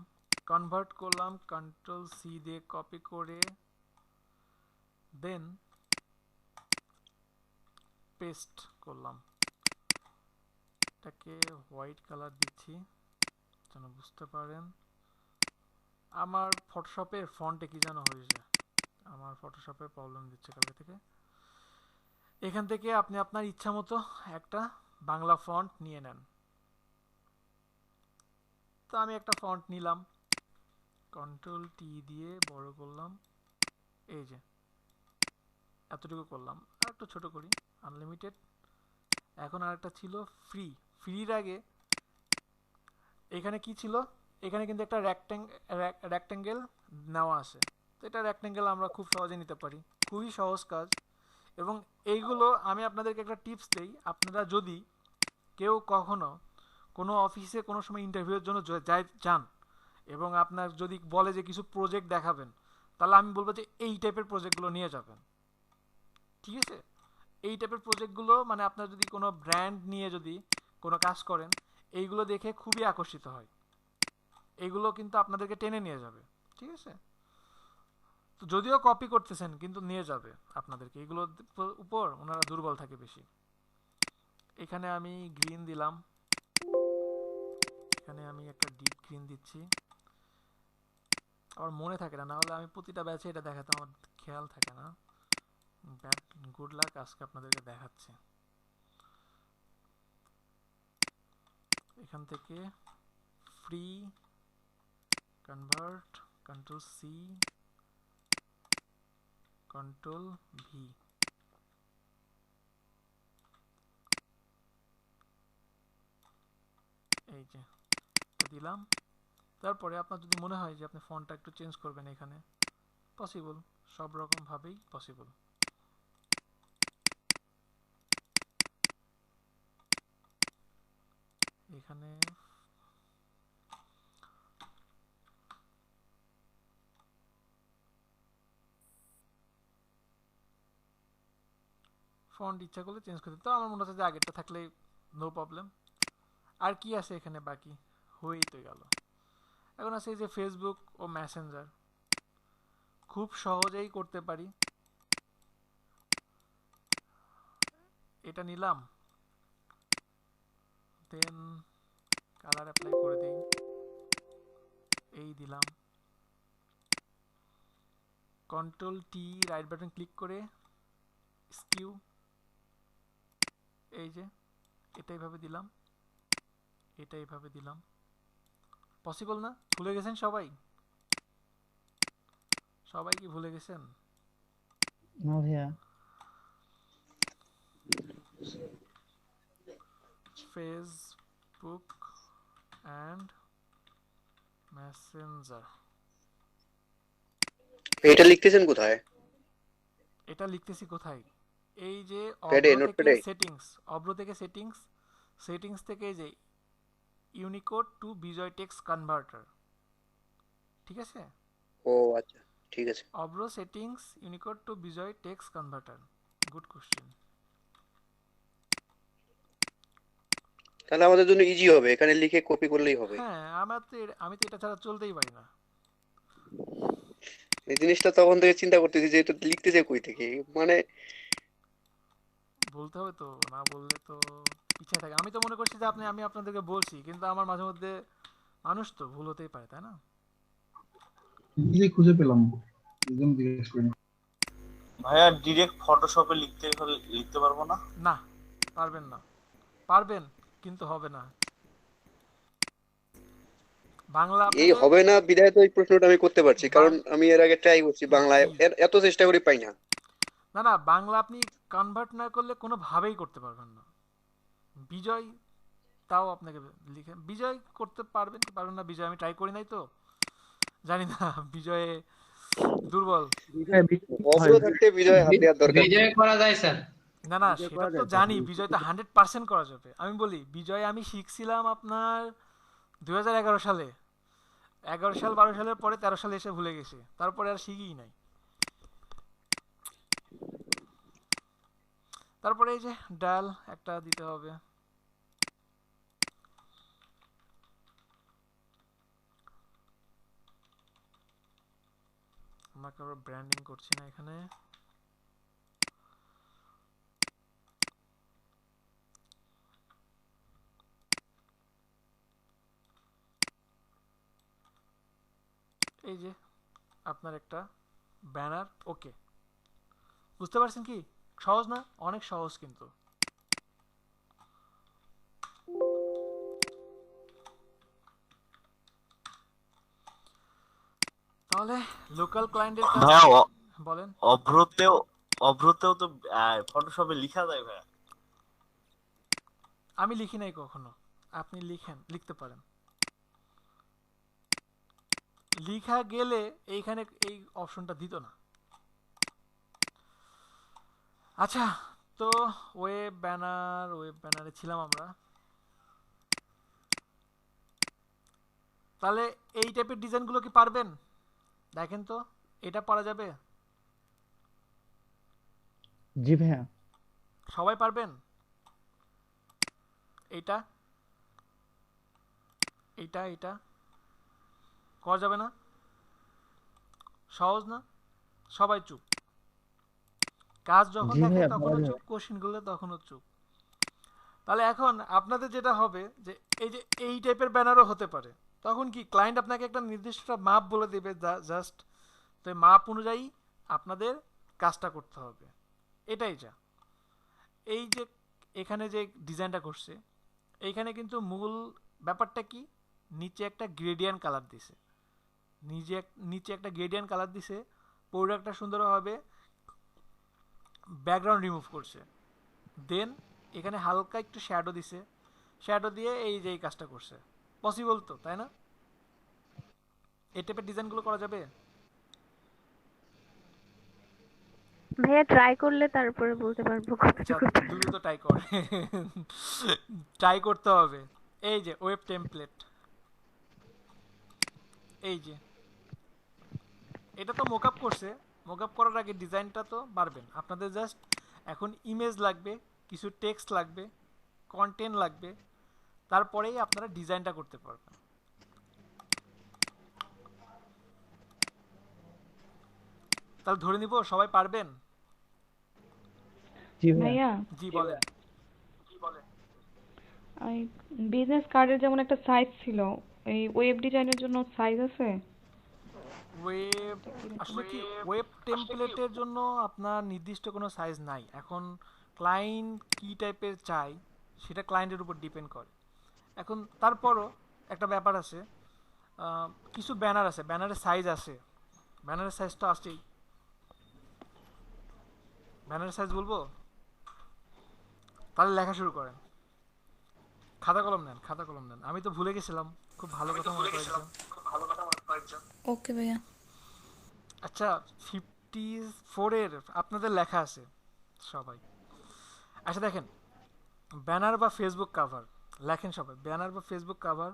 কনভার্ট করলাম, কন্ট্রোল সি দিয়ে কপি করে, দেন পেস্ট করলাম। এটাকে হোয়াইট কালার দিচ্ছি যেন বুঝতে পারেন। আমার ফটোশপের ফন্টে কি যেন হয়েছে, আমার ফটোশপে প্রবলেম দিচ্ছে কালকে থেকে। এখান থেকে আপনি আপনার ইচ্ছা মতো একটা বাংলা ফন্ট নিয়ে নেন। তো আমি একটা ফন্ট নিলাম, কন্ট্রোল টি দিয়ে বড় করলাম, এই যে এতটুকু করলাম, আর একটু ছোট করি, আনলিমিটেড। এখন আর একটা ছিল ফ্রি। ফ্রির আগে এখানে কি ছিল, এখানে কিন্তু একটা রেক্ট্যাঙ্গেল নেওয়া আছে। তো এটা রেক্ট্যাঙ্গেল আমরা খুব সহজে নিতে পারি, খুবই সহজ কাজ। এবং এইগুলো আমি আপনাদেরকে একটা টিপস দেই, আপনারা যদি কেউ কখনো কোনো অফিসে কোনো সময় ইন্টারভিউয়ের জন্য যান এবং আপনার যদি বলে যে কিছু প্রজেক্ট দেখাবেন, তাহলে আমি বলবো যে এই টাইপের প্রজেক্টগুলো নিয়ে যাবেন, ঠিক আছে? এই টাইপের প্রজেক্টগুলো মানে আপনার যদি কোনো ব্র্যান্ড নিয়ে যদি কোনো কাজ করেন, এইগুলো দেখে খুবই আকর্ষিত হয়, এগুলো কিন্তু আপনাদেরকে টেনে নিয়ে যাবে, ঠিক আছে? তো যদিও কপি করতেছেন কিন্তু নিয়ে যাবে আপনাদেরকে, এগুলোর উপর ওনারা দুর্বল থাকে বেশি। এখানে আমি গ্রিন দিলাম, এখানে আমি একটা ডিপ গ্রিন দিচ্ছি। আমার মনে থাকে না, না হলে আমি প্রতিটা ব্যাচে এটা দেখাতে আমার খেয়াল থাকে না। ব্যাড গুড লাক, আজকে আপনাদেরকে দেখাচ্ছি। এখান থেকে free convert, control C, control V, এই যে দিলাম। তারপরে আপনার যদি মনে হয় যে আপনি ফন্টটা একটু চেঞ্জ করবেন, এখানে পসিবল, সব রকম ভাবেই পসিবল। এখানে ফন্ট ইচ্ছা করলে চেঞ্জ করতে, তো আমার মনে হচ্ছে যে আগেরটা থাকলে নো প্রবলেম। আর কি আছে এখানে বাকি, হয়েই তো গেল। এখন আছে এই যে ফেসবুক ও মেসেঞ্জার, খুব সহজেই করতে পারি। এটা নিলাম, দেন কালার অ্যাপ্লাই করে দেই, এই দিলাম, control T right button click করে স্কিউ, এই যে এটা এইভাবে দিলাম, এটা এইভাবে দিলাম। পসিবল না? ভুলে গেছেন সবাই? সবাই কি ভুলে গেছেন? না ভাইয়া। ফেসবুক অ্যান্ড মেসেঞ্জার, এটা লিখতেছেন কোথায়? এটা লিখতেছি কোথায়? এই যে প্যাডে, অব্র থেকে নোটপ্যাডে? সেটিংস, অব্র থেকে সেটিংস, সেটিংস থেকে এই যে Unicode to Bijoy text converter, ঠিক আছে? ও আচ্ছা, ঠিক আছে। অব্র settings Unicode to Bijoy text converter, good question. তাহলে আমাদের জন্য ইজি হবে, এখানে লিখে কপি করলেই হবে। হ্যাঁ, আমি তো এটা ছাড়া চলতেই পারি না। এই জিনিসটা তখন থেকে চিন্তা করতেছি যে এটা লিখতেছে কই থেকে, মানে বলতে হবে তো, না বললে তো পিছিয়ে থাকে। আমি তো মনে করছি যে আমি আপনাদেরকে বলছি, কিন্তু আমার মাঝে মধ্যে মানুষ তো ভুল হতেই পারে, তাই না? নিজেই খুঁজে পেলাম, একদম জিজ্ঞেস করি। ভাইয়া ডিরেক্ট ফটোশপে লিখতে পারবো না? না, পারবেন না। পারবেন কিন্তু হবে না। বাংলা এই আপনাকে, হবে না বিধায় তো এই প্রশ্নটা আমি করতে পারছি, কারণ আমি এর আগে ট্রাই করছি বাংলায়, জি, এত চেষ্টা করি পাই না। না না, বাংলা আপনি কনভার্ট না করলে কোনোভাবেই করতে পারবেন না। বিজয় তাও আপনাকে লিখে বিজয় করতে পারবেন কি পারবেন না, বিজয় আমি ট্রাই করি নাই তো জানি না। বিজয়ে দুর্বল। অব্র থাকতে বিজয় হাত দেওয়ার দরকার নেই। বিজয় করা যায় স্যার। না না, বিজয় সেটা করা তো যায়, জানি, বিজয় তো 100% করা যাবে। আমি বলি বিজয় আমি শিখছিলাম আপনার 2011 সালে, 11 সাল 12 সালের পরে 13 সালে এসে ভুলে গেছি, তারপরে আর শিখিই নাই। তারপরে এই যে ডাল একটা দিতে হবে, আমাকে আবার ব্র্যান্ডিং করছি না এখানে। এই যে আপনার একটা ব্যানার, ওকে। বুঝতে পারছেন কি সহজ না? অনেক সহজ কিন্তু। তাহলে লোকাল ক্লায়েন্টের ভাইয়া কাছে বলেন। অভ্রতেও অভ্রতেও তো ফটোশপে লিখা যায় ভাইয়া। আমি লিখি নাই কখনো, আপনি লিখতে পারেন। লিখা গেলে এইখানে এই অপশনটা দিত না। আচ্ছা, তো ওয়েব ব্যানারে ছিলাম আমরা। তাহলে এই টাইপের ডিজাইনগুলো কি পারবেন? দেখেন তো, এটা পারা যাবে? জি ভাইয়া। সবাই পারবেন? এইটা এইটা এইটা করা যাবে না? সহজ না? সবাই চুপ। কাজ যখন জি দেখে ভাইয়া, তখনও পারা চুপ, যাবে। কোশ্চেনগুলো তখনও চুপ। তাহলে এখন আপনাদের যেটা হবে যে এই টাইপের ব্যানারও হতে পারে। তখন কি ক্লায়েন্ট আপনাকে একটা নির্দিষ্ট মাপ বলে দেবে, জাস্ট তো এই মাপ অনুযায়ী আপনাদের কাজটা করতে হবে। এটাই যা। এই যে এখানে যে ডিজাইনটা করছে, এইখানে কিন্তু মূল ব্যাপারটা কি, নিচে একটা গ্রেডিয়েন্ট কালার দিছে, নিচে একটা গ্রেডিয়েন্ট কালার দিছে, প্রোডাক্টটা সুন্দর হবে, ব্যাকগ্রাউন্ড রিমুভ করছে, দেন এখানে হালকা একটু শ্যাডো দিছে, শ্যাডো দিয়ে এই যে এই কাজটা করছে। পসিবল তো, তাই না? এই টাইপের ডিজাইনগুলো করা যাবে? ভাইয়া ট্রাই করলে তারপরে বলতে পারবো আচ্ছা, কতটুকু পারবো। দ্রুত ট্রাই করে। ট্রাই করতে হবে। এই যে ওয়েব টেমপ্লেট, এই যে এটা তো মোকআপ করছে। মোকআপ করার আগে ডিজাইনটা তো পারবেন আপনাদের। জাস্ট এখন ইমেজ লাগবে, কিছু টেক্সট লাগবে, কন্টেন্ট লাগবে, তারপরেই আপনারা ডিজাইনটা করতে পারবেন। তাহলে ধরে নিব সবাই পারবেন? জি ভাইয়া। ভাইয়া জি বলেন। এই বিজনেস কার্ডের যেমন একটা সাইজ ছিল, এই ওয়েব ডিজাইনের জন্য সাইজ আছে? ওয়েব আসলে কি, ওয়েব টেমপ্লেটের জন্য আপনার নির্দিষ্ট কোনো সাইজ নাই। এখন ক্লায়েন্ট কি টাইপের চাই সেটা ক্লায়েন্টের উপর ডিপেন্ড করে। এখন তারপরও একটা ব্যাপার আছে, কিছু ব্যানার আছে, ব্যানারের সাইজ আছে, ব্যানারের সাইজ তো আছেই। ব্যানারের সাইজ বলবো? তাহলে লেখা শুরু করেন। খাতা কলম নেন, খাতা কলম নেন। আমি তো ভুলে গেছিলাম, খুব ভালো কথা মনে করেছেন। ওকে ভাইয়া। আচ্ছা, 54 এর আপনাদের লেখা আছে সবাই। আচ্ছা দেখেন, ব্যানার বা ফেসবুক কাভার লেখেন সবাই। ব্যানার বা ফেসবুক কাভার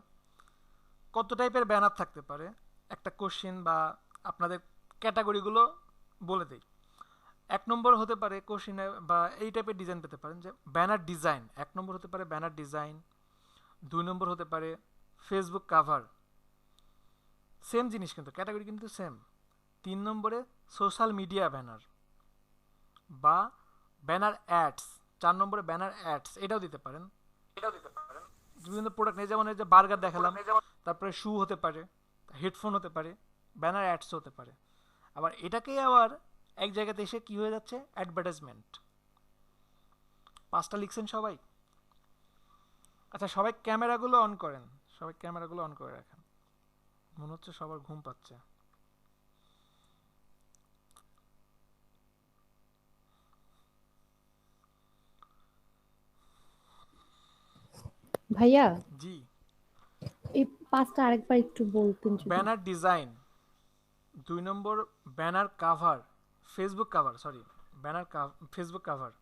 কত টাইপের ব্যানার থাকতে পারে, একটা কোশ্চেন বা আপনাদের ক্যাটাগরিগুলো বলে দেই। 1 নম্বর হতে পারে কোশ্চেনে বা এই টাইপের ডিজাইন পেতে পারেন যে ব্যানার ডিজাইন। 1 নম্বর হতে পারে ব্যানার ডিজাইন, 2 নম্বর হতে পারে ফেসবুক কাভার, সেম জিনিস কিন্তু ক্যাটাগরি কিন্তু সেম। 3 নম্বরে সোশ্যাল মিডিয়া ব্যানার বা ব্যানার অ্যাডস। 4 নম্বরে ব্যানার অ্যাডস, এটাও দিতে পারেন। বিভিন্ন প্রোডাক্ট নিয়ে, যেমন এই যে বার্গার দেখালাম, তারপরে শু হতে পারে, হেডফোন হতে পারে, ব্যানার অ্যাডস হতে পারে। আবার এটাকেই আবার এক জায়গাতে এসে কি হয়ে যাচ্ছে, অ্যাডভার্টাইজমেন্ট। 5টা লিখছেন সবাই? আচ্ছা, সবাই ক্যামেরাগুলো অন করেন, সবাই ক্যামেরাগুলো অন করে রাখেন। মনে হচ্ছে সবার ঘুম পাচ্ছে। ভাইয়া জি। এই 5টা আরেকবার একটু বলতেন যদি। Banner design, 2 number banner cover, Facebook cover, sorry banner Facebook cover,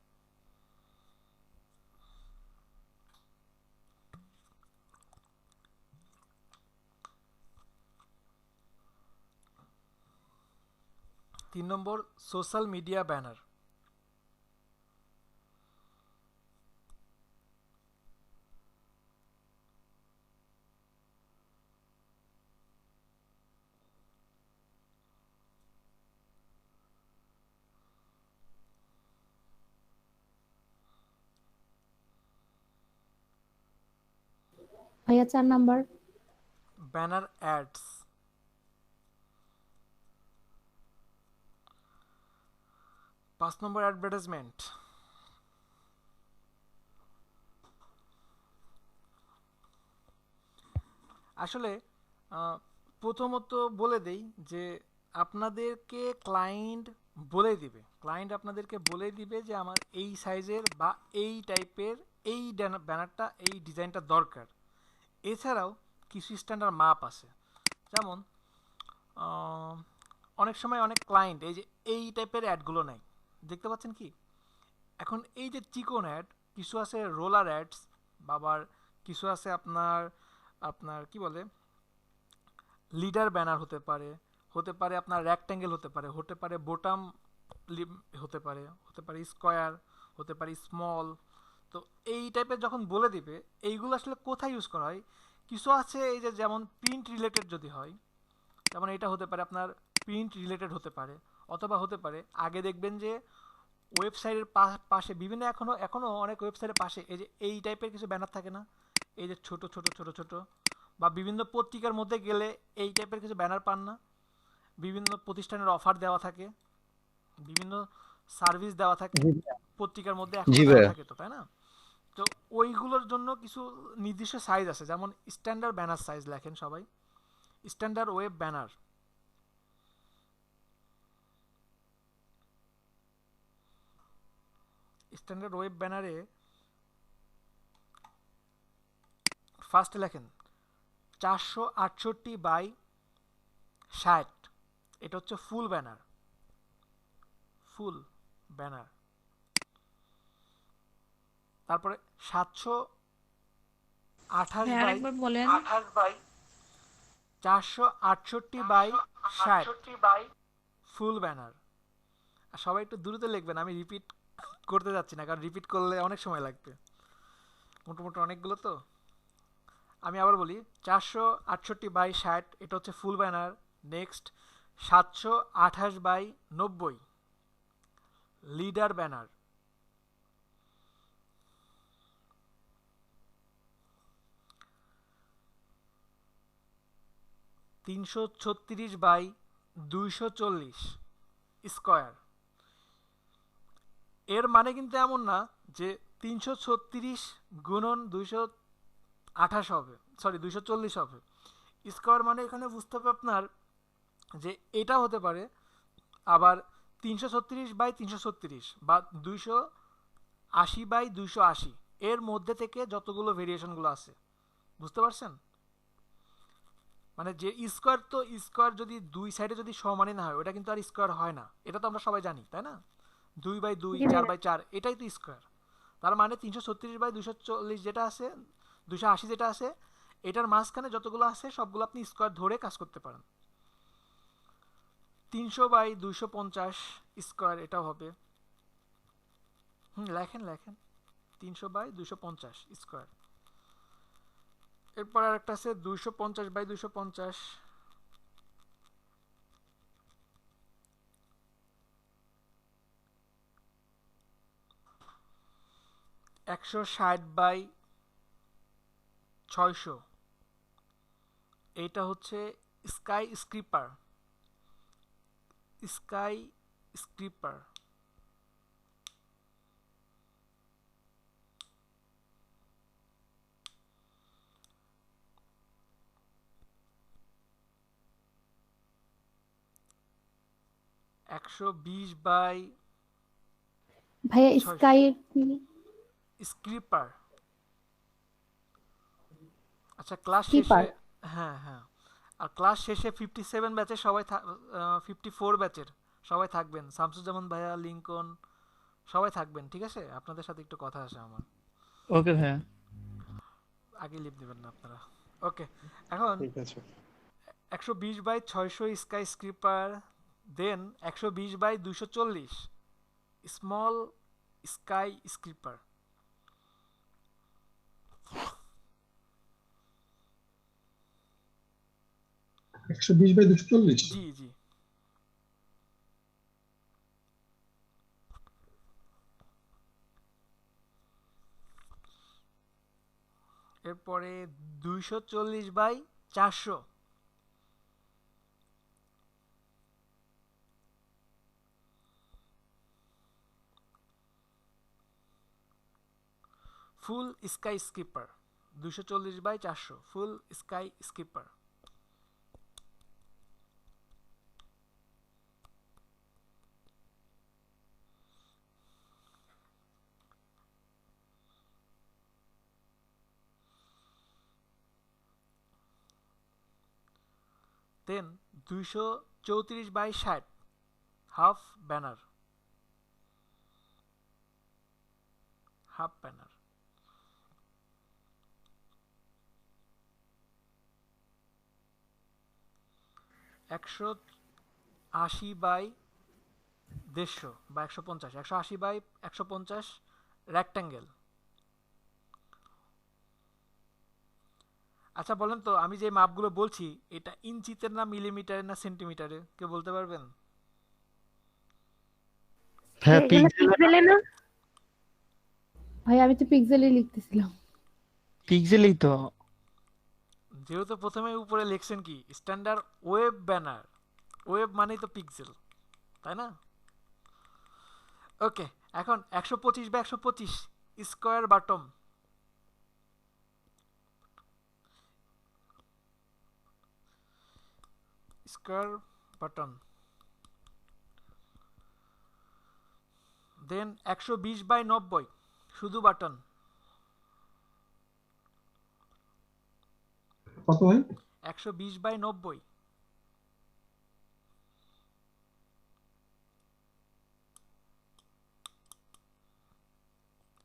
তিন নম্বর সোশ্যাল মিডিয়া ব্যানার, ভাইয়া 4 number banner ads, 5 number advertisement, আসলে প্রথমত বলে দেই যে আপনাদেরকে ক্লায়েন্ট বলে দিবে, ক্লায়েন্ট আপনাদেরকে বলে দিবে যে আমার এই সাইজের বা এই টাইপের এই ব্যানারটা এই ডিজাইনটা দরকার। এছাড়াও কিছু স্ট্যান্ডার্ড মাপ আছে, যেমন অনেক সময় অনেক ক্লায়েন্ট এই যে এই টাইপের অ্যাডগুলো নেয়, দেখতে পাচ্ছেন কি? এখন এই যে চিকন অ্যাড, কিছু আছে রোলার অ্যাডস, বাবার কিছু আছে আপনার আপনার কি বলে লিডার ব্যানার হতে পারে আপনার রেক্ট্যাঙ্গেল হতে পারে বোটাম হতে পারে স্কোয়ার, হতে পারে স্মল। তো এই টাইপের যখন বলে দিবে, এইগুলো আসলে কোথায় ইউজ করা হয়? কিছু আছে এই যে যেমন প্রিন্ট রিলেটেড যদি হয়, যেমন এটা হতে পারে আপনার প্রিন্ট রিলেটেড হতে পারে, অথবা হতে পারে আগে দেখবেন যে ওয়েবসাইটের পাশে বিভিন্ন এখনো অনেক ওয়েবসাইটের পাশে এই যে এই টাইপের কিছু ব্যানার থাকে না, এই যে ছোট ছোট ছোট ছোট, বা বিভিন্ন পত্রিকার মধ্যে গেলে এই টাইপের কিছু ব্যানার পান না? বিভিন্ন প্রতিষ্ঠানের অফার দেওয়া থাকে, বিভিন্ন সার্ভিস দেওয়া থাকে পত্রিকার মধ্যে এখন জি দেওয়া ভাইয়া। থাকে তো, তাই না? তো ওইগুলোর জন্য কিছু নির্দিষ্ট সাইজ আছে, যেমন স্ট্যান্ডার্ড ব্যানার সাইজ লেখেন সবাই, standard web banner. Standard web ব্যানারে ফার্স্ট লেখেন 468 বাই 60, এটা হচ্ছে ফুল ব্যানার, ফুল ব্যানার। তারপরে 728 ভাই বাই আরেকবার বলেন। 468 বাই 60 ফুল ব্যানার। আর সবাই একটু দ্রুত লিখবেন, আমি রিপিট করতে যাচ্ছি না, কারণ রিপিট করলে অনেক সময় লাগবে, মোটামুটি অনেকগুলো তো। আমি আবার বলি 468 বাই 60, এটা হচ্ছে full banner. Next 728 by 90 leader banner. 336 by 240 square. এর মানে কিন্তু এমন না যে 336 গুণন 228 হবে, সরি 240 হবে। স্কোয়ার মানে এখানে বুঝতে হবে আপনার যে এটা হতে পারে আবার 336 বাই 336 বা 280 বাই 280, এর মধ্যে থেকে যতগুলো ভেরিয়েশনগুলো আছে, বুঝতে পারছেন? মানে যে স্কোয়ার, তো স্কোয়ার যদি দুই সাইডে যদি সমানই না হয় ওটা কিন্তু আর স্কোয়ার হয় না, এটা তো আমরা সবাই জানি, তাই না? 2 বাই 2, 4 বাই 4, এটাই তো স্কোয়ার। তার মানে 336 বাই 240 যেটা আছে, 280 যেটা আছে, এটার মাঝখানে যতগুলো আছে সবগুলো আপনি স্কোয়ার ধরে কাজ করতে পারেন। 300 বাই 250 স্কোয়ার এটাও হবে। লেখেন 300 বাই 250 স্কোয়ার। এরপর আরেকটা আছে 250 বাই 250, 160 বাই 600, এইটা হচ্ছে স্কাই স্ক্রিপার। স্কাই স্ক্রিপার। একশো 20 বাই ভাইয়া 600 স্কাই স্ক্রিপার। আচ্ছা, ক্লাস স্কিপার। শেষে, হ্যাঁ হ্যাঁ, আর ক্লাস শেষে 57 ব্যাচের সবাই 54 ব্যাচের সবাই থাকবেন, শামসুজ্জামান ভাইয়া, লিঙ্কন, সবাই থাকবেন, ঠিক আছে? আপনাদের সাথে একটু কথা আছে আমার। ওকে ভাইয়া। আগে লিভ দিবেন না আপনারা। ওকে, এখন ঠিক আছে। 120 by 600 skyscraper, then 120 by 240 small skyscraper. 120 by 240। জি জি। এরপরে 240 by 400, full skyscraper. 240 by 400 full skyscraper. Then 234/60 half banner, half banner. একশো 80/150 বা 150, 180/150 রেক্ট্যাঙ্গেল। আচ্ছা বলেন তো, আমি যে মাপগুলো বলছি এটা ইঞ্চিতে না মিলিমিটারে না সেন্টিমিটারে, কেউ বলতে পারবেন? হ্যাঁ এগুলো পিক্সেলে না? ভাই আমি তো পিক্সেলই লিখতেছিলাম। পিক্সেলই তো। যেহেতু প্রথমে উপরে লিখছেন কি স্ট্যান্ডার্ড ওয়েব ব্যানার, ওয়েব মানেই তো পিক্সেল, তাই না? ওকে, এখন 125/125 স্কোয়ার বাটম, স্কোয়ার বাটন। দেন 120/90 শুধু বাটন, কত ভাই? 120/90।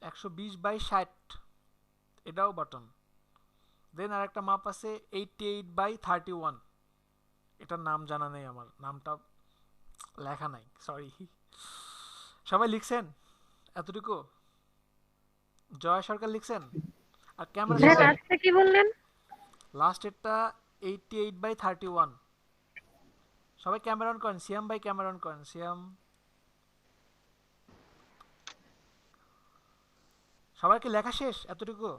একশো 120/60 এটাও বাটন। দেন আর একটা মাপ আছে 88/31, এটার নাম জানা নেই, আমার নামটা লেখা নাই, সরি। সবাই লিখছেন এতটুকু? জয় সরকার লিখছেন? আর ক্যামেরা হ্যাঁ, লাস্টে কি বললেন? লাস্ট এরটা 88/31। সবাই ক্যামেরা অন করেন, সিয়াম ভাই ক্যামেরা অন করেন, সিয়াম। সবার কি লেখা শেষ এতটুকু?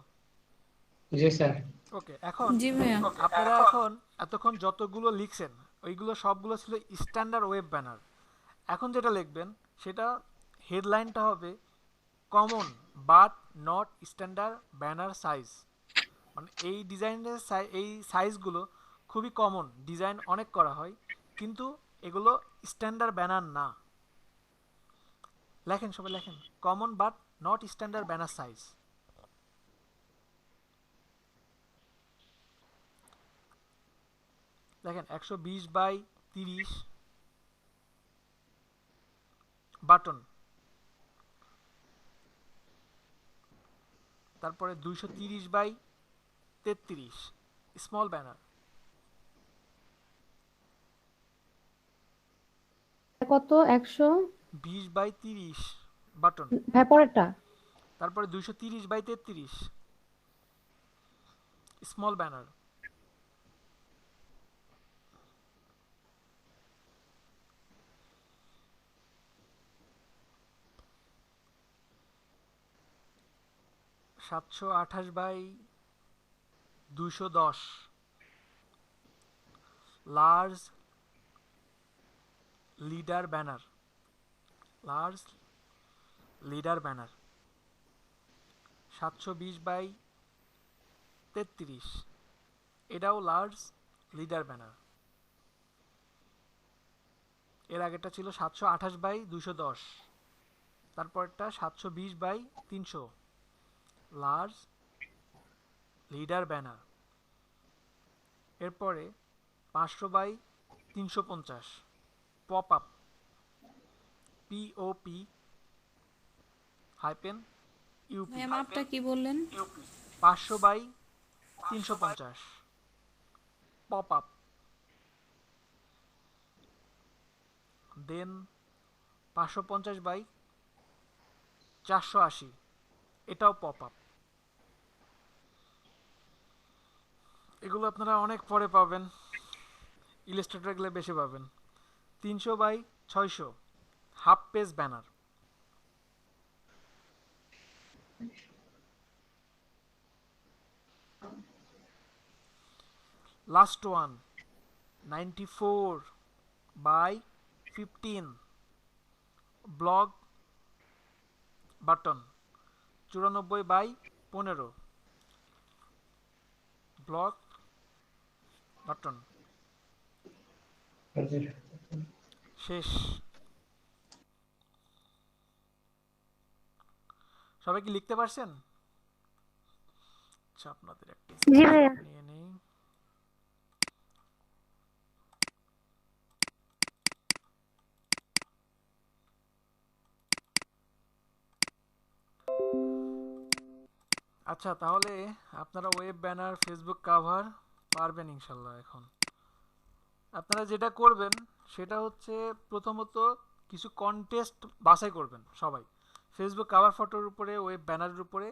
জি স্যার। ওকে, এখন জি ভাইয়া। আপনারা এখন এতক্ষণ যতগুলো লিখছেন ওইগুলো সবগুলো ছিল স্ট্যান্ডার্ড ওয়েব ব্যানার। এখন যেটা লিখবেন সেটা হেডলাইনটা হবে common but not standard banner size. মানে এই ডিজাইনের এই সাইজগুলো খুবই কমন, ডিজাইন অনেক করা হয়, কিন্তু এগুলো স্ট্যান্ডার্ড ব্যানার না। লেখেন, সবাই লেখেন, common but not standard banner size. দেখেন 120/30 বাটন, তারপরে 230/33 স্মল ব্যানার, কত? 20/30 বাটন, ভাই পরেরটা। তারপরে 230/33 স্মল ব্যানার, সাতশো 28/210 large leader banner, large leader banner 720/33, এটাও লার্জ লিডার ব্যানার। এর আগেরটা ছিল 728/210, তারপরটা 720/300 লার্জ লিডার ব্যানার। এরপরে 500/350 pop up, POP hyphen UP. ভাইয়া মাপটা কি বললেন? 500/350 পপ আপ। দেন 550/480, এটাও পপ আপ। এগুলো আপনারা অনেক পরে পাবেন, ইলাস্ট্রেটর গেলে বেশি পাবেন। 300/600 half page banner. Last one 94/15 blog button, 94/15 blog button. শেষ। সবাই কি লিখতে পারছেন? আচ্ছা, আপনাদের একটা জি ভাইয়া। নিয়ে নেই। আচ্ছা তাহলে আপনারা ওয়েব ব্যানার ফেসবুক কাভার পারবেন ইনশাল্লাহ। এখন আপনারা যেটা করবেন সেটা হচ্ছে প্রথমত কিছু কন্টেস্ট বাছাই করবেন সবাই। ফেসবুক কাভার ফটোর উপরে ওয়েব ব্যানারের উপরে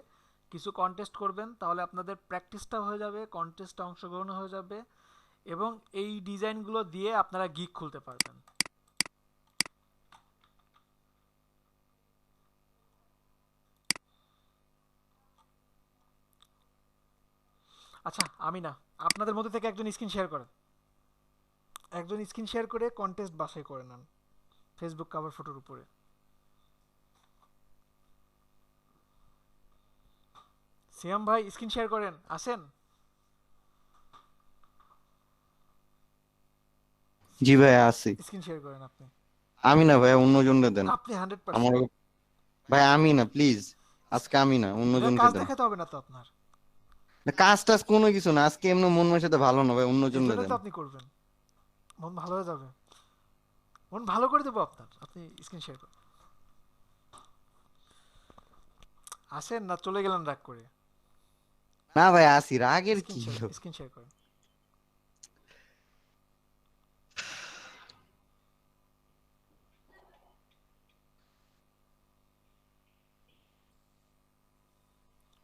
কিছু কন্টেস্ট করবেন, তাহলে আপনাদের প্র্যাকটিসটা হয়ে যাবে, কন্টেস্টে অংশগ্রহণ হয়ে যাবে এবং এই ডিজাইনগুলো দিয়ে আপনারা গিগ খুলতে পারবেন। আচ্ছা আমি না, আপনাদের মধ্যে থেকে একজন স্ক্রিন শেয়ার করেন, একজন স্ক্রিন শেয়ার করে কন্টেস্ট বাছাই করে নেন ফেসবুক কাভার ফটোর উপরে। সিয়াম ভাই স্ক্রিন শেয়ার করেন, আসেন। জি ভাই আসি। স্ক্রিন শেয়ার করেন আপনি। আমি না ভাই, অন্যজনকে দেন। আপনি 100%। আমার ভাই আমি না, প্লিজ আজকে আমি না, ভাই অন্যজনকে কাজ দেন। দেখাতে হবে না তো আপনার, না, কাজ টাজ কোনো কিছু না, আজকে এমনি মন মেশাতে ভালো না ভাই, এই অন্যজনকে জন্য দেন। তো আপনি করবেন, মন ভালো হয়ে যাবে, মন ভালো করে দেবো আপনার। আপনি স্ক্রিন শেয়ার করেন, আসেন না চলে গেলেন রাগ করে। না ভাই আসি, রাগের কি হলো? স্ক্রিন শেয়ার করেন।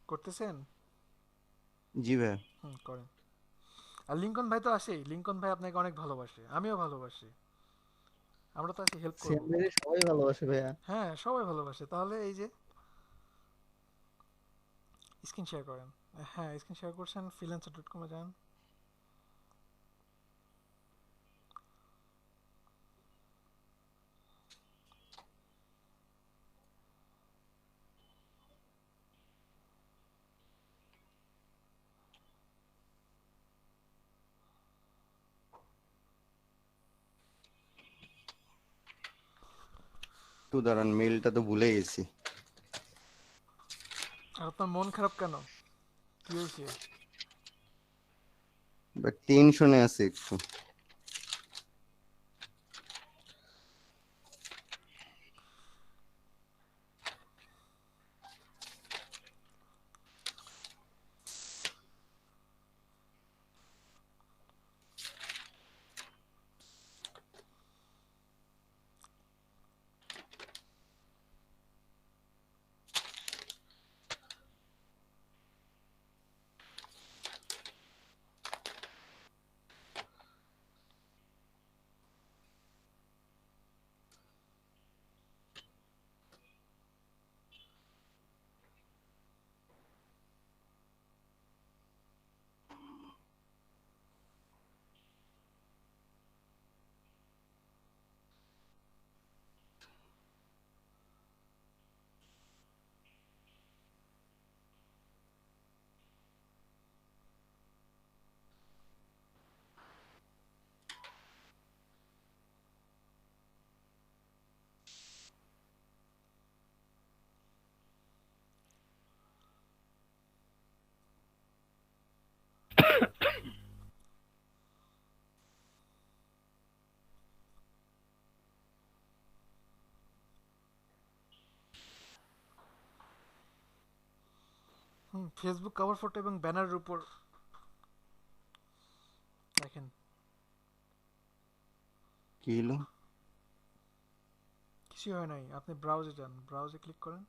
করতেছেন? জি ভাই। করেন। আর লিংকন ভাই তো আসেই, লিংকন ভাই আপনাকে অনেক ভালোবাসে, আমিও ভালোবাসি, আমরা তো আছি হেল্প করব। সিয়াম ভাই সবাই ভালোবাসে ভাইয়া। হ্যাঁ সবাই ভালোবাসে। তাহলে এই যে স্ক্রিন শেয়ার করেন। হ্যাঁ স্ক্রিন শেয়ার করছেন, freelancer.com এ যান। একটু দাঁড়ান, মেলটা তো ভুলে গেছি। আর আপনার মন খারাপ কেন, কি হয়েছে? বাট টেনশনে আছে একটু। ফেসবুক কভার ফটো এবং ব্যানারের উপর দেখেন কি হলো? কিছু হয় নাই। আপনি ব্রাউজে যান, ব্রাউজে ক্লিক করেন।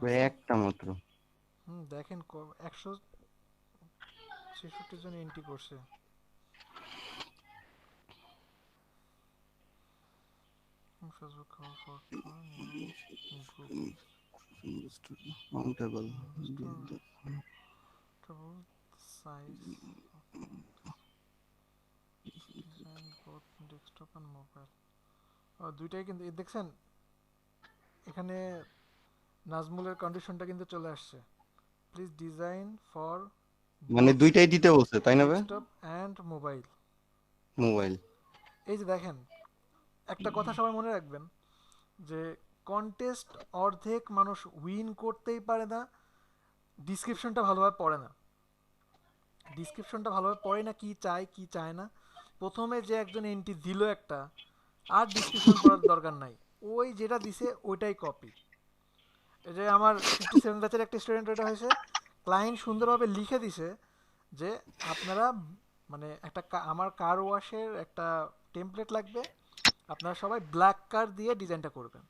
ভাই একটা মাত্র। দেখেন 166 জন এন্ট্রি করছে। Facebook cover photo Mountable. size design both desktop and mobile। দুইটাই কিন্তু দেখছেন এখানে নাজমুলের কন্ডিশনটা কিন্তু চলে আসছে। প্লিজ ডিজাইন ফর মানে বোথ দুইটাই দিতে বলছে তাই না ভাই? Desktop and mobile. মোবাইল। এই যে দেখেন, একটা কথা সবাই মনে রাখবেন যে কন্টেস্ট অর্ধেক মানুষ উইন করতেই পারে না, ডিসক্রিপশনটা ভালোভাবে পড়ে না। ডিসক্রিপশনটা ভালোভাবে পড়ে না, কি চায় কি চায় না। প্রথমে যে একজন এন্ট্রি দিল একটা, আর ডিসক্রিপশন পড়ার দরকার নাই, ওই যেটা দিছে ওইটাই কপি। এই যে আমার 57 ব্যাচের একটা স্টুডেন্ট ওইটা হয়েছে, ক্লায়েন্ট সুন্দরভাবে লিখে দিছে যে আপনারা মানে একটা আমার কার ওয়াশের একটা টেমপ্লেট লাগবে, আপনারা সবাই ব্ল্যাক কার দিয়ে ডিজাইনটা করবেন।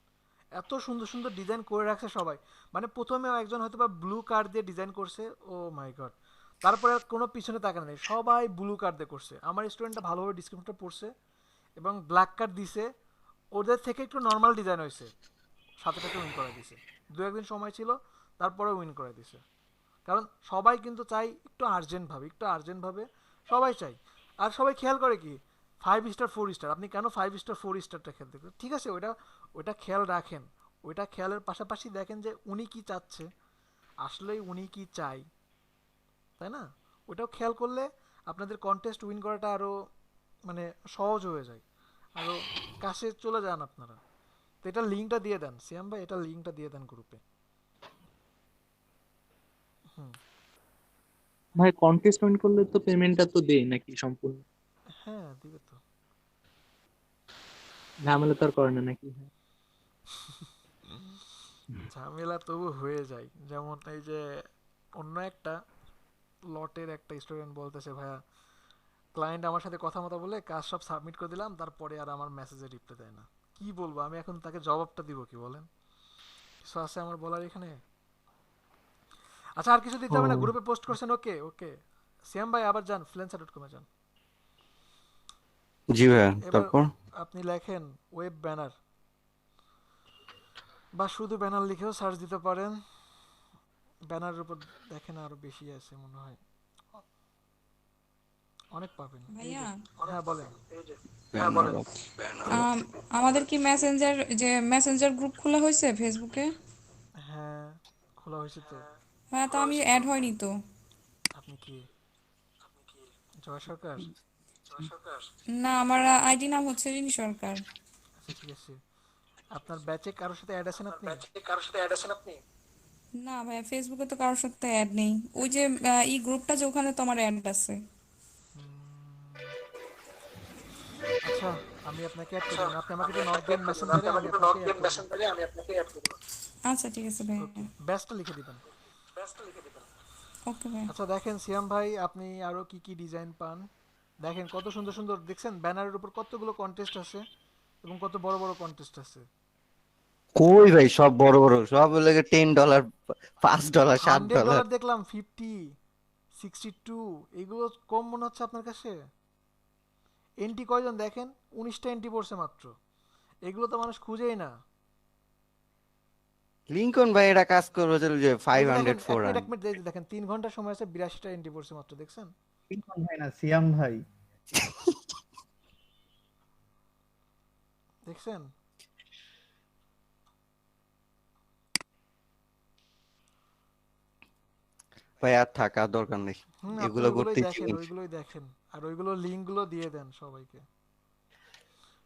এত সুন্দর সুন্দর ডিজাইন করে রাখছে সবাই। মানে প্রথমে একজন হয়তো বা ব্লু কার দিয়ে ডিজাইন করছে, ও মাই গড, তারপরে আর কোনো পিছনে তাকানো নেই, সবাই ব্লু কার দিয়ে করছে। আমার স্টুডেন্টটা ভালোভাবে ডিসক্রিপশনটা পড়ছে এবং ব্ল্যাক কার দিছে, ওদের থেকে একটু নর্মাল ডিজাইন হয়েছে, সাথে সাথে উইন করে দিছে। দু একদিন সময় ছিল, তারপরে উইন করে দিছে। কারণ সবাই কিন্তু চাই একটু আর্জেন্টভাবে সবাই চাই। আর সবাই খেয়াল করে কি 5 স্টার 4 স্টার, আপনি কেন 5 স্টার 4 স্টারটা খেলতে পারেন, ঠিক আছে, ওইটা খেয়াল রাখেন। ওইটা খেয়ালের পাশাপাশি দেখেন যে উনি কি চাচ্ছে, আসলেই উনি কি চাই, তাই না? ওটাও খেয়াল করলে আপনাদের কন্টেস্ট উইন করাটা আরও মানে সহজ হয়ে যায়, আরও কাছে চলে যান আপনারা। তো এটা লিঙ্কটা দিয়ে দেন সিয়াম ভাই, এটা লিঙ্কটা দিয়ে দেন গ্রুপে। ভাই কন্টেস্ট উইন করলে তো পেমেন্টটা তো দেই নাকি সম্পূর্ণ? হ্যাঁ দিবে তো। ঝামেলা তো আর করে না নাকি? ঝামেলা তবু হয়ে যায়। যেমন এই যে অন্য একটা লটের একটা স্টুডেন্ট বলতেছে, ভাইয়া ক্লায়েন্ট আমার সাথে কথা মতো বলে কাজ সব সাবমিট করে দিলাম, তারপরে আর আমার মেসেজে রিপ্লাই দেয় না। কি বলবো আমি এখন, তাকে জবাবটা দিব কি বলেন? কিছু আছে আমার বলার এখানে? আচ্ছা আর কিছু দিতে হবে না, গ্রুপে পোস্ট করছেন, ওকে ওকে। সিয়াম ভাই আবার যান ফ্রিল্যান্সার.com এ যান। জি ভাইয়া, এবার তারপর আপনি লেখেন ওয়েব ব্যানার, বা শুধু ব্যানার লিখেও সার্চ দিতে পারেন। ব্যানারের উপর দেখেন আরো বেশি আছে মনে হয়, অনেক পাবেন। ভাইয়া হ্যাঁ বলেন। আমাদের কি মেসেঞ্জার গ্রুপ খোলা হয়েছে ফেসবুকে? হ্যাঁ খোলা হয়েছে তো। হ্যাঁ তো আমি অ্যাড হয়নি তো। আপনি কি জয় সরকার? না, আমার আইডি নাম হচ্ছে রিনি সরকার। আচ্ছা ঠিক আছে, আপনার ব্যাচে কারোর সাথে অ্যাড আছেন আপনি? না ভাইয়া, ফেসবুকে তো কারোর সাথে অ্যাড নেই। ওই যে এই গ্রুপটা যে ওখানে তো আমার অ্যাড আছে। আচ্ছা আমি আপনাকে অ্যাড করে দিলাম, আপনি আমাকে একটু নক দেন মেসেঞ্জারে, আমি আপনাকে অ্যাড করে দিলাম। আচ্ছা ঠিক আছে ভাইয়া। ওকে, ব্যাচটা লিখে দিবেন। ওকে ভাই। আচ্ছা দেখেন সিয়াম ভাই, আপনি আরো কি কি ডিজাইন পান দেখেন, কত সুন্দর সুন্দর দেখছেন ব্যানারের উপর কতগুলো কন্টেস্ট আছে এবং কত বড় বড় কন্টেস্ট আছে। কই ভাই সব বড় বড়, সব লাগে $10, $5, $7। $100 দেখলাম, 50, 62, এগুলো কম মনে হচ্ছে আপনার কাছে? এন্ট্রি কয়জন দেখেন, 19টা এন্ট্রি পড়ছে মাত্র, এগুলো তো মানুষ খুঁজেই না। লিংকন ভাই এটা কাজ করবে যে 500 400। এক মিনিট দেখেন 3 ঘন্টা সময় আছে, 82টা এন্ট্রি পড়ছে মাত্র, দেখছেন? লিংকন ভাই না, সিয়াম ভাই। দেখছেন? ভাই আর থাকা দরকার নেই, এগুলো করতে দেখেন, ওইগুলোই দেখেন, আর ওইগুলো লিংকগুলো দিয়ে দেন সবাইকে।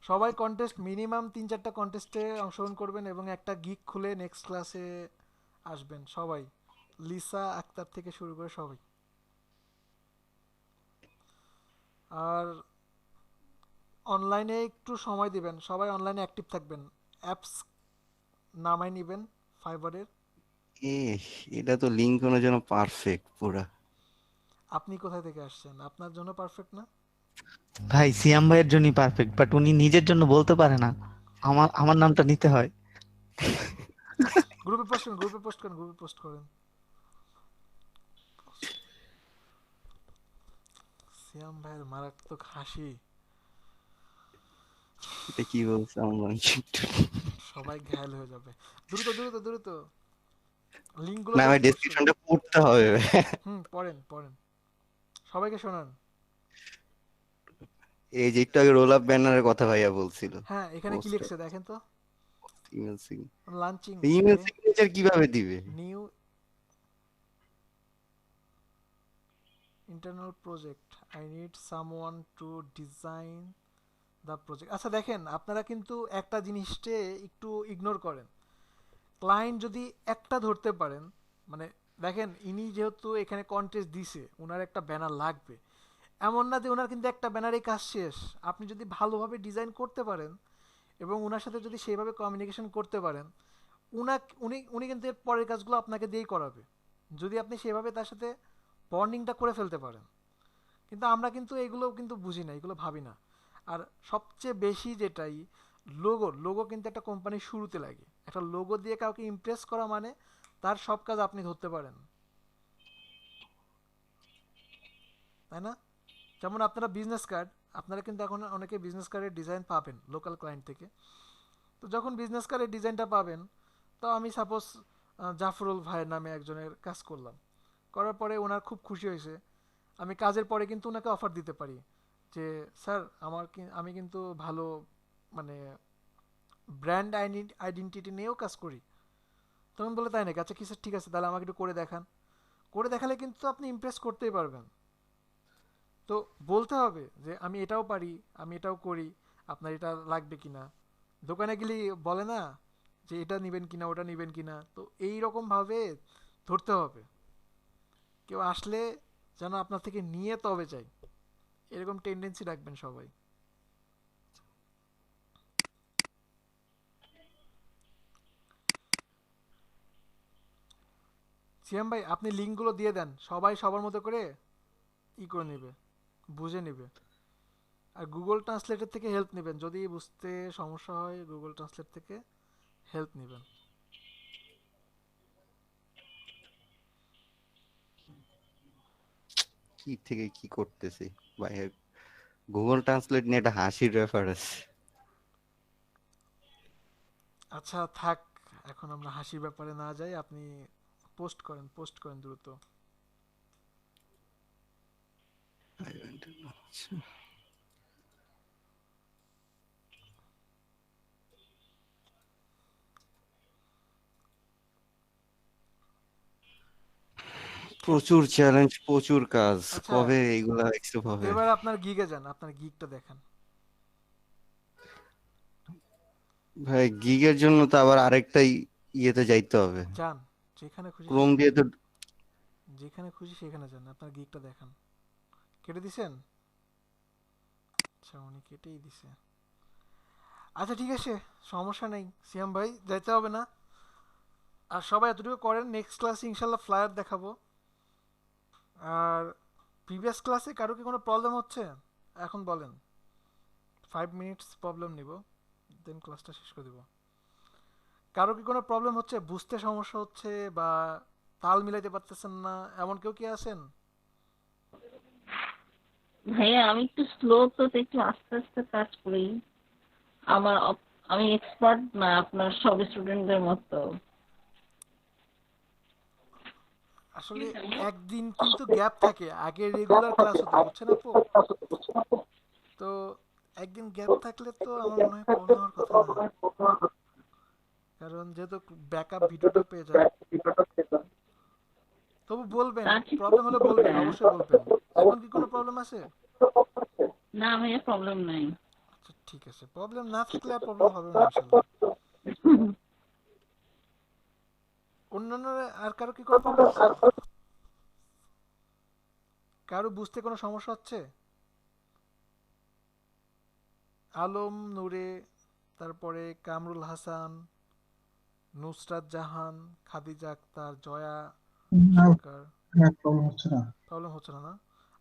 সবাই কন্টেস্ট মিনিমাম 3-4টা কন্টেস্টে অংশগ্রহণ করবেন এবং একটা গিগ খুলে নেক্সট ক্লাসে আসবেন সবাই, লিসা আক্তার থেকে শুরু করে সবাই। আর অনলাইনে একটু সময় দিবেন, সবাই অনলাইনে অ্যাক্টিভ থাকবেন, অ্যাপস নামাই নেবেন ফাইবারের। এটা তো লিংকনের জন্য পারফেক্ট পুরা। আপনি কোথায় থেকে আসছেন, আপনার জন্য পারফেক্ট না? ভাই সিয়াম ভাইয়ের জন্যই পারফেক্ট, বাট উনি নিজের জন্য বলতে পারে না, আমার নামটা নিতে হয়। গ্রুপে পোস্ট করেন। সিয়াম ভাইয়ের মারাত্মক হাসি, এটা কি বলছে আমার, সবাই ঘায়াল হয়ে যাবে। দ্রুত লিংকগুলো না ভাই ডেসক্রিপশনটা পড়তে হবে। পড়েন সবাইকে শোনান। এই যে একটু আগে রোল আপ ব্যানারের কথা ভাইয়া বলছিল। হ্যাঁ এখানে কি লিখছে দেখেন তো, ইমেল সিগনেচার কিভাবে দিবে? New internal project, I need someone to design the project. আচ্ছা দেখেন, আপনারা কিন্তু একটা জিনিসকে একটু ইগনোর করেন। ক্লায়েন্ট যদি একটা ধরতে পারেন, মানে দেখেন ইনি যেহেতু এখানে কন্টেস্ট দিছে, ওনার একটা ব্যানার লাগবে, এমন না যে ওনার কিন্তু একটা ব্যানারেই কাজ শেষ। আপনি যদি ভালোভাবে ডিজাইন করতে পারেন এবং ওনার সাথে যদি সেইভাবে কমিউনিকেশন করতে পারেন, উনি উনি কিন্তু এর পরের কাজগুলো আপনাকে দিয়েই করাবে, যদি আপনি সেভাবে তার সাথে বন্ডিংটা করে ফেলতে পারেন। কিন্তু আমরা কিন্তু এগুলো কিন্তু বুঝি না, এগুলো ভাবি না। আর সবচেয়ে বেশি যেটাই লোগো কিন্তু একটা কোম্পানির শুরুতে লাগে। একটা লোগো দিয়ে কাউকে ইমপ্রেস করা মানে তার সব কাজ আপনি ধরতে পারেন, তাই না? যেমন আপনারা বিজনেস কার্ড, আপনারা কিন্তু এখন অনেকে বিজনেস কার্ডের ডিজাইন পাবেন লোকাল ক্লায়েন্ট থেকে। তো যখন বিজনেস কার্ডের ডিজাইনটা পাবেন, তো আমি সাপোজ জাফরুল ভাইয়ের নামে একজনের কাজ করলাম, করার পরে ওনার খুব খুশি হয়েছে। আমি কাজের পরে কিন্তু ওনাকে অফার দিতে পারি যে স্যার আমি কিন্তু ভালো মানে ব্র্যান্ড আইডেন্টিটি নিয়েও কাজ করি। তখন বলে তাই নাকি, আচ্ছা ঠিক আছে, তাহলে আমাকে একটু করে দেখান। করে দেখালে কিন্তু আপনি ইমপ্রেস করতেই পারবেন। তো বলতে হবে যে আমি এটাও পারি, আমি এটাও করি, আপনার এটা লাগবে কিনা। দোকানে গেলে বলে না যে এটা নেবেন কিনা, ওটা নেবেন কিনা। তো এই রকমভাবে ধরতে হবে। কেউ আসলে যেন আপনার থেকে নিয়ে তবে চাই, এরকম টেন্ডেন্সি রাখবেন সবাই। সিয়াম ভাই, আপনি লিঙ্কগুলো দিয়ে দেন, সবাই সবার মতো করে করে নেবে, বুঝে নেবে। আর গুগল ট্রান্সলেটের থেকে হেল্প নেবেন, যদি বুঝতে সমস্যা হয় গুগল ট্রান্সলেট থেকে হেল্প নেবেন। কি থেকে কি করতেছি ভাই, গুগল ট্রান্সলেট নিয়ে একটা হাসির ব্যাপার আছে। আচ্ছা থাক, এখন আমরা হাসির ব্যাপারে না যাই। আপনি পোস্ট করেন দ্রুত। প্রচুর চ্যালেঞ্জ, প্রচুর কাজ, আচ্ছা কবে এইগুলা অ্যাকসেপ্ট হবে? এবার আপনার গিগে যান, আপনার গিগটা দেখান। ভাই গিগের জন্য তো আবার আরেকটাই ইয়েতে যাইতে হবে, যান, যেখানে খুশি ক্রোম দিয়ে তো। সেখানে যান, আপনার গিগটা দেখান। কেটে দিছেন? আচ্ছা উনি কেটেই দিছে। আচ্ছা ঠিক আছে, সমস্যা নেই সিয়াম ভাই, যাইতে হবে না। আর সবাই এতটুকু করেন, নেক্সট ক্লাসে ইনশাল্লাহ ফ্লায়ার দেখাবো। আর প্রিভিয়াস ক্লাসে কারো কি কোনো প্রবলেম হচ্ছে এখন বলেন, 5 মিনিটস প্রবলেম নিব, দেন ক্লাসটা শেষ করে দেব। কারো কি কোনো প্রবলেম হচ্ছে, বুঝতে সমস্যা হচ্ছে বা তাল মিলাইতে পারতেছেন না, এমন কেউ কি আছেন? ভাইয়া আমি একটু স্লো, তো একটু আস্তে আস্তে কাজ করি। আমি এক্সপার্ট না আপনার সব স্টুডেন্টদের মতো। আসলে একদিন কিন্তু গ্যাপ থাকে, আগে রেগুলার ক্লাস হতো, বুঝছেন আপু? তো একদিন গ্যাপ থাকলে তো আমার মনে হয় প্রবলেম হওয়ার কথা না, কারণ যেহেতু ব্যাকআপ ভিডিওটা পেয়ে যায়। তবু বলবেন, প্রবলেম হলে বলবেন, অবশ্যই বলবেন। এখন কি কোনো প্রবলেম আছে? না ভাইয়া প্রবলেম নাই। আচ্ছা ঠিক আছে, প্রবলেম না থাকলে আর প্রবলেম হবে না ইনশাআল্লাহ। অন্যান্য আর কারো কি কোনো প্রবলেম আছে? কারো বুঝতে কোনো সমস্যা হচ্ছে? আলম নূরে, তারপরে কামরুল হাসান, নুসরাত জাহান, খাদিজা আক্তার, জয়া সরকার। প্রবলেম হচ্ছে না, প্রবলেম হচ্ছে না না?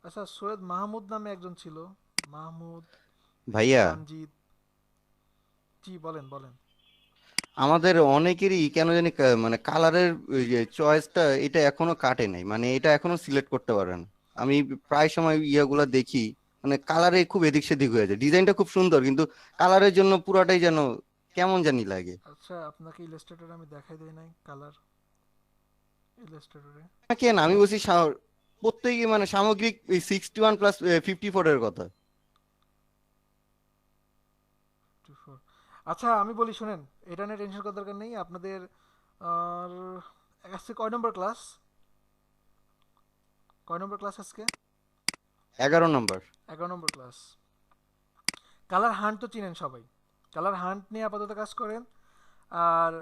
আচ্ছা সৈয়দ মাহমুদ নামে একজন ছিল, মাহমুদ ভাইয়া রঞ্জিত। জি বলেন। আমাদের অনেকেরই কেন জানি মানে কালারের চয়েসটা এটা এখনো কাটে নাই, মানে এটা এখনো সিলেক্ট করতে পারে না। আমি প্রায় সময় ইয়াগুলা দেখি, মানে কালারে খুব এদিক সেদিক হয়ে যায়। ডিজাইনটা খুব সুন্দর কিন্তু কালারের জন্য পুরাটাই যেন কেমন জানি লাগে। আচ্ছা আপনাকে ইলাস্ট্রেটরে আমি দেখাই দেই নাই কালার ইলাস্ট্রেটরে? কেন আমি বলছি প্রত্যেকই মানে সামগ্রিক 61 প্লাস 54 এর কথা। আচ্ছা আমি বলি শুনেন, এটা নিয়ে টেনশন করার দরকার নেই আপনাদের। আর আজকে কয় নম্বর ক্লাস আজকে? 11 নম্বর। 11 নম্বর ক্লাস। কালার হান্ট তো চিনেন সবাই, কালার হান্ট নিয়ে আপাতত কাজ করেন। আর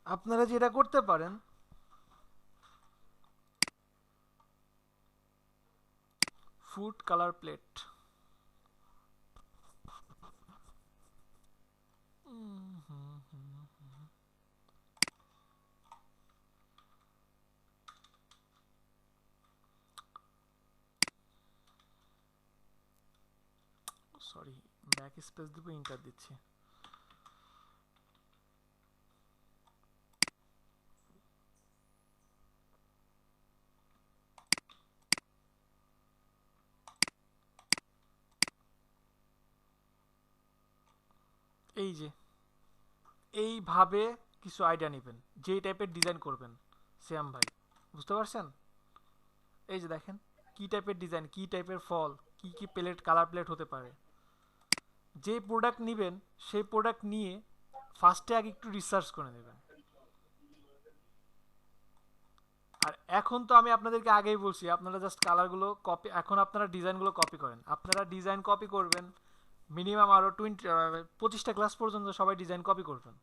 আপনারা যেটা করতে পারেন, food colour plate, sorry back space দিব, ইন্টার দিচ্ছি। এই যে এইভাবে কিছু আইডিয়া নেবেন, যেই টাইপের ডিজাইন করবেন শ্যাম ভাই, বুঝতে পারছেন? এই যে দেখেন কি টাইপের ডিজাইন, কি টাইপের ফল, কি কি প্লেট, কালার প্লেট হতে পারে। যে প্রোডাক্ট নেবেন সেই প্রোডাক্ট নিয়ে ফার্স্টে আগে একটু রিসার্চ করে নেবেন। আর এখন তো আমি আপনাদেরকে আগেই বলছি, আপনারা জাস্ট কালারগুলো কপি, এখন আপনারা ডিজাইনগুলো কপি করেন। আপনারা ডিজাইন কপি করবেন মিনিমাম আরও 25টা ক্লাস পর্যন্ত সবাই ডিজাইন কপি করবেন।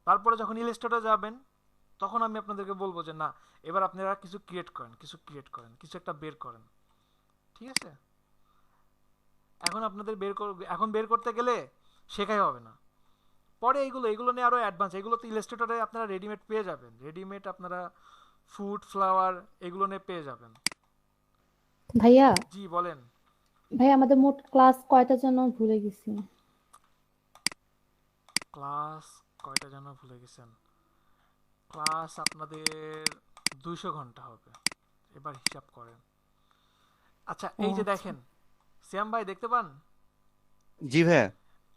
তারপরে যখন ইলাস্ট্রেটরে যাবেন তখন আমি আপনাদেরকে বলবো যে না, এবার আপনারা কিছু ক্রিয়েট করেন, কিছু একটা বের করেন, ঠিক আছে? এখন আপনাদের বের করতে গেলে শেখাই হবে না, পরে এগুলো নিয়ে আরও অ্যাডভান্স, এগুলো তো ইলাস্ট্রেটরে আপনারা রেডিমেড পেয়ে যাবেন, রেডিমেড আপনারা ফুড ফ্লাওয়ার এগুলো নিয়ে পেয়ে যাবেন। ভাইয়া, জি বলেন। ভাই আমাদের মোট ক্লাস কয়টা যেন ভুলে গেছি। ক্লাস কয়টা যেন ভুলে গেছেন? ক্লাস আপনাদের 200 ঘন্টা হবে, এবার হিসাব করেন। আচ্ছা এই যে দেখেন শ্যাম ভাই, দেখতে পান? জি ভাইয়া।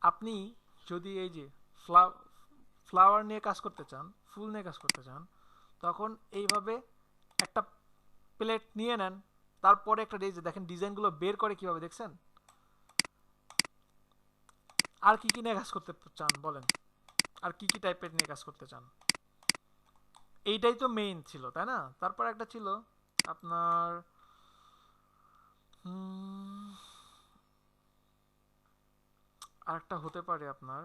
আপনি যদি এই যে ফ্লাওয়ার নিয়ে কাজ করতে চান, ফুল নিয়ে কাজ করতে চান, তখন এইভাবে একটা প্লেট নিয়ে নেন, তারপরে একটা দেখেন ডিজাইনগুলো বের করে কিভাবে, দেখছেন? আর কি কি নিয়ে কাজ করতে চান বলেন, আর কি কি টাইপের নিয়ে কাজ করতে চান? এইটাই তো মেইন ছিল, তাই না? তারপর একটা ছিল আপনার আরেকটা হতে পারে আপনার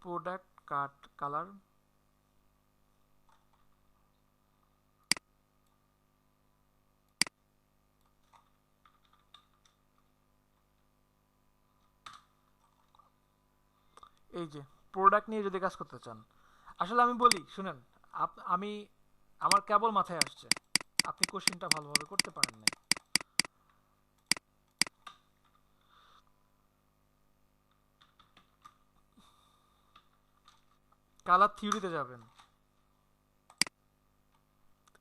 প্রোডাক্ট কাট কালার, এই যে প্রোডাক্ট নিয়ে যদি কাজ করতে চান, আসলে আমি বলি শুনেন, আমি আমার কেবল মাথায় আসছে, আপনি কোশ্চেনটা ভালোভাবে করতে পারেন নাই। কালার থিওরিতে যাবেন,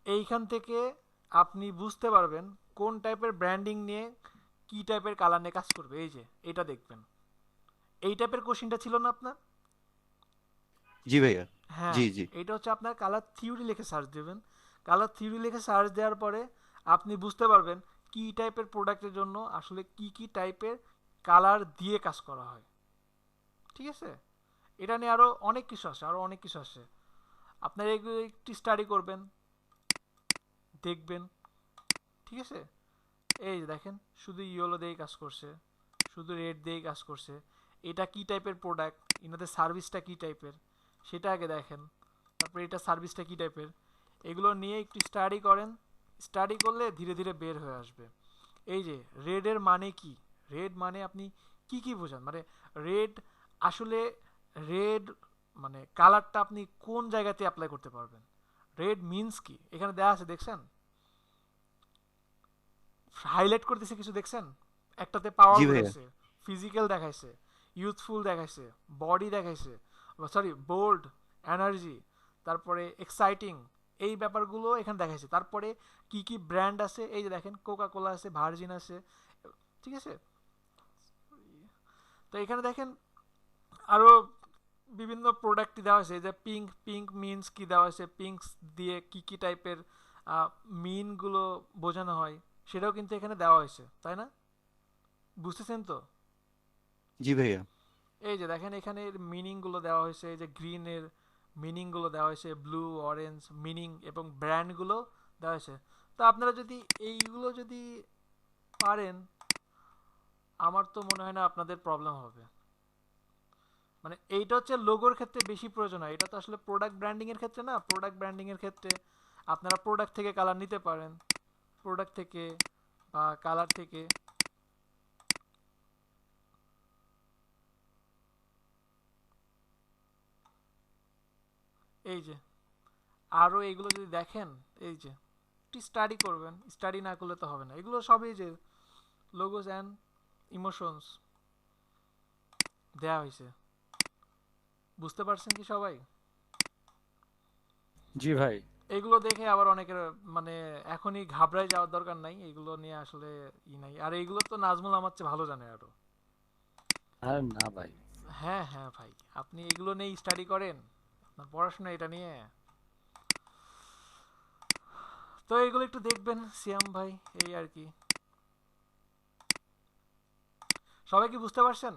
এইখান থেকে আপনি বুঝতে পারবেন কোন টাইপের ব্র্যান্ডিং নিয়ে কি টাইপের কালার নিয়ে কাজ করবে। এই যে এটা দেখবেন, এই টাইপের কোশ্চেনটা ছিল না আপনার? জি ভাইয়া। হ্যাঁ, জি জি। এটা হচ্ছে আপনার কালার থিওরি লিখে সার্চ দেবেন। কালার থিওরি লিখে সার্চ দেওয়ার পরে আপনি বুঝতে পারবেন কি টাইপের প্রোডাক্টের জন্য আসলে কি কি টাইপের কালার দিয়ে কাজ করা হয়, ঠিক আছে? এটা নিয়ে আরও অনেক কিছু আসে, আপনারা এগুলো একটু স্টাডি করবেন, দেখবেন, ঠিক আছে? এই যে দেখেন শুধু ইয়েলো দিয়েই কাজ করছে, শুধু রেড দিয়েই কাজ করছে। এটা কি টাইপের প্রোডাক্ট, এনাদের সার্ভিসটা কি টাইপের সেটা আগে দেখেন, তারপরে এটা সার্ভিসটা কি টাইপের, এগুলো নিয়ে একটু স্টাডি করেন। স্টাডি করলে ধীরে ধীরে বের হয়ে আসবে। এই যে রেডের মানে কি, রেড মানে আপনি কি কি বোঝান, মানে রেড আসলে রেড মানে কালারটা আপনি কোন জায়গাতে অ্যাপ্লাই করতে পারবেন, রেড মিন্স কি এখানে দেওয়া আছে, দেখছেন? হাইলাইট করতেছে কিছু, দেখছেন? একটাতে পাওয়ার দেখাইছে, ফিজিক্যাল দেখাইছে, ইউথফুল দেখাইছে, বডি দেখাইছে, সরি বোল্ড, এনার্জি, তারপরে এক্সাইটিং, এই ব্যাপারগুলো এখানে দেখাইছে। তারপরে কি কি ব্র্যান্ড আছে, এই যে দেখেন কোকা কোলা আছে, ভার্জিন আছে, ঠিক আছে? তো এখানে দেখেন আরও বিভিন্ন প্রোডাক্ট দেওয়া হয়েছে, যে পিঙ্ক মিনস কি দেওয়া হয়েছে, পিঙ্ক দিয়ে কি কি টাইপের মিনগুলো বোঝানো হয় সেটাও কিন্তু এখানে দেওয়া হয়েছে, তাই না? বুঝতেছেন তো? জি ভাইয়া। এই যে দেখেন এখানে মিনিংগুলো দেওয়া হয়েছে, এই যে গ্রিনের মিনিংগুলো দেওয়া হয়েছে, ব্লু অরেঞ্জ মিনিং এবং ব্র্যান্ডগুলো দেওয়া হয়েছে। তো আপনারা যদি এইগুলো যদি পারেন, আমার তো মনে হয় না আপনাদের প্রবলেম হবে। মানে এইটা হচ্ছে লোগোর ক্ষেত্রে বেশি প্রয়োজন হয়, এটা তো আসলে প্রোডাক্ট ব্র্যান্ডিং এর ক্ষেত্রে না। প্রোডাক্ট ব্র্যান্ডিং এর ক্ষেত্রে আপনারা প্রোডাক্ট থেকে কালার নিতে পারেন, প্রোডাক্ট থেকে বা কালার থেকে। এই যে আরো এগুলো যদি দেখেন, এই যে একটু স্টাডি করবেন, স্টাডি না করলে তো হবে না। এগুলো সবই যে লোগোস অ্যান্ড ইমোশনস দেয়া হয়েছে, বুঝতে পারছেন কি সবাই? জি ভাই। এগুলো দেখে আবার অনেকের মানে এখনই ঘাবড়ায় যাওয়ার দরকার নাই, এগুলো নিয়ে আসলে নাই। আর এগুলো তো নাজমুল আমার চেয়ে ভালো জানে আরো। আরে না ভাই। হ্যাঁ হ্যাঁ ভাই, আপনি এগুলো নিয়ে স্টাডি করেন, আপনার পড়াশোনা এটা নিয়ে। তো এগুলো একটু দেখবেন সিয়াম ভাই, এই আর কি। সবাই কি বুঝতে পারছেন?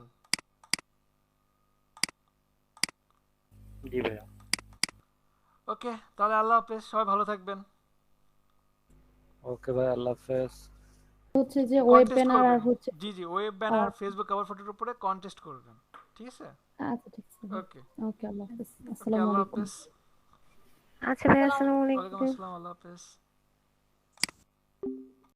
জি ভাইয়া। ওকে, তাহলে আল্লাহ হাফেজ, সবাই ভালো থাকবেন। ওকে ভাই, আল্লাহ হাফেজ। হচ্ছে যে ওয়েব কন্টেস্ট ব্যানার আর করবেন, হচ্ছে জি জি, ওয়েব ব্যানার ফেসবুক কভার ফটোর উপরে কন্টেস্ট করবেন, ঠিক আছে? আচ্ছা ঠিক আছে ওকে ওকে আল্লাহ হাফেজ ওকে, আসসালামু আল্লাহ আলাইকুম হাফেজ। আচ্ছা ভাই, আসসালামু ওয়ালাইকুম আলাইকুম। আসসালাম, আল্লাহ হাফেজ।